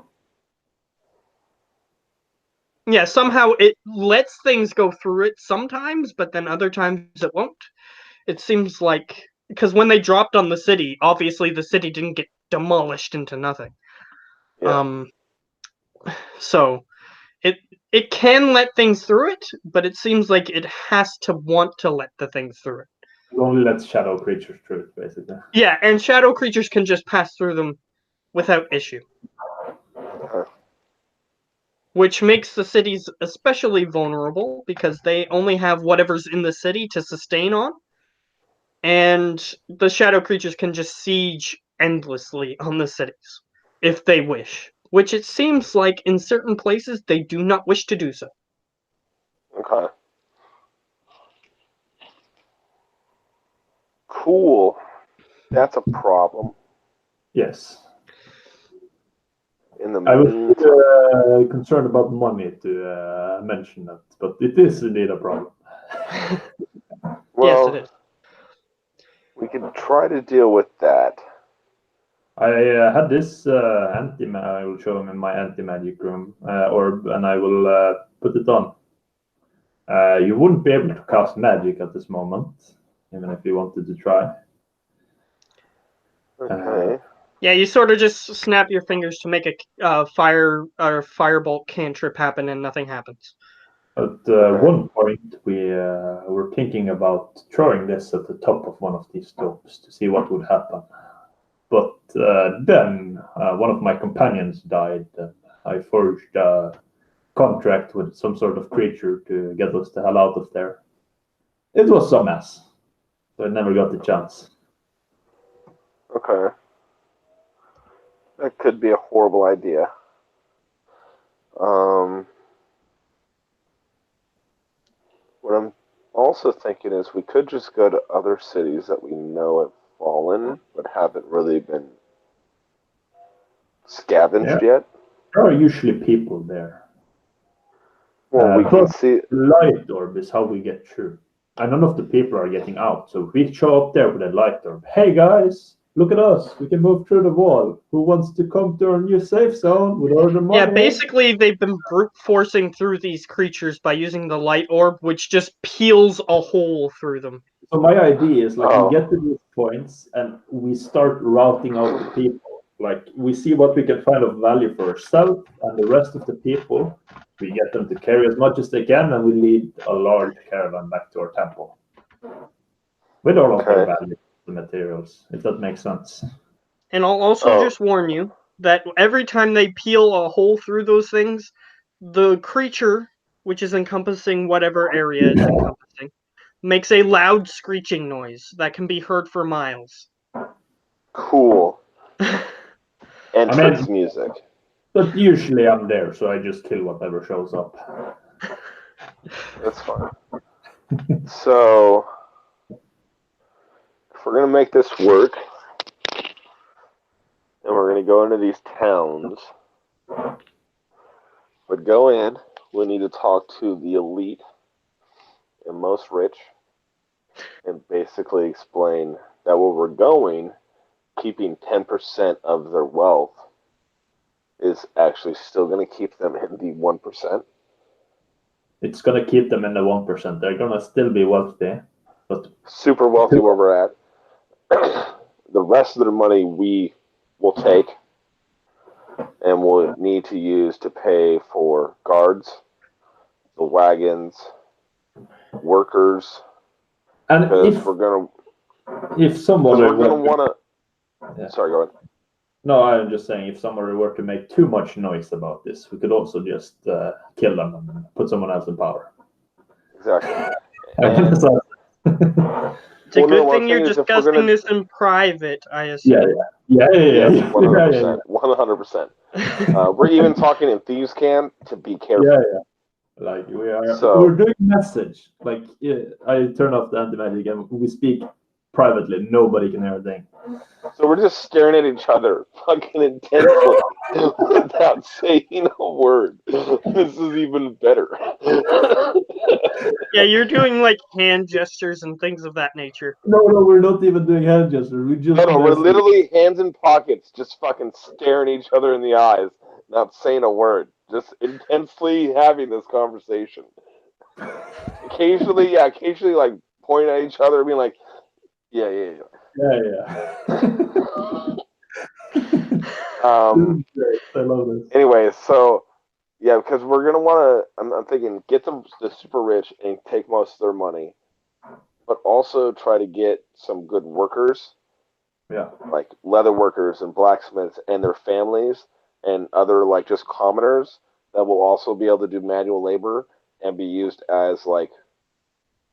Yeah, somehow it lets things go through it sometimes, but then other times it won't. It seems like because when they dropped on the city, obviously the city didn't get demolished into nothing. Yeah. So it can let things through it, but it seems like it has to want to let the things through it. It only lets shadow creatures through it, basically. Yeah, and shadow creatures can just pass through them without issue. Which makes the cities especially vulnerable because they only have whatever's in the city to sustain on. And the shadow creatures can just siege endlessly on the cities if they wish. Which it seems like in certain places they do not wish to do so. Okay. Cool. That's a problem. Yes. In the I was concerned about money to mention that, but it is indeed a problem. Well, yes, it is. We can try to deal with that. I had this anti-magic. I will show him in my anti-magic room orb, and I will put it on. You wouldn't be able to cast magic at this moment, even if you wanted to try. Okay. Yeah, you sort of just snap your fingers to make a fire or firebolt cantrip happen, and nothing happens. At one point, we were thinking about throwing this at the top of one of these domes to see what would happen. But then one of my companions died, and I forged a contract with some sort of creature to get us the hell out of there. It was some mess, so I never got the chance. Okay. That could be a horrible idea. What I'm also thinking is we could just go to other cities that we know have fallen but haven't really been scavenged yet. There are usually people there. Well, we can see light orb is how we get through. And none of the people are getting out. So we show up there with a light orb. Hey guys, look at us. We can move through the wall. Who wants to come to our new safe zone with all the money? Yeah, basically they've been brute forcing through these creatures by using the light orb, which just peels a hole through them. So my idea is like we get to these points and we start routing out the people. Like we see what we can find of value for ourselves and the rest of the people. We get them to carry as much as they can, and we lead a large caravan back to our temple with all of their value, the materials. If that makes sense. And I'll also just warn you that every time they peel a hole through those things, the creature, which is encompassing whatever area it's encompassing, makes a loud screeching noise that can be heard for miles. Cool. Entrance music. But usually I'm there, so I just kill whatever shows up. That's fine. So, if we're going to make this work, and we're going to go into these towns, but go in, we need to talk to the elite and most rich, and basically explain that where we're going, keeping 10% of their wealth is actually still going to keep them in the 1%. it's gonna keep them in the 1%. They're gonna still be wealthy, but Super wealthy where we're at. The rest of their money we will take and we'll need to use to pay for guards, the wagons, workers, and because if we're gonna somebody want to. Yeah. Sorry, go ahead. No, I'm just saying if somebody were to make too much noise about this, we could also just kill them and put someone else in power. Exactly. It's a good thing you're discussing this in private, I assume. Yeah. 100%. 100%. We're even talking in Thieves' Camp to be careful. Yeah. Like we're doing message. Like I turn off the anti-magic and we speak privately. Nobody can hear a thing. So we're just staring at each other fucking intensely without saying a word. This is even better. Yeah, you're doing like hand gestures and things of that nature. No, we're not even doing hand gestures. We're literally hands in pockets, just fucking staring each other in the eyes, not saying a word, just intensely having this conversation. Occasionally like pointing at each other, being like, yeah. I love this. Anyway, so yeah, because we're gonna want to. I'm thinking get the super rich and take most of their money, but also try to get some good workers. Yeah. Like leather workers and blacksmiths and their families and other like just commoners that will also be able to do manual labor and be used as like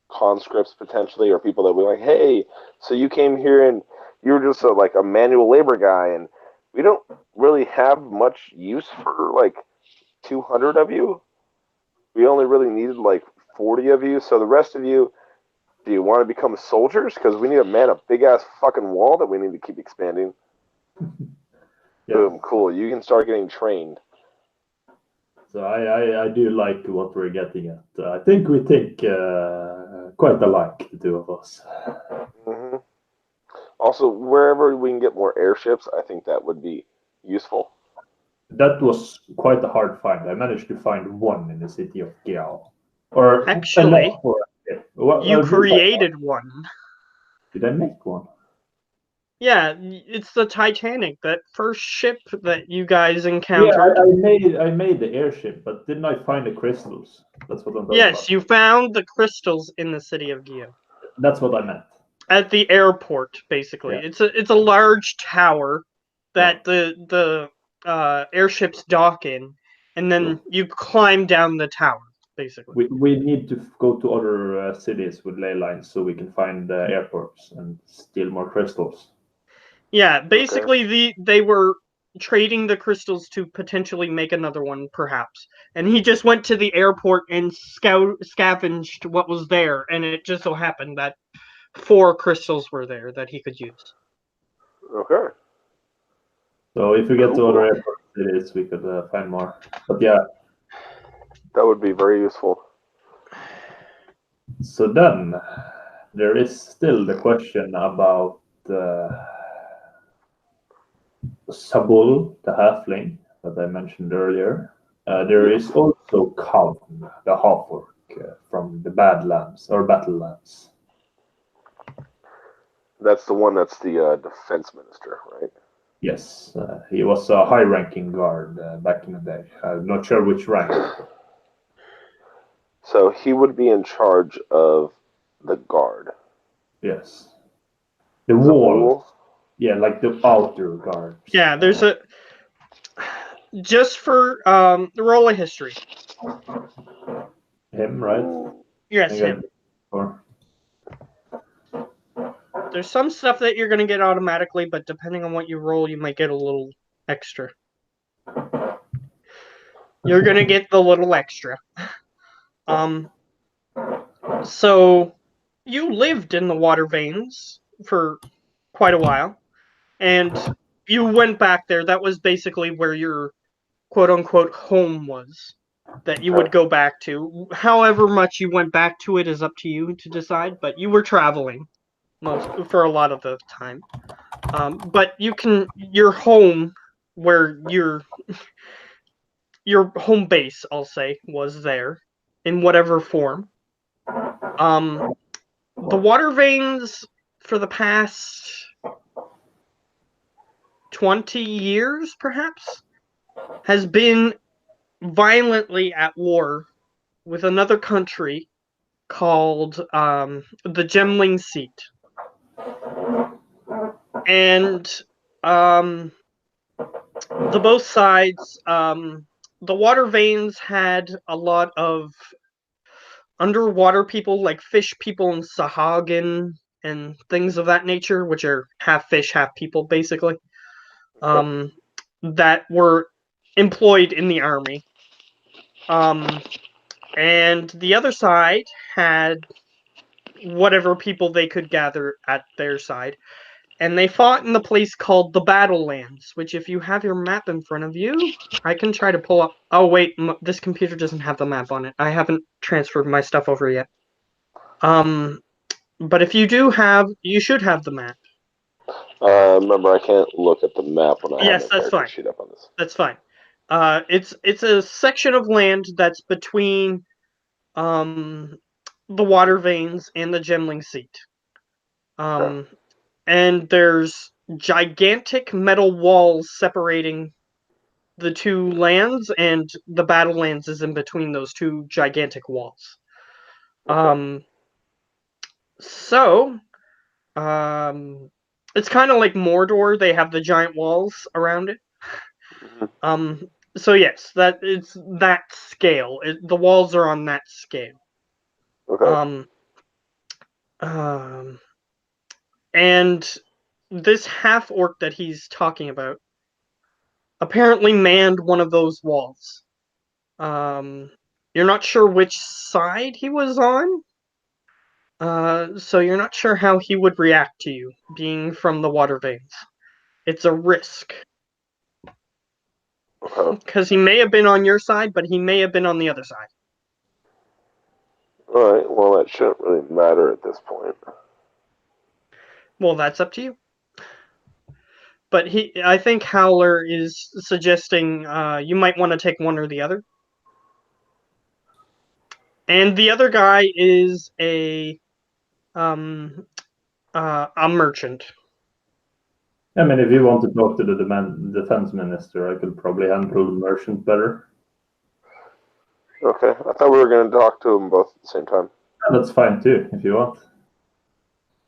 conscripts potentially, or people that will be like, hey, so you came here and you were just like a manual labor guy and we don't really have much use for like 200 of you. We only really needed like 40 of you. So the rest of you, do you want to become soldiers? Because we need to man a big ass fucking wall that we need to keep expanding. Yeah. Boom, cool. You can start getting trained. So I do like what we're getting at. I think we think quite alike, the two of us. Mm-hmm. Also, wherever we can get more airships, I think that would be useful. That was quite a hard find. I managed to find one in the city of Giao. Or actually, you created one. Did I make one? Yeah, it's the Titanic, that first ship that you guys encountered. Yeah, I made the airship, but didn't I find the crystals? That's what I'm talking about. Yes, you found the crystals in the city of Gio. That's what I meant. At the airport, basically. Yeah. It's a large tower that the airships dock in, and then you climb down the tower, basically. We need to go to other cities with ley lines so we can find airports and steal more crystals. Yeah, basically they were trading the crystals to potentially make another one, perhaps. And he just went to the airport and scavenged what was there, and it just so happened that 4 crystals were there that he could use. Okay. So if we get to other airport cities, we could find more. But yeah. That would be very useful. So then, there is still the question about Sabul, the halfling that I mentioned earlier. There is also Kaun, the half-orc from the Badlands or Battlelands. That's the one that's the defense minister, right? Yes, he was a high-ranking guard back in the day. I'm not sure which rank. So he would be in charge of the guard. Yes. The wall. Yeah, like the outer guard. Yeah, there's a... Just for the roll of history. Him, right? Yes, him. There's some stuff that you're going to get automatically, but depending on what you roll, you might get a little extra. You're going to get the little extra. So you lived in the water veins for quite a while, and you went back there. That was basically where your quote-unquote home was, that you would go back to. However much you went back to it is up to you to decide, but you were traveling for a lot of the time. But your home, where your home base, I'll say, was there. in whatever form. The water veins for the past 20 years, perhaps, has been violently at war with another country called the Gemling Seat. And the both sides, the water veins had a lot of underwater people, like fish people in Sahagin and things of that nature, which are half fish, half people, basically, that were employed in the army. And the other side had whatever people they could gather at their side. And they fought in the place called the Battlelands, which, if you have your map in front of you, I can try to pull up. Oh, wait, this computer doesn't have the map on it. I haven't transferred my stuff over yet. But if you do have, you should have the map. Remember, I can't look at the map when I have Yes, my that's character fine. sheet up on this. That's fine. It's a section of land that's between the water veins and the Gemling Seat. And there's gigantic metal walls separating the two lands, and the Battlelands is in between those two gigantic walls. So, it's kind of like Mordor. They have the giant walls around it. So yes, that it's that scale. The walls are on that scale. Okay. And this half orc that he's talking about apparently manned one of those walls. You're not sure which side he was on, so you're not sure how he would react to you, being from the water veins. It's a risk. Okay. Because he may have been on your side, but he may have been on the other side. Alright, well, that shouldn't really matter at this point. Well, that's up to you. But I think Howler is suggesting you might want to take one or the other. And the other guy is a merchant. I mean, if you want to talk to the defense minister, I could probably handle the merchant better. Okay, I thought we were going to talk to them both at the same time. Yeah, that's fine too, if you want.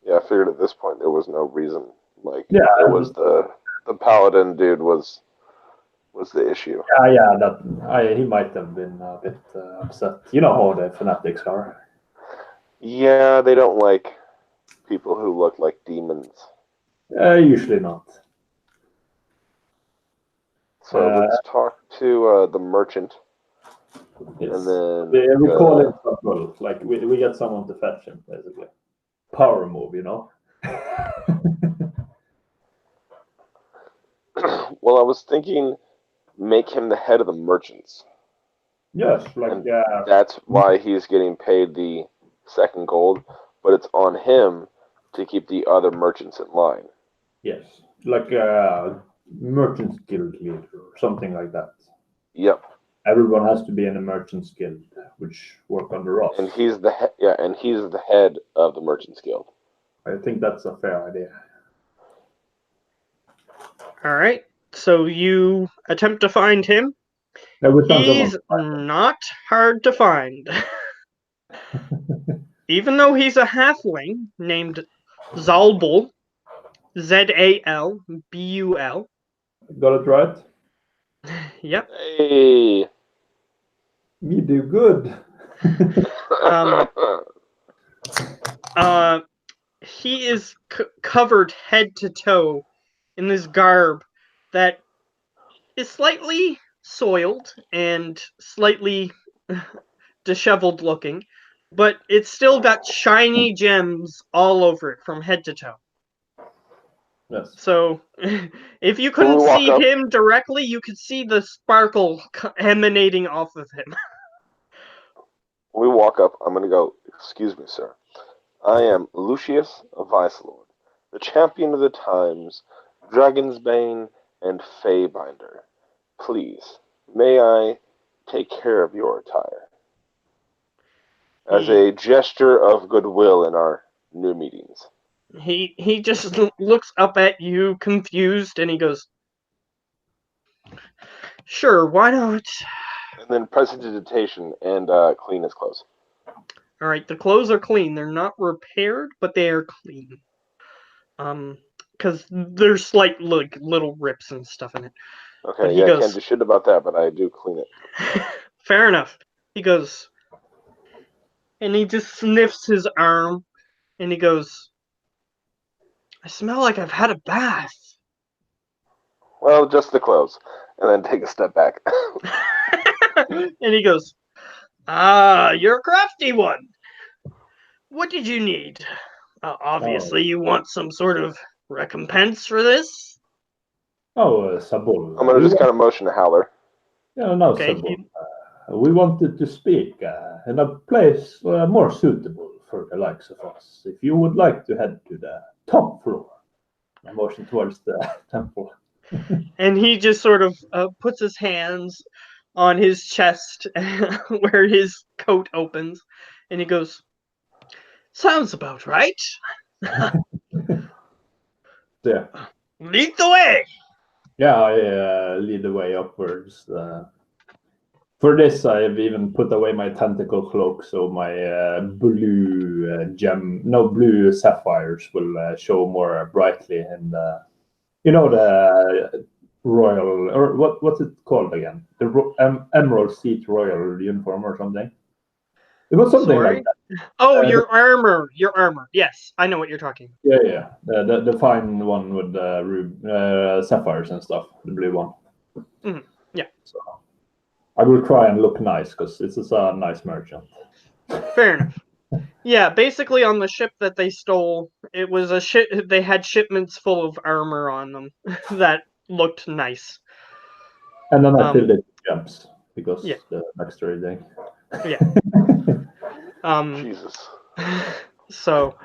Yeah, I figured at this point there was no reason. Like, Yeah, it was the paladin dude was the issue. He might have been a bit upset. You know how the fanatics are. Yeah, they don't like people who look like demons. Usually not. So let's talk to the merchant. Yes. And then we call him trouble. Like we get someone to fetch him, basically. Power move, you know. Well, I was thinking, make him the head of the merchants. Yes, like and that's why he's getting paid the second gold, but it's on him to keep the other merchants in line. Yes, like merchants guild leader or something like that. Yep. Everyone has to be in a merchants guild, which work under us. And he's the head of the merchants guild. I think that's a fair idea. All right. So you attempt to find him. He's not hard to find. Even though he's a halfling named Zalbul, Zalbul. Got it right? Yep. Hey. Me do good. He is covered head to toe in this garb that is slightly soiled and slightly disheveled looking, but it's still got shiny gems all over it from head to toe. Yes. So, if you couldn't see him directly, you could see the sparkle emanating off of him. When we walk up, I'm going to go, "Excuse me, sir. I am Lucius Vicelord, the champion of the times, Dragon's Bane, and Feybinder. Please, may I take care of your attire?" as a gesture of goodwill in our new meetings. He just looks up at you, confused, and he goes, "Sure, why not?" And then prestidigitation and clean his clothes. All right, the clothes are clean. They're not repaired, but they are clean. Because there's like little rips and stuff in it. Okay, But he I goes, can't do shit about that, but I do clean it. Fair enough. He goes, and he just sniffs his arm, and he goes, "I smell like I've had a bath." Well, just the clothes. And then take a step back. And he goes, "Ah, you're a crafty one. What did you need? Obviously, you want some sort of recompense for this." Sabul. I'm going to just kind of motion to Howler. Yeah, no, Okay, Sabul. We wanted to speak in a place more suitable for the likes of us. If you would like to head to the top floor, I motion towards the temple. And he just sort of puts his hands on his chest where his coat opens, and he goes, "Sounds about right. Yeah, Lead the way." I lead the way upwards. For this, I have even put away my tentacle cloak, so my blue sapphires will show more brightly in the, the royal, or what's it called again? The Emerald Seat Royal uniform or something. It was something Sorry? like that. Oh, your armor. Your armor. Yes, I know what you're talking. Yeah. The fine one with the sapphires and stuff, the blue one. Mhm, yeah. So I will try and look nice because this is a nice merchant. Fair enough. Yeah, basically on the ship that they stole, it was a ship. They had shipments full of armor on them that looked nice. And then I filled it with gems because Yeah. the backstory thing. Yeah. Jesus. So,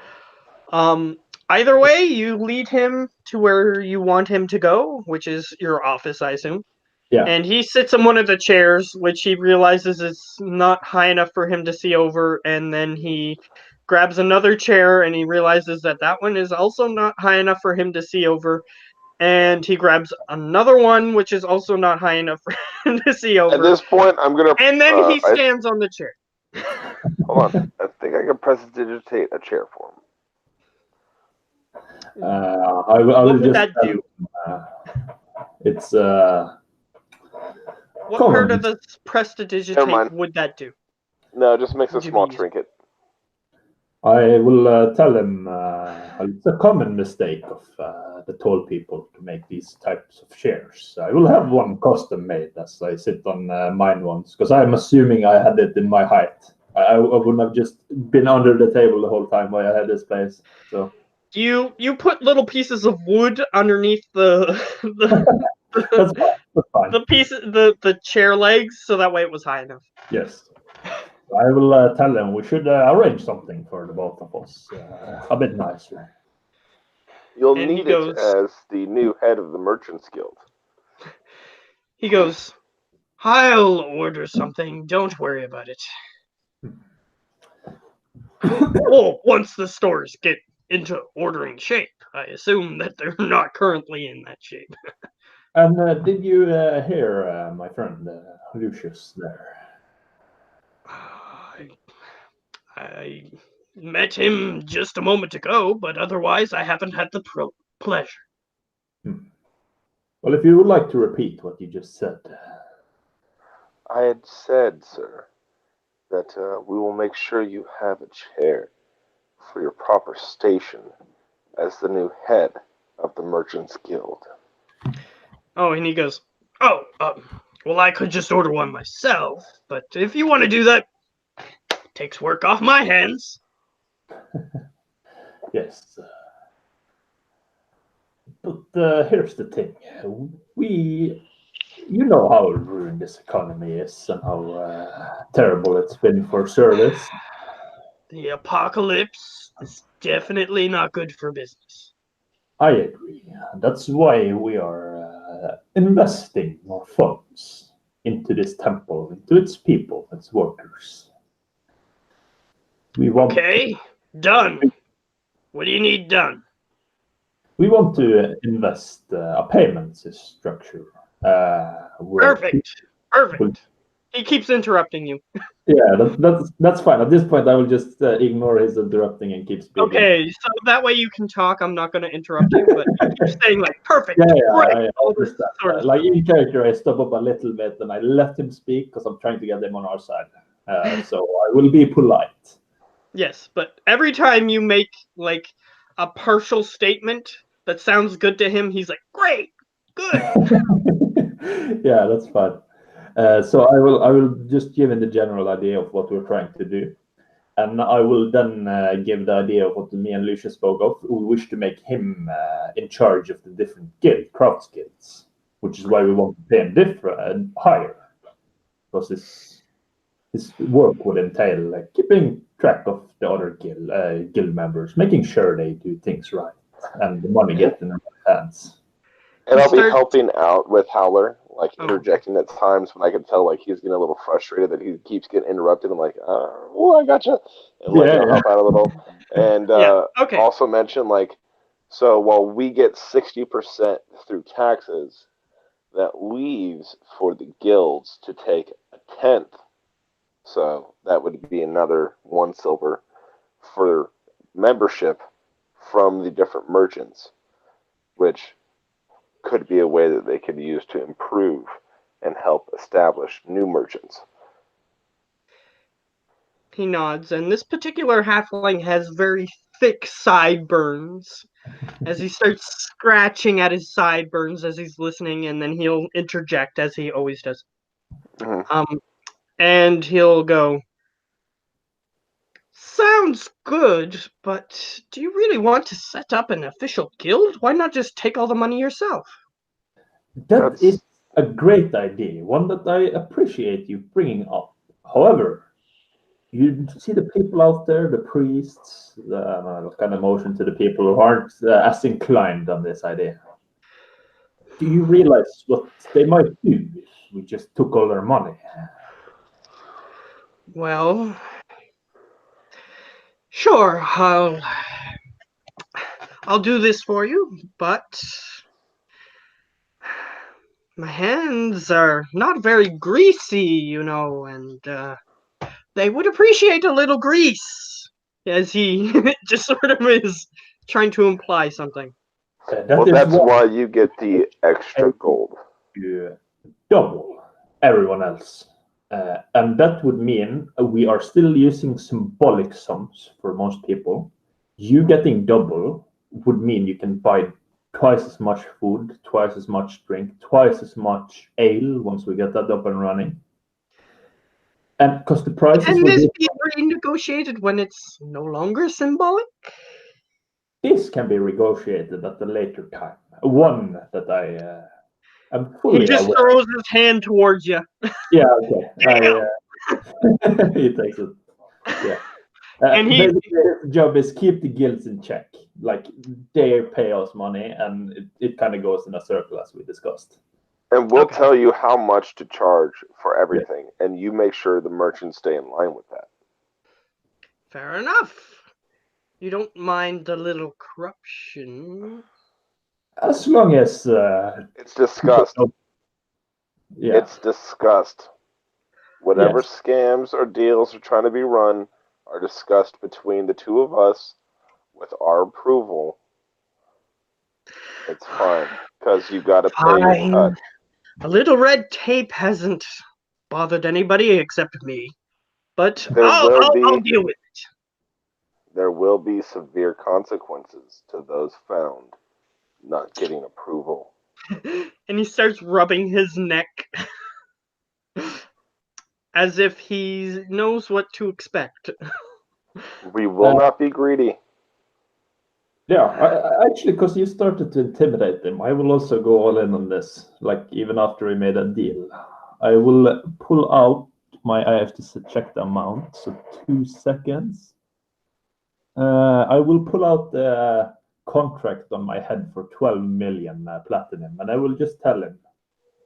either way, you lead him to where you want him to go, which is your office, I assume. Yeah. And he sits in one of the chairs, which he realizes is not high enough for him to see over, and then he grabs another chair and he realizes that that one is also not high enough for him to see over, and he grabs another one which is also not high enough for him to see over. At this point, I'm going to... And then he stands on the chair. Hold on. I think I can prestidigitate a chair for him. I will What would just that do? It's What common. part of the Never prestidigitate mind. would that do? No, just makes a Would you small be- trinket. I will tell him it's a common mistake of the tall people to make these types of chairs. I will have one custom made as I sit on mine once, because I'm assuming I had it in my height. I wouldn't have just been under the table the whole time while I had this place. So You put little pieces of wood underneath the that's fine. That's fine. the chair legs, so that way it was high enough. Yes. I will tell them we should arrange something for the both of us. A bit nicer. You'll And he need goes- it as the new head of the Merchants Guild. He goes, "I'll order something. Don't worry about it." Well, once the stores get into ordering shape, I assume that they're not currently in that shape. And did you hear my friend Lucius there? I met him just a moment ago, but otherwise I haven't had the pleasure. Well, if you would like to repeat what you just said. I had said, sir, that we will make sure you have a chair for your proper station as the new head of the Merchants Guild. Oh, and he goes, "Oh, well, I could just order one myself, but if you want to do that, it takes work off my hands." Yes. But here's the thing. You know how ruined this economy is and how terrible it's been for service. The apocalypse is definitely not good for business. I agree. That's why we are investing more funds into this temple, into its people, its workers. We want Okay, done. What do you need done? we want to invest a payments structure. Where Perfect. He keeps interrupting you. Yeah, that's fine. At this point, I will just ignore his interrupting and keep speaking. Okay, so that way you can talk. I'm not going to interrupt you, but you keep saying like perfect, Yeah, great, I all this understand. sort of Like in character, I stop up a little bit and I let him speak because I'm trying to get him on our side. So I will be polite. Yes, but every time you make like a partial statement that sounds good to him, he's like, great, good. Yeah, that's fine. So I will just give him the general idea of what we're trying to do. And I will then give the idea of what me and Lucia spoke of. We wish to make him in charge of the different craft skills, which is why we want to pay him different, higher, because his work would entail like keeping track of the other guild members, making sure they do things right, and the money gets in the right hands. And I'll be Start- helping out with Howler, like Oh. interjecting at times when I can tell like he's getting a little frustrated that he keeps getting interrupted. I'm like, oh, I gotcha, and like I'll help out a little. And Yeah, okay. also mention like, so while we get 60% through taxes, that leaves for the guilds to take a tenth. So that would be another 1 silver for membership from the different merchants, which could be a way that they could use to improve and help establish new merchants. He nods, and this particular halfling has very thick sideburns. As he starts scratching at his sideburns as he's listening, and then he'll interject as he always does. Mhm. And he'll go, sounds good, but do you really want to set up an official guild? Why not just take all the money yourself? That is a great idea, one that I appreciate you bringing up. However, you see the people out there, the priests, kind of motion to the people who aren't as inclined on this idea. Do you realize what they might do if we just took all their money? Well, sure, I'll do this for you, but my hands are not very greasy, and they would appreciate a little grease, as he just sort of is trying to imply something. Well, that's why you get the extra gold. You double everyone else. And that would mean we are still using symbolic sums for most people. You getting double would mean you can buy twice as much food, twice as much drink, twice as much ale once we get that up and running. And because the prices Can will this be renegotiated when it's no longer symbolic? This can be negotiated at a later time. One that I am fully He just aware. throws his hand towards you. Yeah, okay. He takes it. Yeah. And he- basically, his job is keep the guilds in check. Like they pay us money, and it kind of goes in a circle as we discussed. And we'll Okay. tell you how much to charge for everything, and you make sure the merchants stay in line with that. Fair enough. You don't mind a little corruption. As long as It's discussed. yeah, It's discussed. Whatever Yes. scams or deals are trying to be run are discussed between the two of us with our approval. It's fine because you got to pay your Fine. cut. A little red tape hasn't bothered anybody except me. But There I'll will be deal with there will be severe consequences to those found not getting approval. it. And he starts rubbing his neck as if he knows what to expect. We will not be greedy. Yeah, I actually, because you started to intimidate them, I will also go all in on this. Like even after we made a deal, I will pull out I have to check the amount. So 2 seconds. I will pull out the contract on my head for 12 million platinum, and I will just tell him.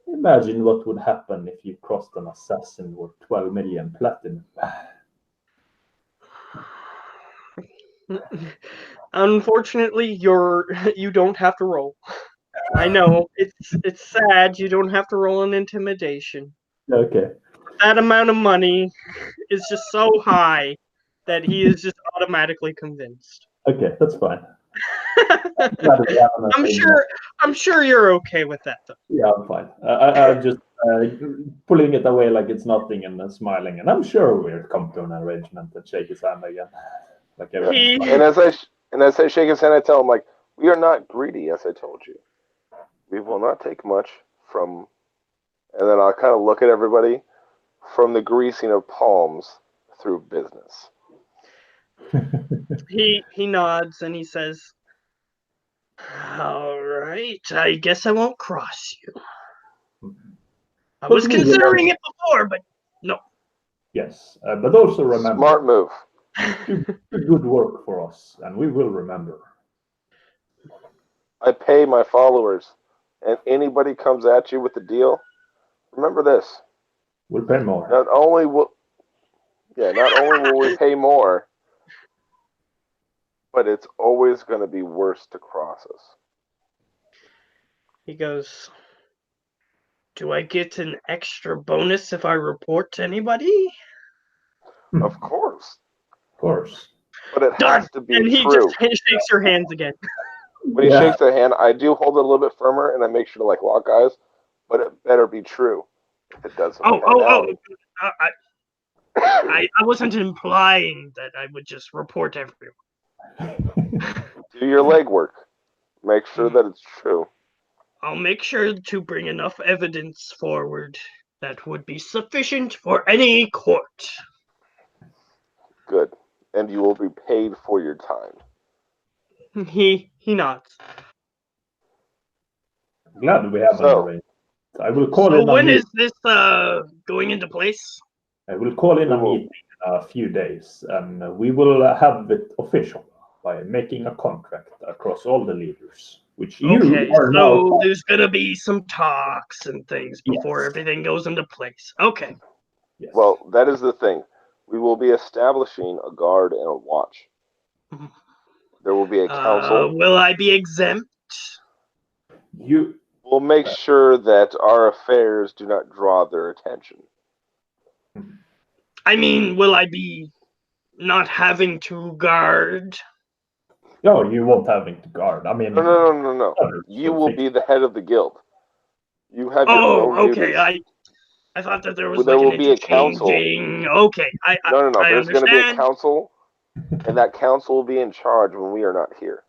Imagine what would happen if you crossed an assassin worth 12 million platinum. Unfortunately, you don't have to roll. I know it's sad you don't have to roll an intimidation. Okay. That amount of money is just so high that he is just automatically convinced. Okay, that's fine. Glad we have an agreement. I'm sure you're okay with that though. Yeah, I'm fine. I'm just pulling it away like it's nothing and then smiling. And I'm sure we'll come to an arrangement and shake his hand again. Like everything's fine. And as I shake his hand, I tell him, like, we are not greedy, as I told you. We will not take much from, and then I'll kind of look at everybody, from the greasing of palms through business. He nods and he says, "All right, I guess I won't cross you. I was considering it before, but no." Yes, but also remember, Smart move. do good work for us, and we will remember. I pay my followers, and anybody comes at you with a deal, remember this. We'll pay more. Not only will we pay more, but it's always going to be worse to cross us. He goes, "Do I get an extra bonus if I report to anybody?" Of course. Of course. But it Done. has to be And he true. just shakes your hands again. When he shakes the hand, I do hold it a little bit firmer, and I make sure to like lock eyes. But it better be true. If it doesn't pan out, I wasn't implying that I would just report everyone. do your legwork. Make sure that it's true. I'll make sure to bring enough evidence forward that would be sufficient for any court. Good. And you will be paid for your time. He nods. Glad we have an arrangement. I will call So in. when is this going into place? I will call in a meeting in a few days, and we will have it official by making a contract across all the leaders, which you are now. So there's gonna be some talks and things before everything goes into place. Okay. Yes. Well, that is the thing. We will be establishing a guard and a watch. There will be a council. Will I be exempt? We'll make sure that our affairs do not draw their attention. I mean, will I be not having to guard? No, you won't having to guard. I mean, no. You will be the head of the guild. You have your own okay. duties. I thought that there was there like will an be a council. Okay, No. I There's going to be a council, and that council will be in charge when we are not here.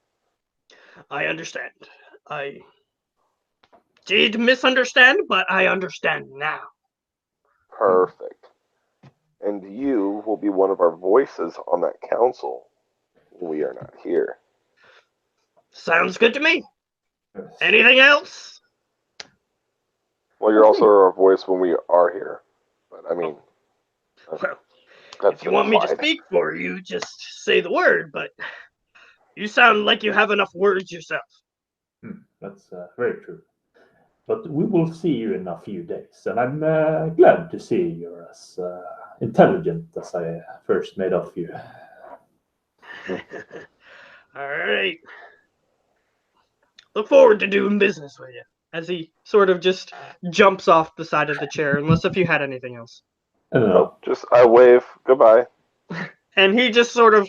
I understand. I did misunderstand, but I understand now. Perfect. And you will be one of our voices on that council when we are not here. Sounds good to me. Anything else? Well, you're also our voice when we are here. But I mean, well, if you want me to speak for you, just say the word. But you sound like you have enough words yourself. That's very true. But we will see you in a few days, and I'm glad to see you're as intelligent as I first made of you. All right. Look forward to doing business with you. As he sort of just jumps off the side of the chair, unless if you had anything else. No, just I wave goodbye. And he just sort of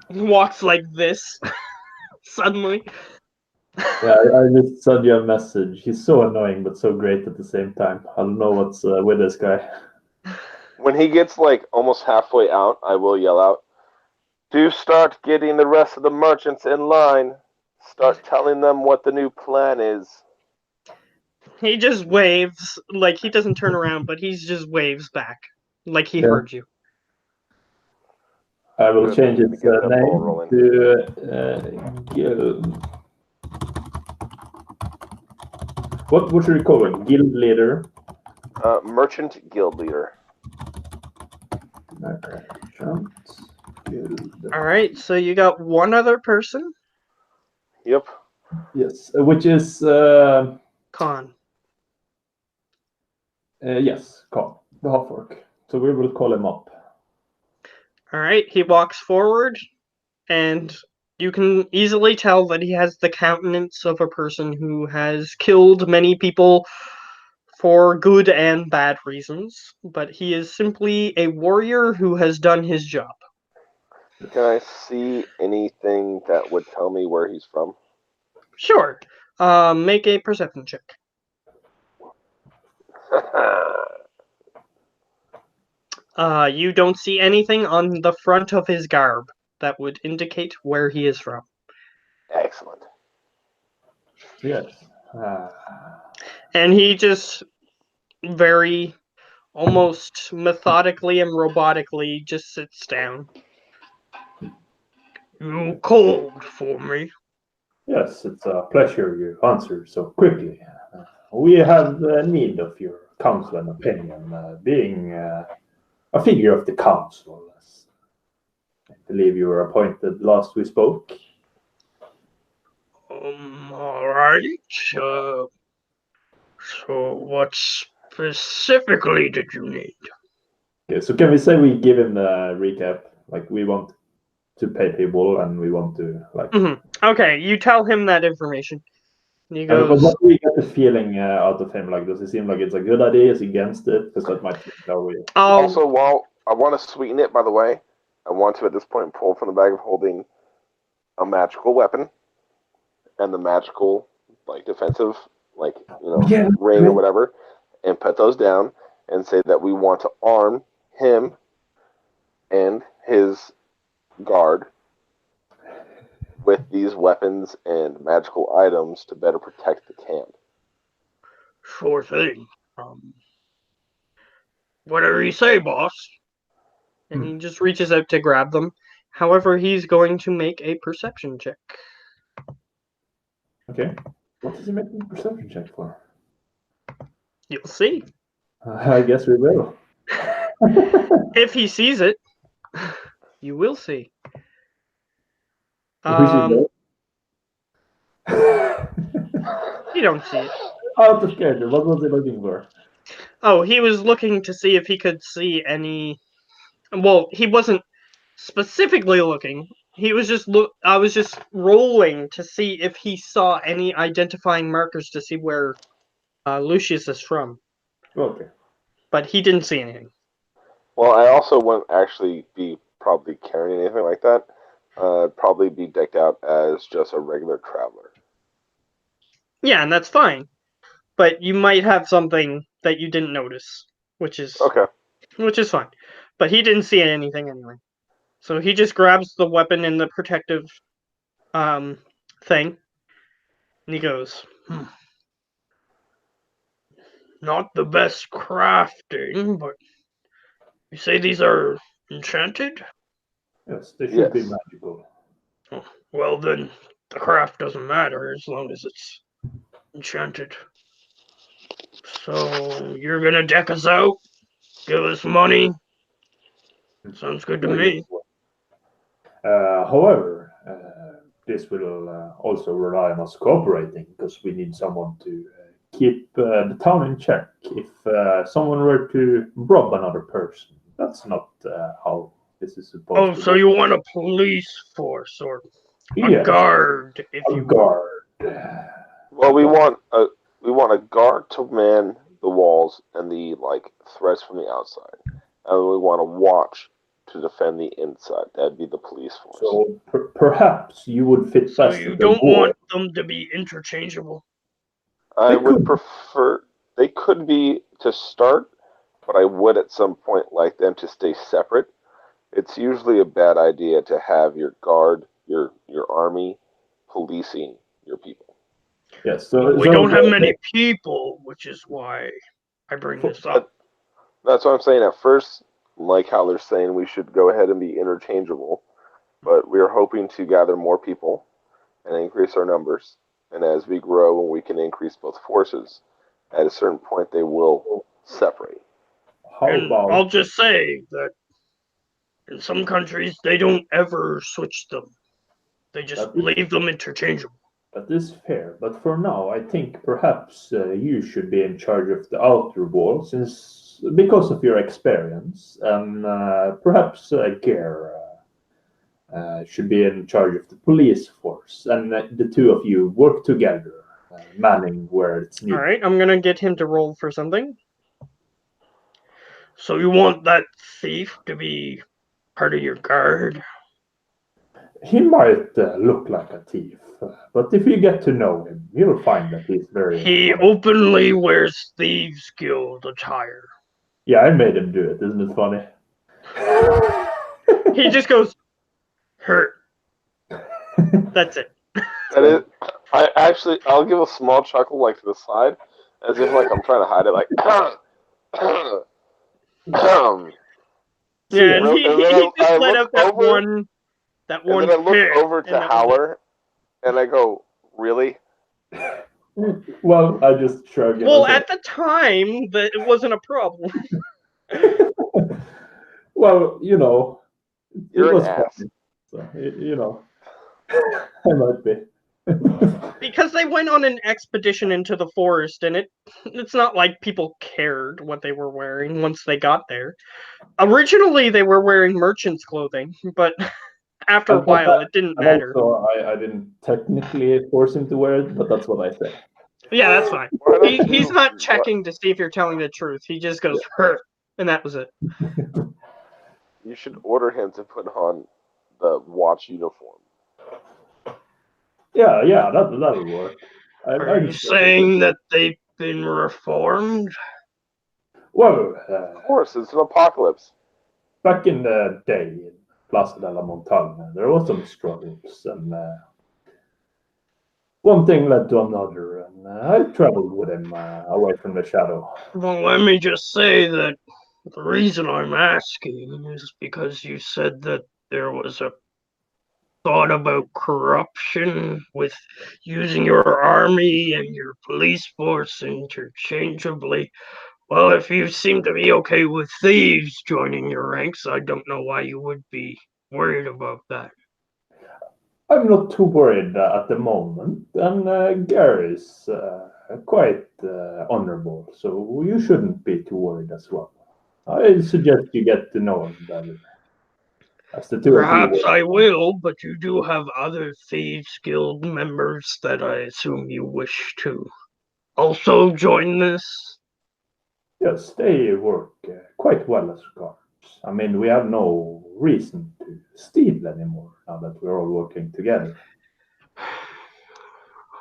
walks like this suddenly. Yeah, I just sent you a message. He's so annoying, but so great at the same time. I don't know what's with this guy. When he gets like almost halfway out, I will yell out, "Do start getting the rest of the merchants in line. Start telling them what the new plan is." He just waves, like he doesn't turn around, but he just waves back, like he heard you. I will change its name to Guild. What should we call it? Guild leader? Merchant guild leader. Merchant guild. All right, so you got one other person? Yep. Yes, which is Khan. Yes, Khan, the half-orc. So we will call him up. All right, he walks forward, and you can easily tell that he has the countenance of a person who has killed many people for good and bad reasons, but he is simply a warrior who has done his job. Can I see anything that would tell me where he's from? Sure. Make a perception check. You don't see anything on the front of his garb that would indicate where he is from. Excellent. Yes. And he just very almost methodically and robotically just sits down. You called for me? Yes, it's a pleasure you answer so quickly. We have need of your counsel and opinion, being a figure of the council. I believe you were appointed last we spoke. All right. So what specifically did you need? Okay, so can we say we give him the recap? Like, we want to pay people and we want to, like... Okay, you tell him that information. And he But goes, what do we get the feeling out of him? Like, does it seem like it's a good idea? Is he against it? Because that might change how we... Also, while I want to sweeten it, by the way, I want to at this point pull from the bag of holding a magical weapon and the magical, like, defensive, like, ring or whatever, and put those down and say that we want to arm him and his guard with these weapons and magical items to better protect the camp. Sure thing. Whatever you say, boss. And he just reaches out to grab them. However, he's going to make a perception check. Okay. What is he making a perception check for? You'll see. I guess we will. If he sees it, you will see. You don't see it. Out of character, what was he looking for? Oh, he was looking to see if he could see any... Well, he wasn't specifically looking. He was just I was just rolling to see if he saw any identifying markers to see where Lucius is from. Okay. But he didn't see anything. Well, I also wouldn't actually be probably carrying anything like that. Probably be decked out as just a regular traveler. Yeah, and that's fine. But you might have something that you didn't notice, which is okay. Which is fine. But he didn't see anything anyway. So he just grabs the weapon in the protective thing. And he goes, Not the best crafting, but you say these are enchanted? Yes, they should be magical. Oh, well, then the craft doesn't matter as long as it's enchanted. So you're gonna deck us out? Give us money? Sounds good to me. However, this will also rely on us cooperating because we need someone to keep the town in check. If someone were to rob another person, that's not how this is supposed to so work. you want a police force or a guard, if you guard. Well, we want a guard to man the walls and the threats from the outside, and we want a watch to defend the inside. That'd be the police force. So perhaps you would fit So best. you don't want them to be interchangeable? I would prefer they could be to start, but I would at some point like them to stay separate. It's usually a bad idea to have your guard, your army, policing your people. Yes, so we don't have many people, which is why I bring this up. That's what I'm saying. At first, like how they're saying we should go ahead and be interchangeable, but we are hoping to gather more people and increase our numbers. And as we grow and we can increase both forces, at a certain point they will separate. I'll just say that in some countries they don't ever switch them. They just leave them interchangeable. That is fair, but for now I think perhaps you should be in charge of the outer wall, since because of your experience, and perhaps Gare should be in charge of the police force, and the two of you work together, manning where it's needed. All right, I'm gonna get him to roll for something. So you want that thief to be part of your guard? He might look like a thief, but if you get to know him, you'll find that he's very. He openly wears thieves' guild attire. Yeah, I made him do it. Isn't it funny? He just goes, hurt. That's it. That is, I'll give a small chuckle like to the side, as if like I'm trying to hide it, like. Yeah, and he just I let look out that over, one. That one. And then I look hit, over and to that was it. Howler, and I go, "Really?" Well, I just shrug. Well, at the time, it wasn't a problem. Well, you know, You're it was an ass. funny. So, you know, I might be. Because they went on an expedition into the forest, and it's not like people cared what they were wearing once they got there. Originally, they were wearing merchant's clothing, but after a while, it didn't matter. Also, I didn't technically force him to wear it, but that's what I said. Yeah, that's fine. Why don't He's you- not checking to see if you're telling the truth. He just goes, hurt, and that was it. You should order him to put on the watch uniform. Yeah, that'll work. Are you saying that they've been reformed? Well, Of course, it's an apocalypse. back in the day in Plaza de la Montaña, there was some struggles, and one thing led to another, and I traveled with him away from the shadow. Well, let me just say that the reason I'm asking is because you said that there was a thought about corruption with using your army and your police force interchangeably. Well, if you seem to be okay with thieves joining your ranks, I don't know why you would be worried about that. I'm not too worried at the moment, and Gary is quite honorable, so you shouldn't be too worried as well. I suggest you get to know him better. As the two Perhaps of you I will, but you do have other Thieves Guild members that I assume you wish to also join this. yes, they work quite well as guards. I mean, we have no reason to steal anymore now that we're all working together.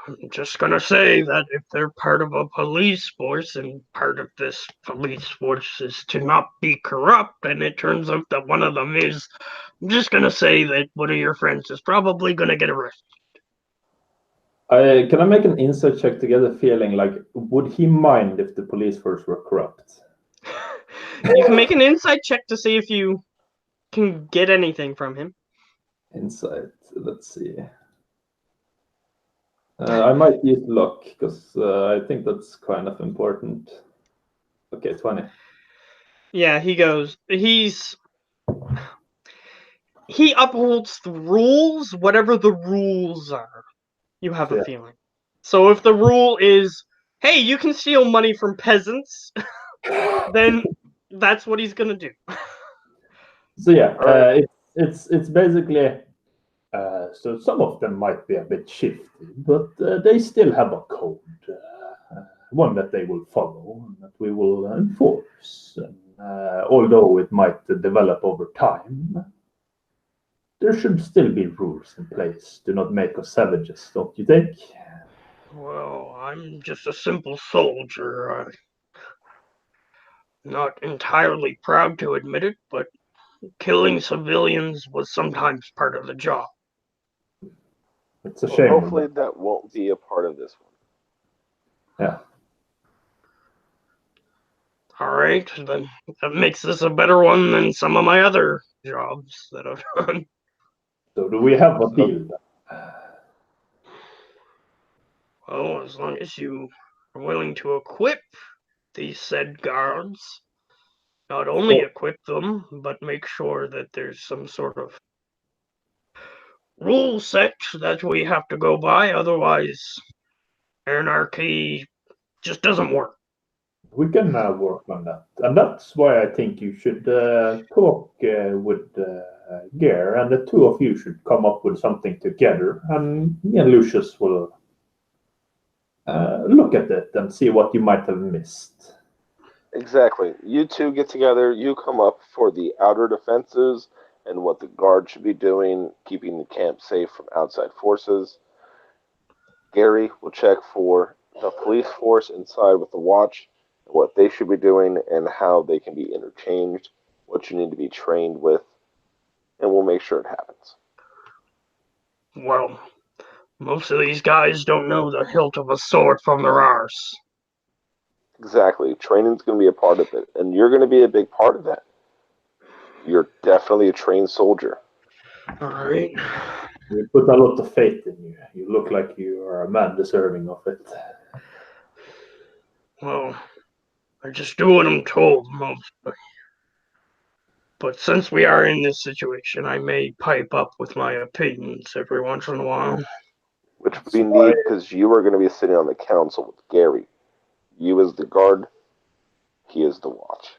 I'm just gonna say that if they're part of a police force and part of this police force is to not be corrupt, and it turns out that one of them is, I'm just gonna say that one of your friends is probably gonna get arrested. Can I make an insight check to get a feeling like, would he mind if the police force were corrupt? You can make an insight check to see if you can get anything from him. Insight, let's see. I might use luck because I think that's kind of important. Okay, 20. Yeah, he upholds the rules, whatever the rules are. You have a Yeah. feeling. So if the rule is, hey, you can steal money from peasants, then that's what he's gonna do. So yeah, Alright. it's basically so some of them might be a bit shifty, but they still have a code, one that they will follow and that we will enforce. And, although it might develop over time, there should still be rules in place to not make us savages, don't you think? Well, I'm just a simple soldier. I'm not entirely proud to admit it, but killing civilians was sometimes part of the job. It's a Well, shame. hopefully that won't be a part of this one. Yeah. All right, then that makes this a better one than some of my other jobs that I've done. So do we have a deal? Well, as long as you are willing to equip these said guards, not only equip them, but make sure that there's some sort of rule set that we have to go by, otherwise anarchy just doesn't work. We can work on that, and that's why I think you should talk with Gare, and the two of you should come up with something together, and me and Lucius will look at it and see what you might have missed. Exactly. You two get together, you come up for the outer defenses and what the guard should be doing, keeping the camp safe from outside forces. Gary will check for the police force inside with the watch, what they should be doing and how they can be interchanged, what you need to be trained with, and we'll make sure it happens. Well, most of these guys don't know the hilt of a sword from their arse. Exactly. Training's going to be a part of it, and you're going to be a big part of that. You're definitely a trained soldier. All right. We put a lot of faith in you. You look like you are a man deserving of it. Well, I just do what I'm told mostly. But since we are in this situation, I may pipe up with my opinions every once in a while. Which we need because you are going to be sitting on the council with Gary. You as the guard, he is the watch.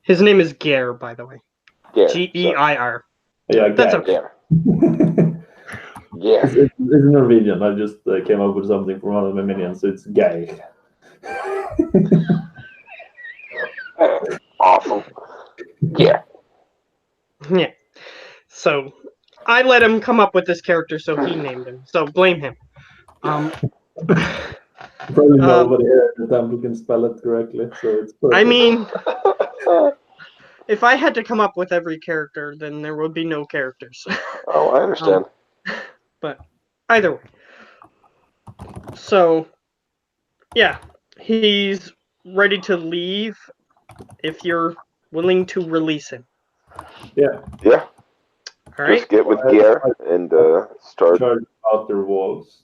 His name is Geir, by the way. Gare. Geir. Yeah, That's Gare. okay. Gare. Yeah. It's Norwegian. I just came up with something from one of my minions, so it's Geir. Awesome. Yeah. Yeah. So I let him come up with this character, so he named him. So blame him. Probably nobody here in the temple can spell it correctly, so it's perfect. I mean, if I had to come up with every character, then there would be no characters. Oh, I understand. But either way. So, yeah, he's ready to leave if you're willing to release him. Yeah. Yeah. All right. Just get with Gare and start. Charge outer walls.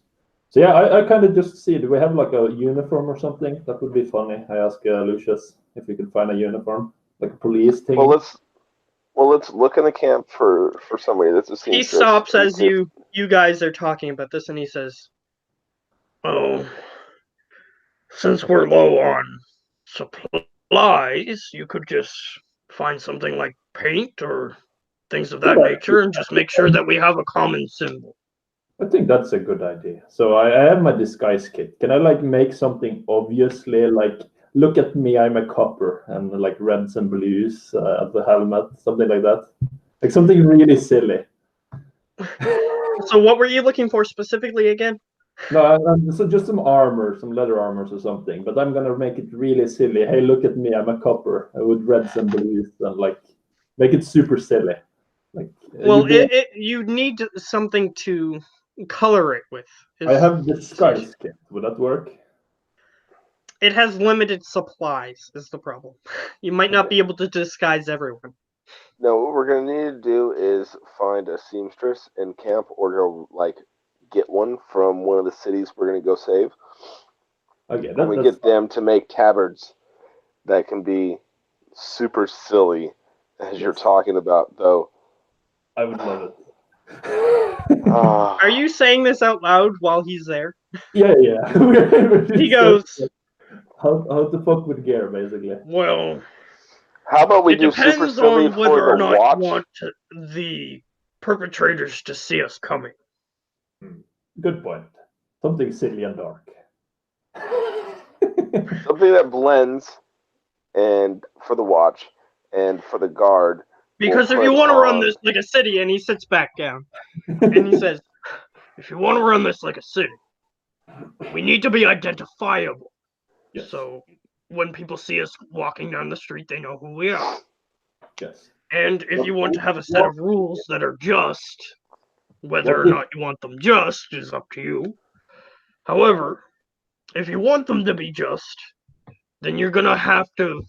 So yeah, I kind of just see. Do we have like a uniform or something? That would be funny. I ask Lucius if we could find a uniform, like a police thing. Well, let's look in the camp for somebody that's a seamstress. He stops as you guys are talking about this, and he says, "Oh, since we're low on supplies, you could just find something like paint or things of that nature, and just make sure that we have a common symbol." I think that's a good idea. So I have my disguise kit. Can I like make something obviously like, look at me, I'm a copper, and like reds and blues at the helmet, something like that, like something really silly. So what were you looking for specifically again? No, so just some armor, some leather armors or something. But I'm gonna make it really silly. Hey, look at me, I'm a copper with reds and blues, and like make it super silly. Like, well, you need something to color it with. I have disguise kit. Would that work? It has limited supplies, is the problem. You might not be able to disguise everyone. No, what we're gonna need to do is find a seamstress in camp, or go like get one from one of the cities we're gonna go save. Okay, and we get them to make tabards that can be super silly, as you're talking about, though. I would love it. Are you saying this out loud while he's there? Yeah. He goes, how to fuck with gear, basically. Well, how about we do super depends silly on whether for or the not watch? you want the perpetrators to see us coming. Good point. Something silly and dark. Something that blends, and for the watch, and for the guard. Because if you want to run this like a city, and he sits back down, and he says, if you want to run this like a city, we need to be identifiable. Yes. So when people see us walking down the street, they know who we are. Yes. And if you want to have a set of rules that are just, whether or not you want them just is up to you. However, if you want them to be just, then you're going to have to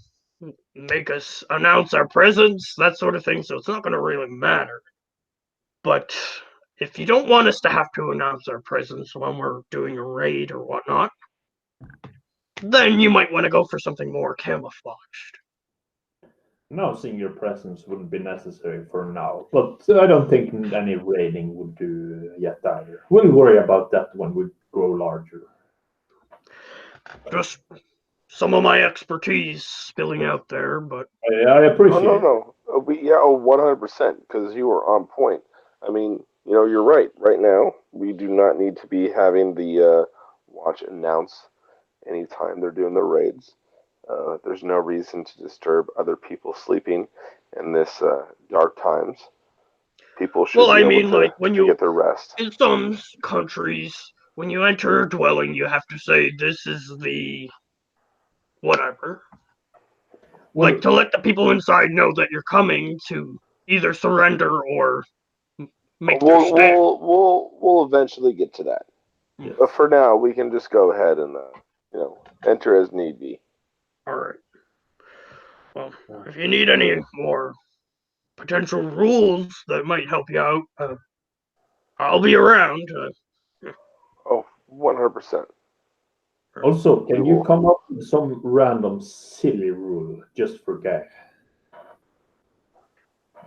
make us announce our presence, that sort of thing, so it's not going to really matter. But if you don't want us to have to announce our presence when we're doing a raid or whatnot, then you might want to go for something more camouflaged. Announcing your presence wouldn't be necessary for now, but I don't think any raiding would do yet either. We'll worry about that when we grow larger. Just some of my expertise spilling out there, but I appreciate Oh it. no. 100%. Because you were on point. I mean, you're right. Right now, we do not need to be having the watch announce anytime they're doing the raids. There's no reason to disturb other people sleeping in this dark times. People should well, be I able mean, to, like when to you get their rest. in some countries, when you enter a dwelling, you have to say this is the whatever. Well, Like to let the people inside know that you're coming to either surrender or make their We'll stand. we'll eventually get to that. Yes. But for now, we can just go ahead and enter as need be. All right. Well, if you need any more potential rules that might help you out, I'll be around. Oh, 100%. also, can We you will. come up with some random silly rule just for Guy?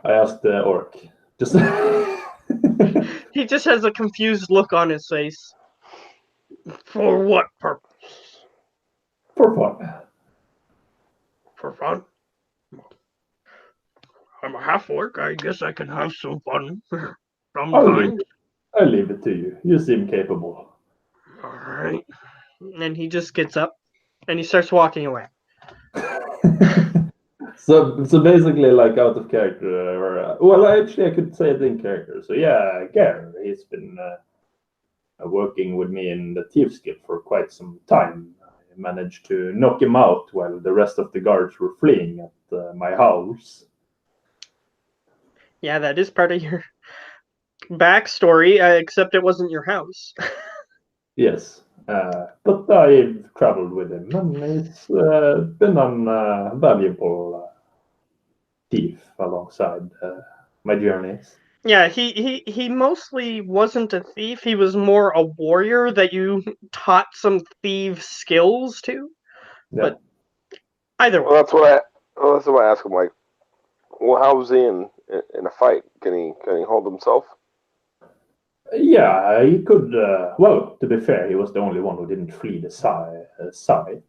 I asked the orc. Just He just has a confused look on his face. For what purpose? for fun. For fun? I'm a half orc. I guess I can have some fun sometimes. I'll leave it to you. You seem capable. All right. And he just gets up and he starts walking away. So basically, like out of character, or well, actually, I could say it in character. So yeah, Gare, he's been working with me in the Thieves Guild for quite some time. I managed to knock him out while the rest of the guards were fleeing at my house. Yeah, that is part of your backstory, except it wasn't your house. Yes, but I've traveled with him, and he's been an valuable thief alongside my journeys. Yeah, he mostly wasn't a thief. He was more a warrior that you taught some thief skills to. Yeah. But either way, Well, that's what I ask him. Like, well, how was he in a fight? Can he hold himself? Yeah, he could. Well, to be fair, he was the only one who didn't flee the site.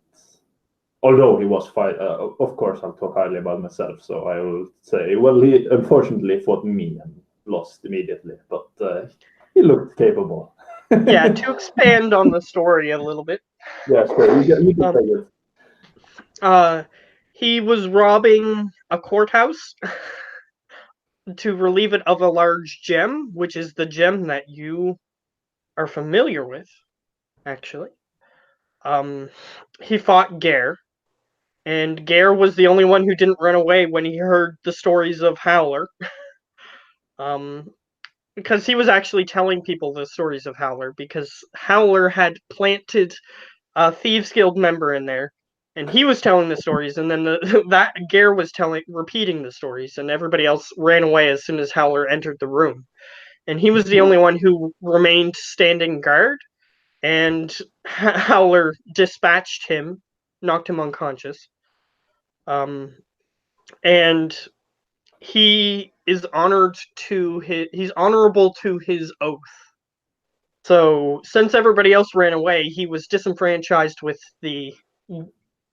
Although he was fight. Of course, I'll talk highly about myself, so I will say, well, he unfortunately fought me and lost immediately, but he looked capable. yeah, to expand on the story a little bit. Yeah, sure. You can say it. He was robbing a courthouse to relieve it of a large gem, which is the gem that you are familiar with, actually. He fought Gare, and Gare was the only one who didn't run away when he heard the stories of Howler. Because he was actually telling people the stories of Howler, because Howler had planted a Thieves Guild member in there, and he was telling the stories, and then that Gare was repeating the stories, and everybody else ran away as soon as Howler entered the room. And he was the only one who remained standing guard, and Howler dispatched him, knocked him unconscious. And he is he's honorable to his oath. So since everybody else ran away, he was disenfranchised with the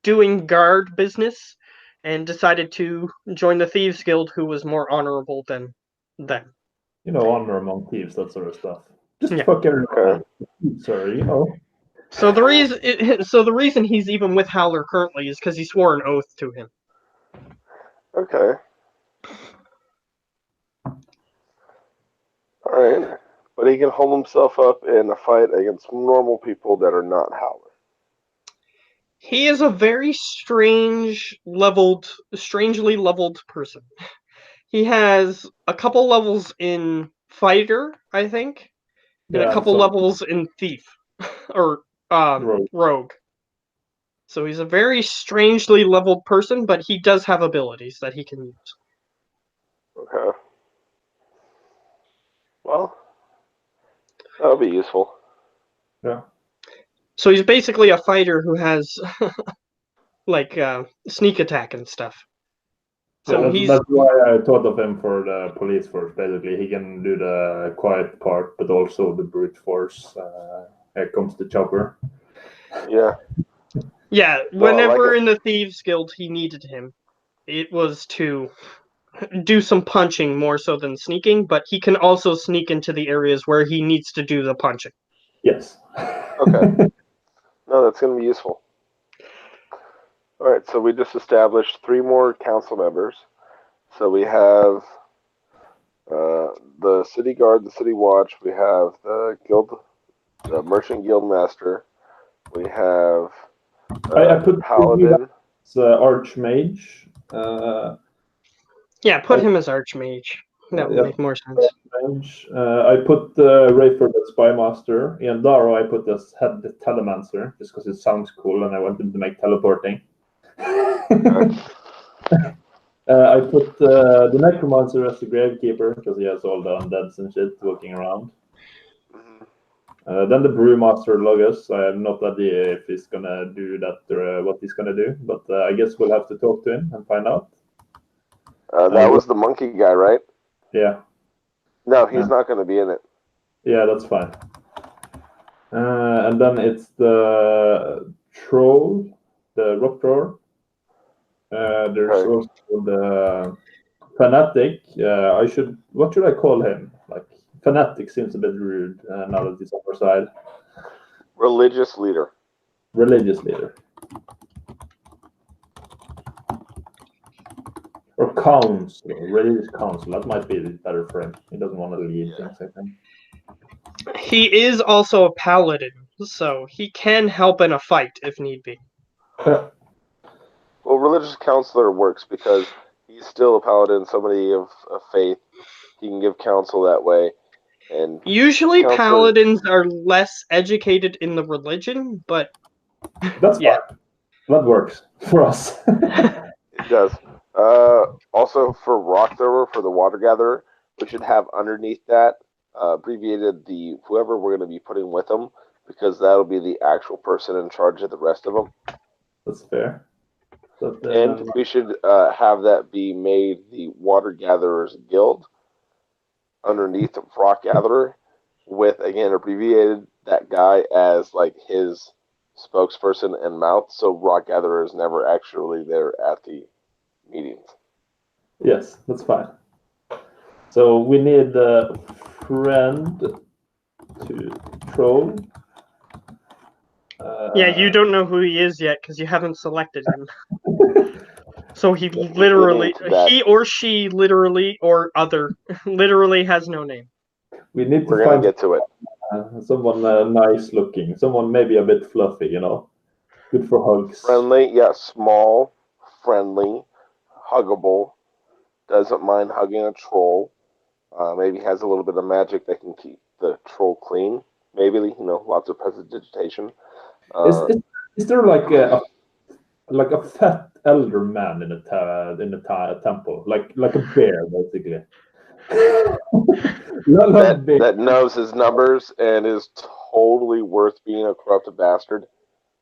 doing guard business and decided to join the Thieves Guild, who was more honorable than them. Honor among thieves, that sort of stuff. Just Yeah. fuck everyone Okay. else. Sorry. So the reason he's even with Howler currently is because he swore an oath to him. Okay. All right. But he can hold himself up in a fight against normal people that are not Howler. He is a very strangely leveled person. He has a couple levels in fighter, I think, and a Yeah, couple levels in thief or rogue. So he's a very strangely leveled person, but he does have abilities that he can use. Okay. Well, that'll be useful. Yeah. So he's basically a fighter who has like sneak attack and stuff. So that's why I thought of him for the police force. Basically, he can do the quiet part, but also the brute force. Here comes the chopper. Yeah. Yeah, No, I like whenever it. in the Thieves Guild he needed him, it was to do some punching more so than sneaking, but he can also sneak into the areas where he needs to do the punching. Yes. Okay. No, that's going to be useful. All right, so we just established 3 more council members. So we have the city guard, the city watch. We have the guild, the merchant guild master. We have I the put paladin. Archmage. Yeah, put him as Archmage. That would Yeah. make more sense. I put Rayford as Spymaster. Ian Darrow I put as Head Telemancer, just because it sounds cool and I wanted to make teleporting. I put the Necromancer as the Gravekeeper, because he has all the undeads and shit walking around. Then the Brewmaster Logus. I have no idea if he's gonna do that or what he's gonna do, but I guess we'll have to talk to him and find out. That was the monkey guy, right? Yeah. No, he's not going to be in it. Yeah, that's fine. And then it's the Troll, the Rock Thrower. There's also the Fanatic. What should I call him? Like, Fanatic seems a bit rude now that he's on our side. Religious leader. Religious leader. Or council, religious council. That might be better for him. He doesn't want to lead things, I think. He is also a paladin, so he can help in a fight if need be. Well, religious counselor works because he's still a paladin, somebody of faith. He can give counsel that way. And usually counselor, paladins are less educated in the religion, but that's yeah. fine. That works for us. It does. Also for Rock Thrower, for the Water Gatherer, we should have underneath that abbreviated the whoever we're going to be putting with them, because that'll be the actual person in charge of the rest of them. That's fair. But, and we should have that be made the Water Gatherers Guild underneath Rock Gatherer, with again abbreviated that guy as like his spokesperson and mouth, so Rock Gatherer is never actually there at the meetings. Yes, that's fine. So we need a friend to Troll. Yeah, you don't know who he is yet because you haven't selected him. So he literally, he or she literally, or other, literally has no name. We need to We're find gonna get to it. Someone nice looking, someone maybe a bit fluffy, you know, good for hugs. Friendly, yeah, small, friendly, huggable, doesn't mind hugging a troll. Maybe has a little bit of magic that can keep the troll clean. Maybe, you know, lots of prestidigitation. Is there like a fat elder man in the temple, like a bear, basically? that knows his numbers and is totally worth being a corrupt bastard.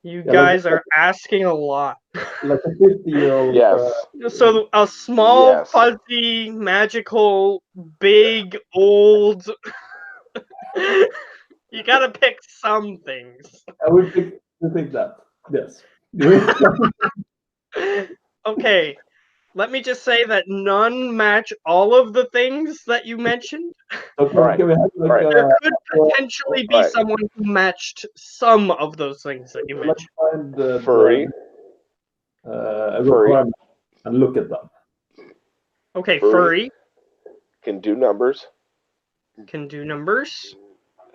You guys are asking a lot. Like a 50-year-old. Yes. So a small, fuzzy, magical, big, old. You gotta pick some things. We pick that. Yes. Okay. Let me just say that none match all of the things that you mentioned. Okay, right. Can we have like there could potentially be someone who matched some of those things that you mentioned. Let's find furry. Requirement and look at them. Okay, furry. Can do numbers. Can do numbers.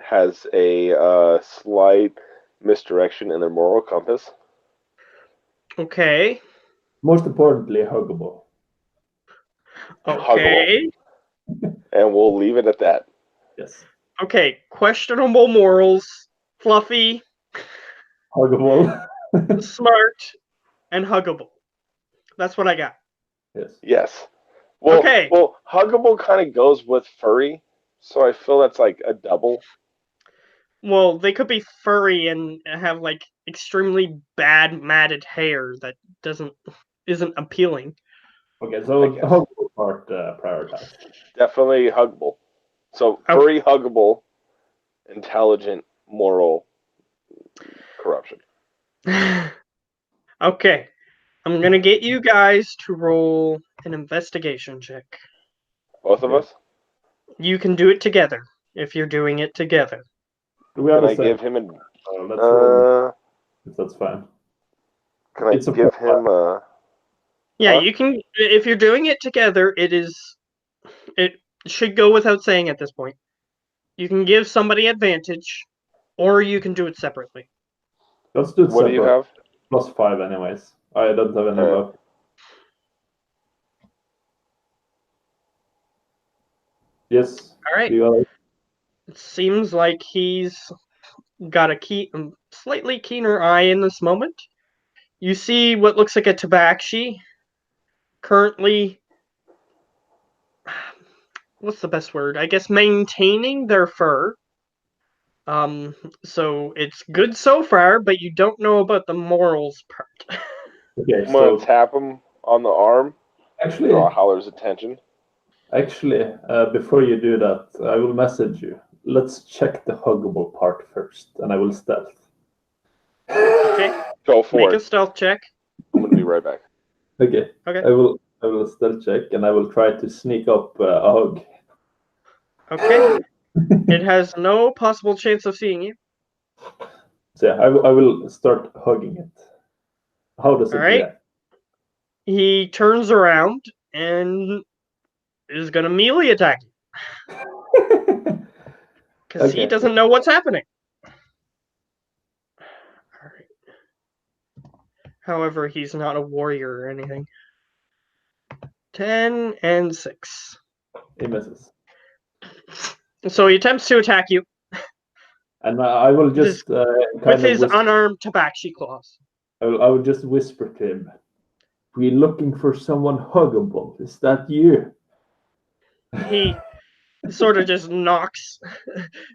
Has a slight misdirection in their moral compass. Okay. Most importantly, huggable. Okay. Huggable. And we'll leave it at that. Yes. Okay, questionable morals, fluffy, huggable, smart, and huggable. That's what I got. Yes. Well, okay. Well, huggable kind of goes with furry, so I feel that's like a double. Well, they could be furry and have like extremely bad matted hair that isn't appealing. Okay, so the huggable part prioritized. Definitely huggable. So furry, huggable, intelligent, moral, corruption. Okay. I'm gonna get you guys to roll an investigation check. Both of Okay. us? You can do it together if you're doing it together. Do we have Can a I give second? him a... Let's roll if that's fine. Can I It's a give plus him a... Yeah, Huh? you can. If you're doing it together, it should go without saying at this point. You can give somebody advantage, or you can do it separately. Let's do it What do you separate. have? +5 anyways. I don't have any Alright. luck. Yes. All right. You got it. It seems like he's got a slightly keener eye in this moment. You see what looks like a tabaxi currently. What's the best word? I guess maintaining their fur. So it's good so far, but you don't know about the morals part. Okay, I'm gonna so tap him on the arm, actually, draw Howler's attention. before you do that, I will message you. Let's check the huggable part first, and I will stealth. Okay, Go for make a it. stealth check. I'm gonna be right back. Okay. Okay. I will stealth check, and I will try to sneak up a hug. Okay. It has no possible chance of seeing you. So yeah, I will start hugging it. How does All it right. react? He turns around and is gonna melee attack you because he Okay. doesn't know what's happening. All right. However, he's not a warrior or anything. 10 and 6. He misses. So he attempts to attack you And I will with his, just with kind of his whisper. unarmed tabaxi claws. I will just whisper to him. We're looking for someone huggable. Is that you? He sort of just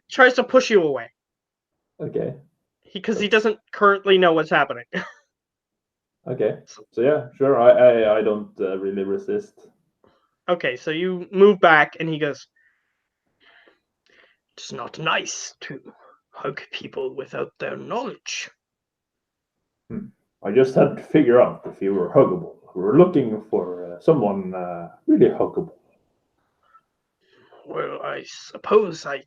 tries to push you away Okay. because he doesn't currently know what's happening. Okay. So yeah, sure. I don't really resist. Okay, so you move back, and he goes, "It's not nice to hug people without their knowledge." I just had to figure out if you were huggable. We're looking for someone really huggable. Well, I suppose I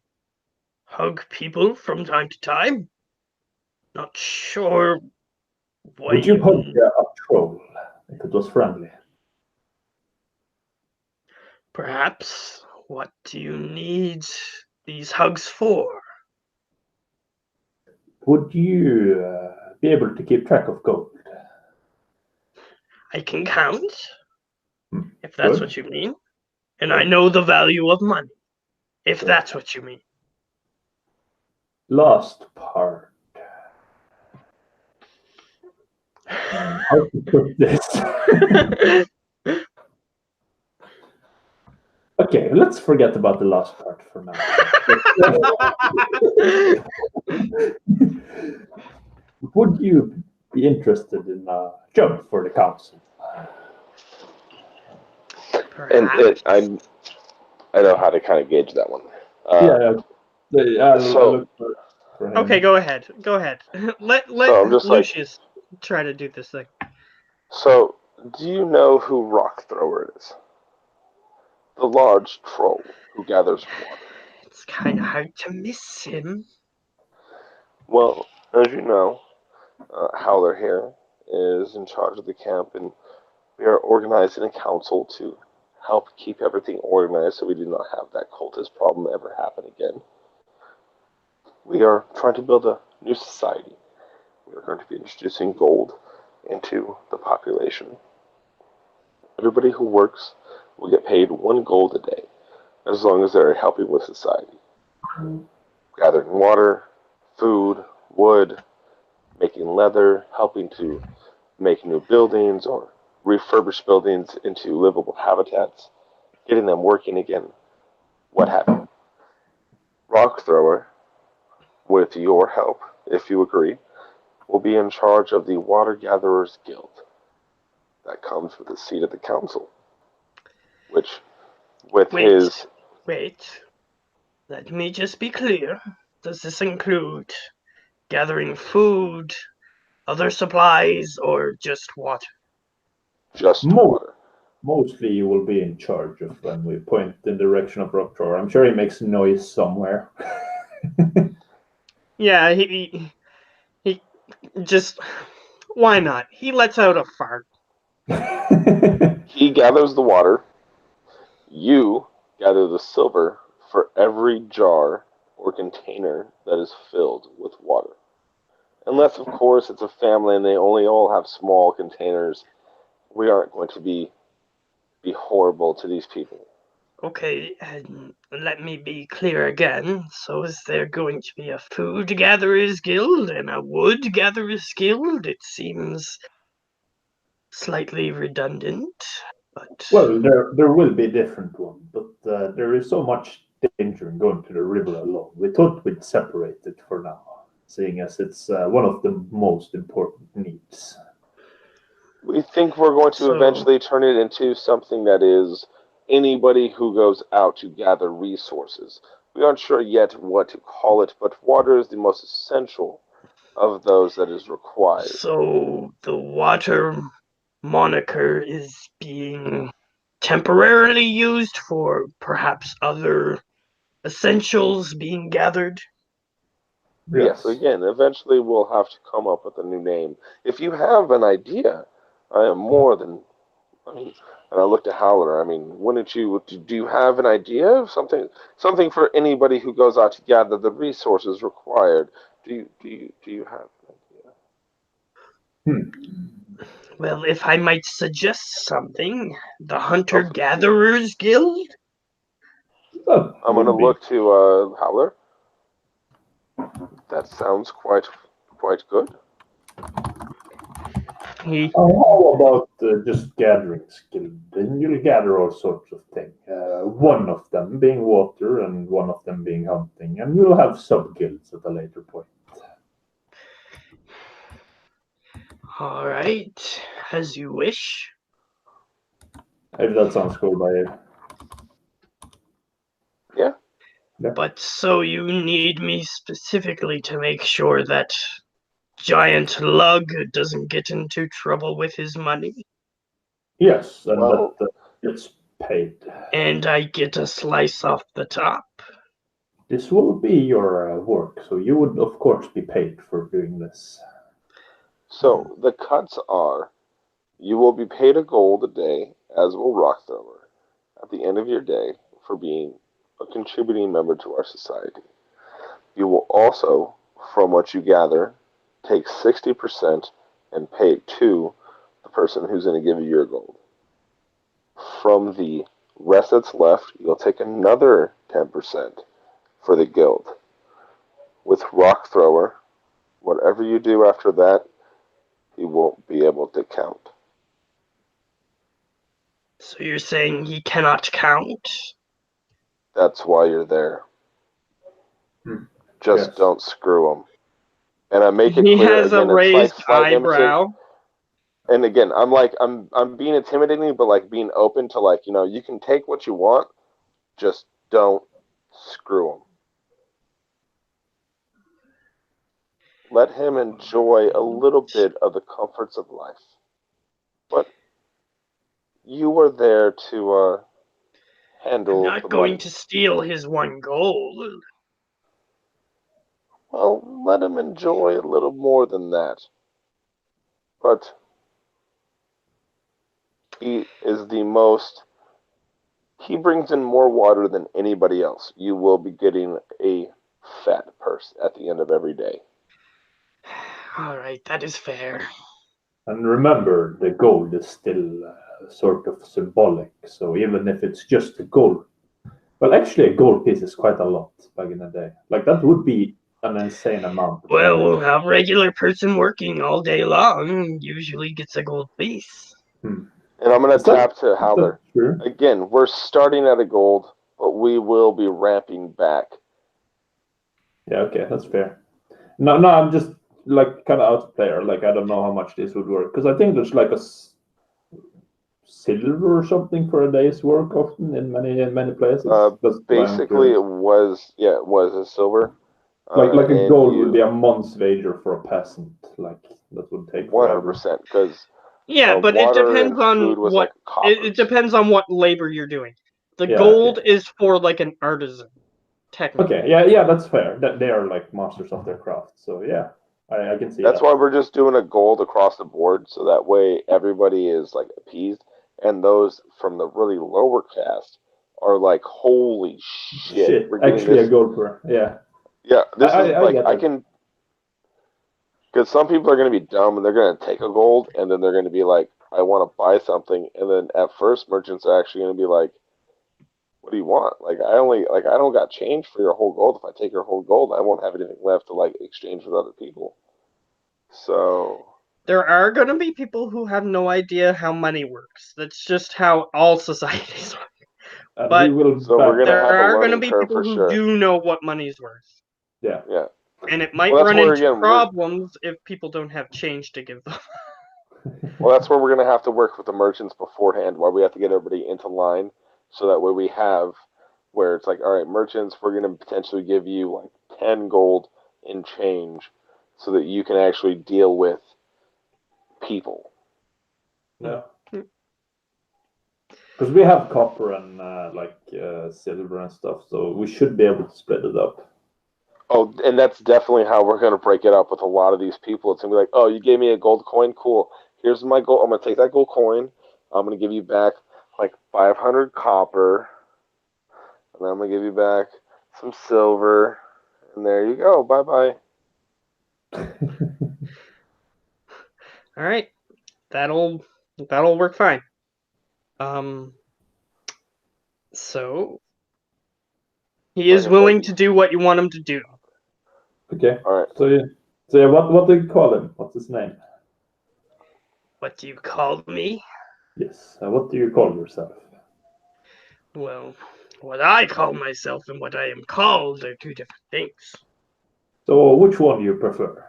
hug people from time to time. Not sure why Would you hug you... a troll if it was friendly? Perhaps. What do you need these hugs for? Would you be able to keep track of gold? I can count, if that's Good. what you mean. And I know the value of money, if that's what you mean. Last part. How to put this? Okay, let's forget about the last part for now. Would you be interested in a job for the council? Perhaps. I know how to kind of gauge that one. I'll So- look for him. Okay, go ahead. Go ahead. Let So I'm just like- Lucius try to do this thing. So, do you know who Rock Thrower is? The large troll who gathers water. It's kind of hard to miss him. Well, as you know, Howler here is in charge of the camp, and we are organizing a council to help keep everything organized so we do not have that cultist problem ever happen again. We are trying to build a new society. We are going to be introducing gold into the population. Everybody who works will get paid 1 gold a day, as long as they're helping with society. Gathering water, food, wood, making leather, helping to make new buildings or refurbish buildings into livable habitats, getting them working again, what have you. Rock Thrower, with your help, if you agree, will be in charge of the Water Gatherers Guild. That comes with a seat at the council, which, with his... Wait. Let me just be clear. Does this include gathering food, other supplies or just water? Just More. water. Mostly you will be in charge of when we point in the direction of rock thrower. I'm sure he makes noise somewhere. Yeah, he just, why not? He lets out a fart. He gathers the water. You gather the silver for every jar or container that is filled with water. Unless, of course, it's a family and they only all have small containers. We aren't going to be horrible to these people. Okay, and let me be clear again. So is there going to be a food gatherers guild and a wood gatherers guild? It seems slightly redundant, but Well, there will be different ones, but there is so much danger in going to the river alone. We thought we'd separate it for now, seeing as it's one of the most important needs. We think we're going to So- eventually turn it into something that is anybody who goes out to gather resources. We aren't sure yet what to call it, but water is the most essential of those that is required. so the water moniker is being temporarily used for perhaps other essentials being gathered. Yes, again, eventually we'll have to come up with a new name. If you have an idea, I am more than. I mean, and I looked at Howler. I mean, wouldn't you? Do you have an idea of something for anybody who goes out to gather the resources required? Do you have an idea? Well, if I might suggest something, the Hunter Oh, Gatherers Guild? That I'm going to would be- look to Howler. That sounds quite good. He, How about just gathering skill? Then you'll gather all sorts of things. One of them being water and one of them being hunting, and you'll have sub guilds at a later point. all right, as you wish. If that sounds cool by you. Yeah. But so you need me specifically to make sure that Giant Lug doesn't get into trouble with his money, Yes, and Well- that gets paid. and I get a slice off the top. This will be your work, so you would, of course, be paid for doing this. So the cuts are: you will be paid a gold a day, as will Rock Thrower, at the end of your day for being a contributing member to our society. You will also, from what you gather, take 60% and pay it to the person who's going to give you your gold. From the rest that's left, you'll take another 10% for the guild. With Rock Thrower, whatever you do after that, he won't be able to count. So you're saying he cannot count? That's why you're there. Hmm. Just Yes. don't screw him. And I make it He clear has again. a It's like raised slight eyebrow. And again, I'm being intimidating, but like being open to like you can take what you want, just don't screw him. Let him enjoy a little bit of the comforts of life. But you were there to I'm handle not the going money. to steal his one gold. Well, let him enjoy a little more than that. But he is the most. He brings in more water than anybody else. You will be getting a fat purse at the end of every day. All right, that is fair. And remember, the gold is still sort of symbolic. So even if it's just a gold, well, actually, a gold piece is quite a lot back in the day. Like that would be an insane amount. Well, a regular person working all day long usually gets a gold piece. And I'm going Is to that- tap to Howler. True. Again, we're starting at a gold, but we will be ramping back. Yeah, okay, that's fair. No, I'm just like kind of out of player. Like I don't know how much this would work because I think there's like a silver or something for a day's work often in many places. That's what I'm Basically, curious. it was a silver. Like a and gold would be a month's wager for a peasant. Like that would take 100%, because Yeah, but it water depends and on food was what like coppers. it depends on what labor you're doing. The Yeah, gold okay. is for like an artisan, technically. Okay, yeah, that's fair. That they are like masters of their craft. So yeah, I can see That's that. why we're just doing a gold across the board, so that way everybody is like appeased, and those from the really lower caste are like, holy shit, we're getting Actually, this. a gold per. Yeah, Yeah, this is I like get I it. can, because some people are going to be dumb and they're going to take a gold, and then they're going to be like, I want to buy something, and then at first merchants are actually going to be like, what do you want? Like I don't got change for your whole gold. If I take your whole gold, I won't have anything left to like exchange with other people. So There are going to be people who have no idea how money works. That's just how all societies work. And But we will so we're back. going to there have a are going to learning be curve people for who sure. do know what money's worth. Yeah. Yeah. And it might Well, that's run where, into again, problems if people don't have change to give them. well, that's where we're going to have to work with the merchants beforehand, why we have to get everybody into line, so that way we have where it's like, all right, merchants, we're going to potentially give you like 10 gold in change, so that you can actually deal with people. Yeah. Because we have copper and silver and stuff, so we should be able to split it up. Oh, and that's definitely how we're going to break it up with a lot of these people. It's going to be like, oh, you gave me a gold coin? Cool. Here's my gold. I'm going to take that gold coin. I'm going to give you back like 500 copper. And then I'm going to give you back some silver. And there you go. Bye-bye. All right. That'll work fine. So he is willing to do what you want him to do. Okay. All right. So yeah, what do you call him? What's his name? What do you call me? Yes. What do you call yourself? Well, what I call myself and what I am called are two different things. So which one do you prefer?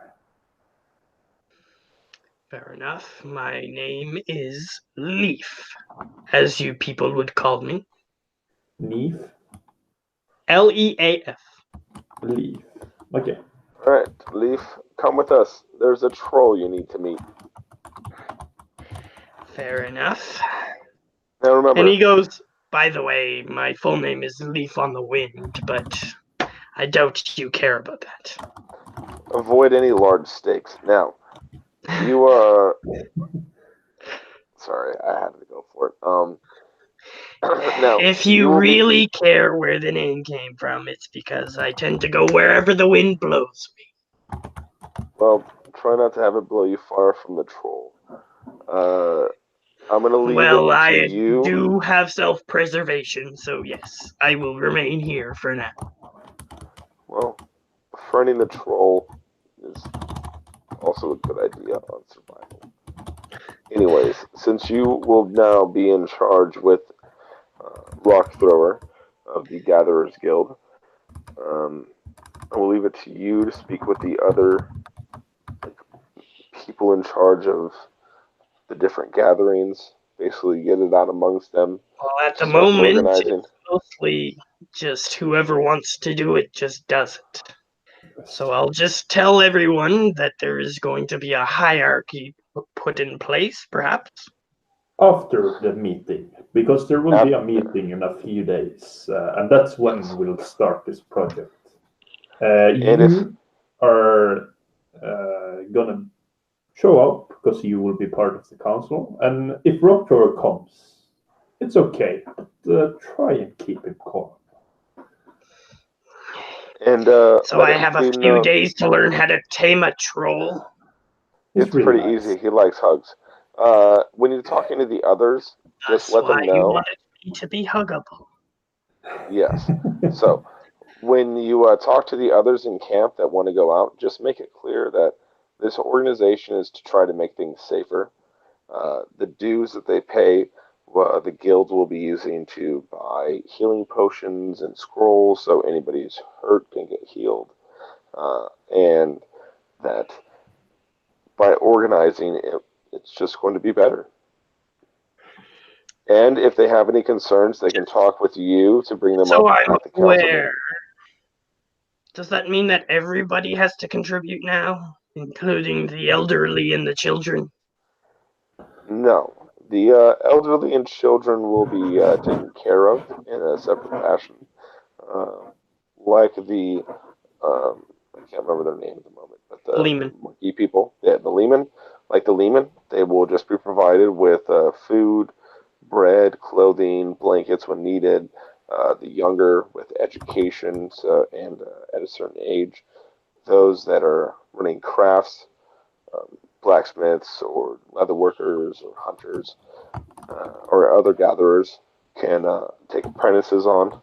Fair enough. My name is Leaf, as you people would call me. Leaf. Leaf. Leaf. Okay. All right. Leaf, come with us. There's a troll you need to meet. Fair enough. Now remember. And he goes, by the way, my full name is Leaf on the Wind, but I doubt you care about that. Avoid any large stakes. Now, you sorry, I had to go for it. Now, if you will really care where the name came from, it's because I tend to go wherever the wind blows me. Well, try not to have it blow you far from the troll. I'm gonna leave it Well, to I you. do have self-preservation, so yes, I will remain here for now. Well, befriending the troll is also a good idea on survival. Anyways, since you will now be in charge with Rock Thrower of the Gatherers Guild, I will leave it to you to speak with the other people in charge of the different gatherings. Basically, get it out amongst them. Well, at the Start moment, organizing. it's mostly just whoever wants to do it just does it. So I'll just tell everyone that there is going to be a hierarchy put in place, perhaps. After the meeting, because there will be a meeting in a few days, and that's when we'll start this project. You are gonna show up because you will be part of the council, and if Rockthrower comes, it's okay, but try and keep him calm. And so I have a few days to learn how to tame a troll. It's really pretty nice. easy. He likes hugs. When you're talking to the others, just let them know. You wanted me to be huggable. Yes. So when you talk to the others in camp that want to go out, just make it clear that this organization is to try to make things safer. The dues that they pay, the guild will be using to buy healing potions and scrolls, so anybody who's hurt can get healed. And that by organizing it, it's just going to be better. And if they have any concerns, they can talk with you to bring them So up I'm at the council meeting. Does that mean that everybody has to contribute now, including the elderly and the children? No, the elderly and children will be taken care of in a separate fashion. Uh, like the I can't remember their name at the moment, but the Lehman. monkey people, the Lehman, like the Lehman, they will just be provided with food, bread, clothing, blankets when needed. The younger with education, and at a certain age, those that are running crafts, blacksmiths or leather workers or hunters or other gatherers can take apprentices on,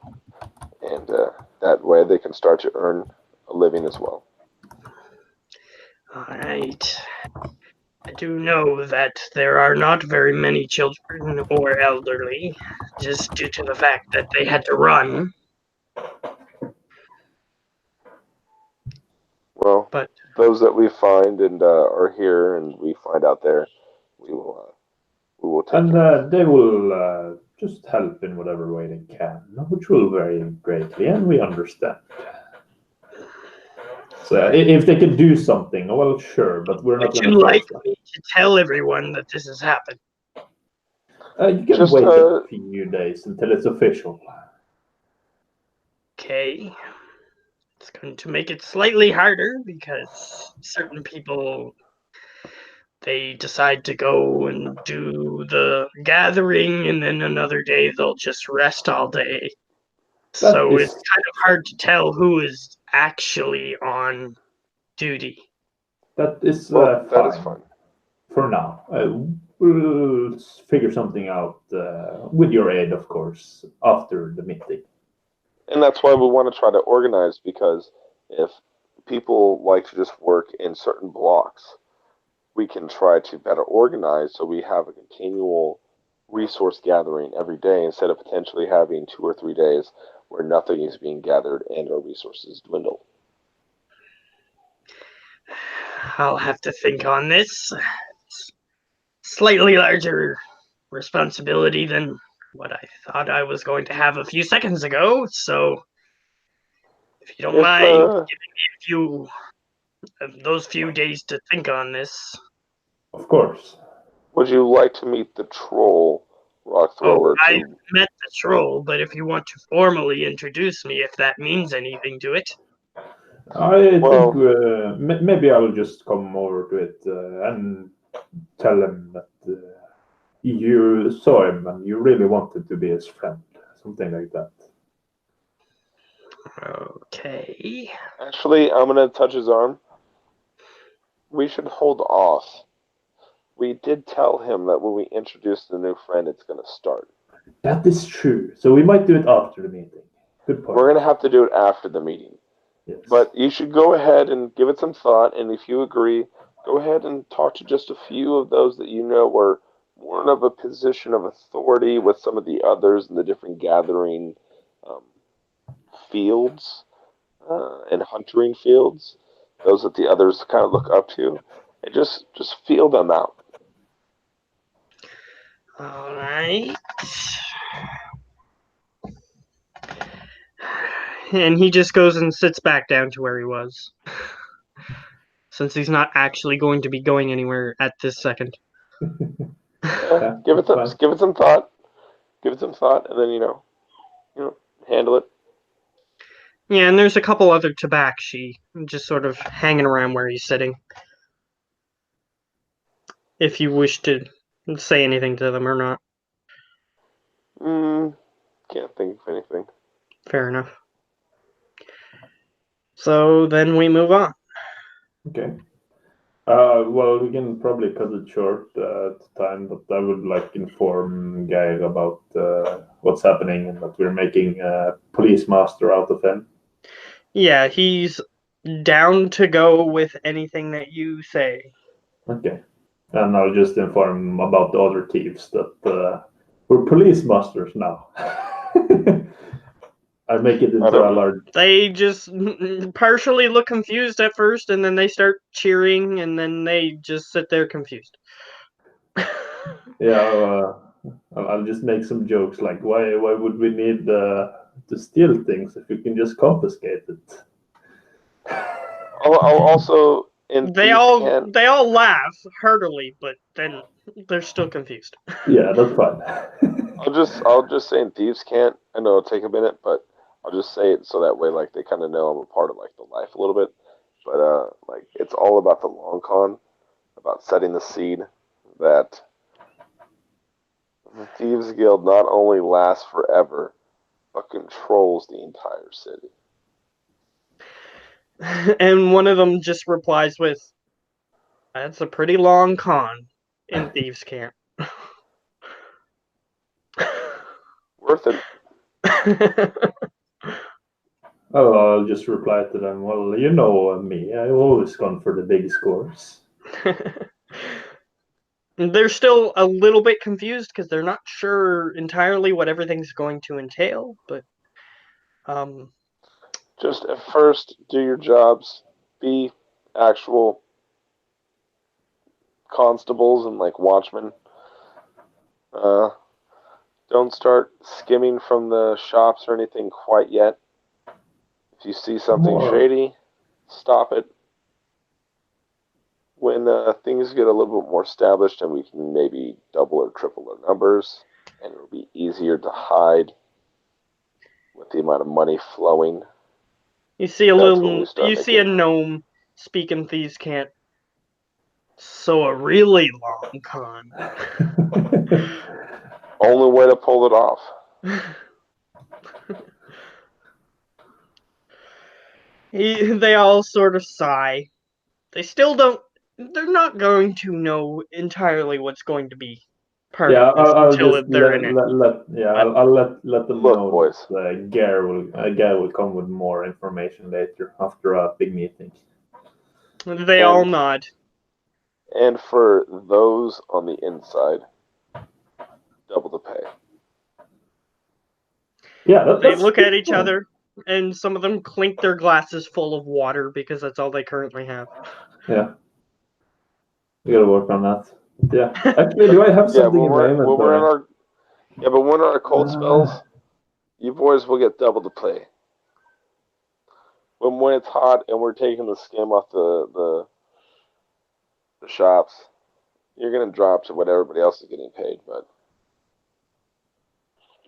and that way they can start to earn a living as well. All right. I do know that there are not very many children or elderly, just due to the fact that they had to run. Well, But those that we find and are here, and we find out there, we will take And care of. they will just help in whatever way they can, which will vary greatly, and we understand. So if they could do something, well, sure, but we're not would going you to like force them. me to tell everyone that this has happened? You can Just wait a few days until it's official. Okay. It's going to make it slightly harder because certain people, they decide to go and do the gathering, and then another day they'll just rest all day. So it's kind of hard to tell who is actually on duty. That is well, that is fine fine. for now. We'll figure something out with your aid, of course, after the meeting. And that's why we want to try to organize, because if people like to just work in certain blocks, we can try to better organize so we have a continual resource gathering every day instead of potentially having 2 or 3 days where nothing is being gathered and our resources dwindle. I'll have to think on this. Slightly larger responsibility than what I thought I was going to have a few seconds ago, so if you don't If mind giving me a few of those few days to think on this. Of course. would you like to meet the troll rock Oh, thrower I to met the troll, but if you want to formally introduce me, if that means anything to it. I Well, think maybe I'll just come over to it and tell him that you saw him and you really wanted to be his friend, something like that. Okay. actually, I'm going to touch his arm. We should hold off. We did tell him that when we introduce the new friend, it's going to start. That is true. So we might do it after the meeting. Good point. We're going to have to do it after the meeting. Yes. But you should go ahead and give it some thought, and if you agree, go ahead and talk to just a few of those that you know were more of a position of authority with some of the others in the different gathering um, fields and hunting fields, those that the others kind of look up to, and just feel them out. All right. And he just goes and sits back down to where he was. Since he's not actually going to be going anywhere at this second. Yeah, Give it that's some thought. Give it some thought, and then handle it. Yeah, and there's a couple other tabaxi just sort of hanging around where he's sitting. If you wish to say anything to them or not. Can't think of anything. Fair enough. So then we move on. okay. Well, we can probably cut it short at the time, but I would like inform Gael about what's happening and that we're making a police master out of him. Yeah, he's down to go with anything that you say. Okay. And I'll just inform him about the other thieves that we're police masters now. I make it into a large. They just partially look confused at first, and then they start cheering, and then they just sit there confused. Yeah, I'll just make some jokes like, why would we need to steal things if we can just confiscate it? I'll also in They thieves' all can't. they all laugh heartily, but then they're still confused. Yeah, that's fine. I'll just say in thieves' can't. I know it'll take a minute, but I'll just say it so that way like they kind of know I'm a part of like the life a little bit. But like it's all about the long con, about setting the seed that the Thieves Guild not only lasts forever, but controls the entire city. And one of them just replies with, "That's a pretty long con in thieves' camp." Worth it. Oh, I'll just reply to them. Well, you know me. I've always gone for the big scores. They're still a little bit confused because they're not sure entirely what everything's going to entail, but Just at first, do your jobs. Be actual constables and like watchmen. Uh, don't start skimming from the shops or anything quite yet. If you see something More. shady, stop it. When things get a little bit more established and we can maybe double or triple our numbers, and it'll be easier to hide with the amount of money flowing. you see a That's when we little, start you see a making. gnome speaking thieves' can't. So a really long con. Only way to pull it off. They all sort of sigh. They still don't. They're not going to know entirely what's going to be part Yeah, of this I'll until just they're in it. But I'll let them Look, know boys, that Gare will come with more information later after a big meeting. they all nod. and for those on the inside, double the pay. Yeah, They that's look at each fine. other, and some of them clink their glasses full of water because that's all they currently have. Yeah, we gotta work on that. Yeah, actually, do I have Yeah, something in my when we're in inventory? our but when our cold Uh, spells, you boys will get double the pay. When it's hot and we're taking the skim off the shops, you're gonna drop to what everybody else is getting paid. But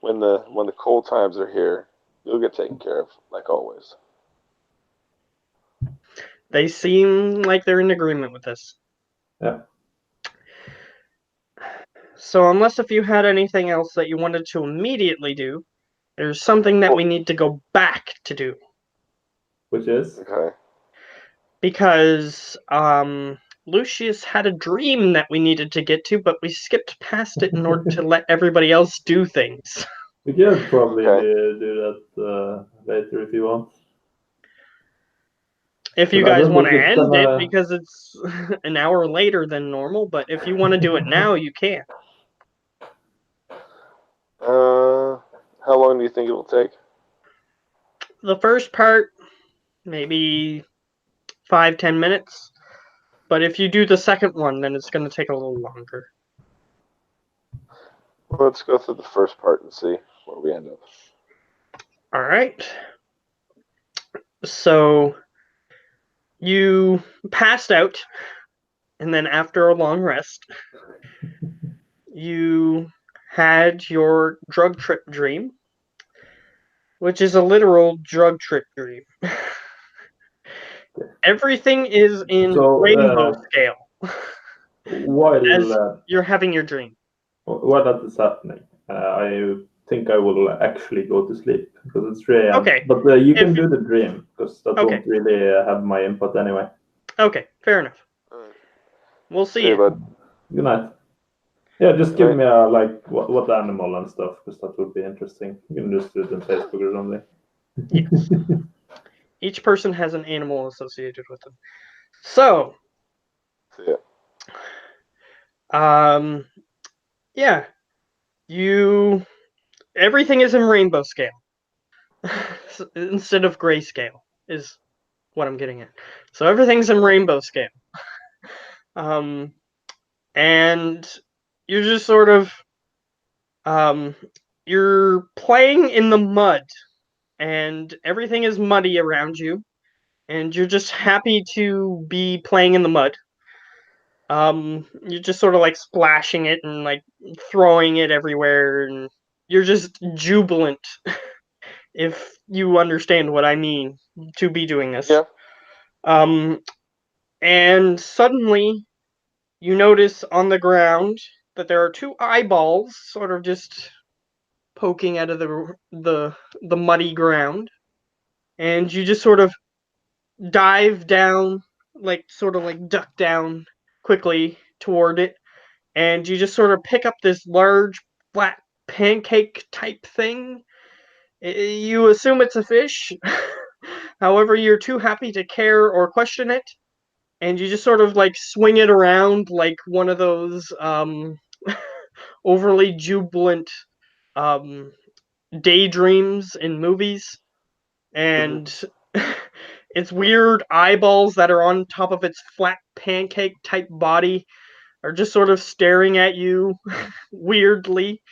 when the cold times are here, you'll get taken care of like always. They seem like they're in agreement with this. yeah. So, unless if you had anything else that you wanted to immediately do, there's something that we need to go back to do. Which is? Okay. Because Lucius had a dream that we needed to get to, but we skipped past it in order to let everybody else do things. We could probably Okay. do that later if you want. If you But I guys don't want to think it's end it gonna. because it's an hour later than normal, but if you want to do it now, you can. How long do you think it will take? The first part, maybe 5-10 minutes. But if you do the second one, then it's going to take a little longer. Well, let's go through the first part and see where we end up. All right. So you passed out, and then after a long rest, you had your drug trip dream, which is a literal drug trip dream. Everything is in So rainbow scale while as you're having your dream. while that is happening, I think I will actually go to sleep because it's 3 a.m. Okay. But you If can do the dream because that okay, won't really have my input anyway. okay, fair enough. All right. We'll See see you, you. bud. Good night. Yeah, just Good give night. me like what animal and stuff because that would be interesting. You can just do it on Facebook or something. Yes. Each person has an animal associated with them. So, See ya. yeah, everything is in rainbow scale instead of grayscale is what I'm getting at. So everything's in rainbow scale. Um, and you're just sort of um, you're playing in the mud, and everything is muddy around you. and you're just happy to be playing in the mud. You're just sort of like splashing it and like throwing it everywhere, and you're just jubilant, if you understand what I mean, to be doing this. Yeah. And suddenly you notice on the ground that there are two eyeballs sort of just poking out of the muddy ground, and you just sort of dive down, like sort of like duck down quickly toward it, and you just sort of pick up this large flat pancake type thing. You assume it's a fish. However, you're too happy to care or question it, and you just sort of like swing it around like one of those overly jubilant um, daydreams in movies. And its weird eyeballs that are on top of its flat pancake type body are just sort of staring at you weirdly.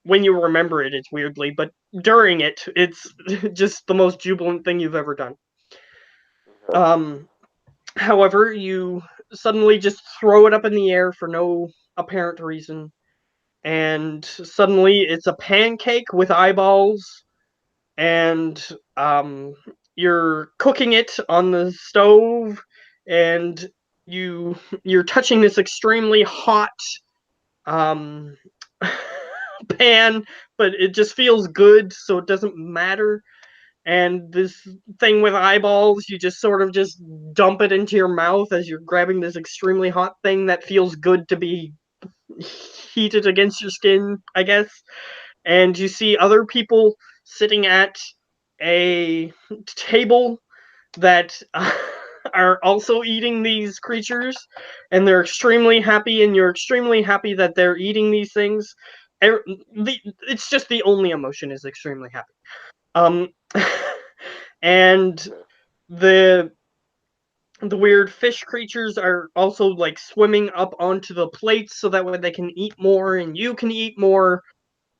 When you remember it, it's weirdly, but during it, it's just the most jubilant thing you've ever done. Um, However, you suddenly just throw it up in the air for no apparent reason, and suddenly it's a pancake with eyeballs, and you're cooking it on the stove, and you're touching this extremely hot um, pan, but it just feels good, so it doesn't matter. And this thing with eyeballs, you just sort of just dump it into your mouth as you're grabbing this extremely hot thing that feels good to be heated against your skin, I guess. And you see other people sitting at a table that are also eating these creatures, and they're extremely happy, and you're extremely happy that they're eating these things. It's just the only emotion is extremely happy. Um, and the the weird fish creatures are also like swimming up onto the plates so that way they can eat more and you can eat more,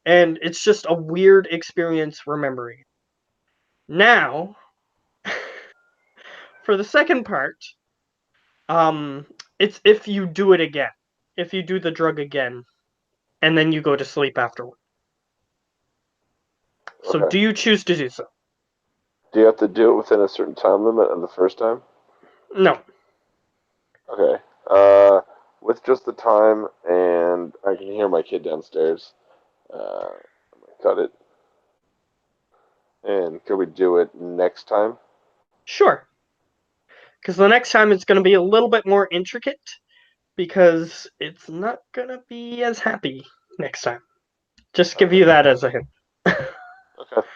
and it's just a weird experience remembering. Now, for the second part, it's if you do it again. If you do the drug again and then you go to sleep afterward. So Okay. do you choose to do so? Do you have to do it within a certain time limit of the first time? No. Okay. With just the time, and I can hear my kid downstairs. I'm gonna cut it. And could we do it next time? Sure. Because the next time it's going to be a little bit more intricate, because it's not going to be as happy next time. Just give you that as a hint. Okay.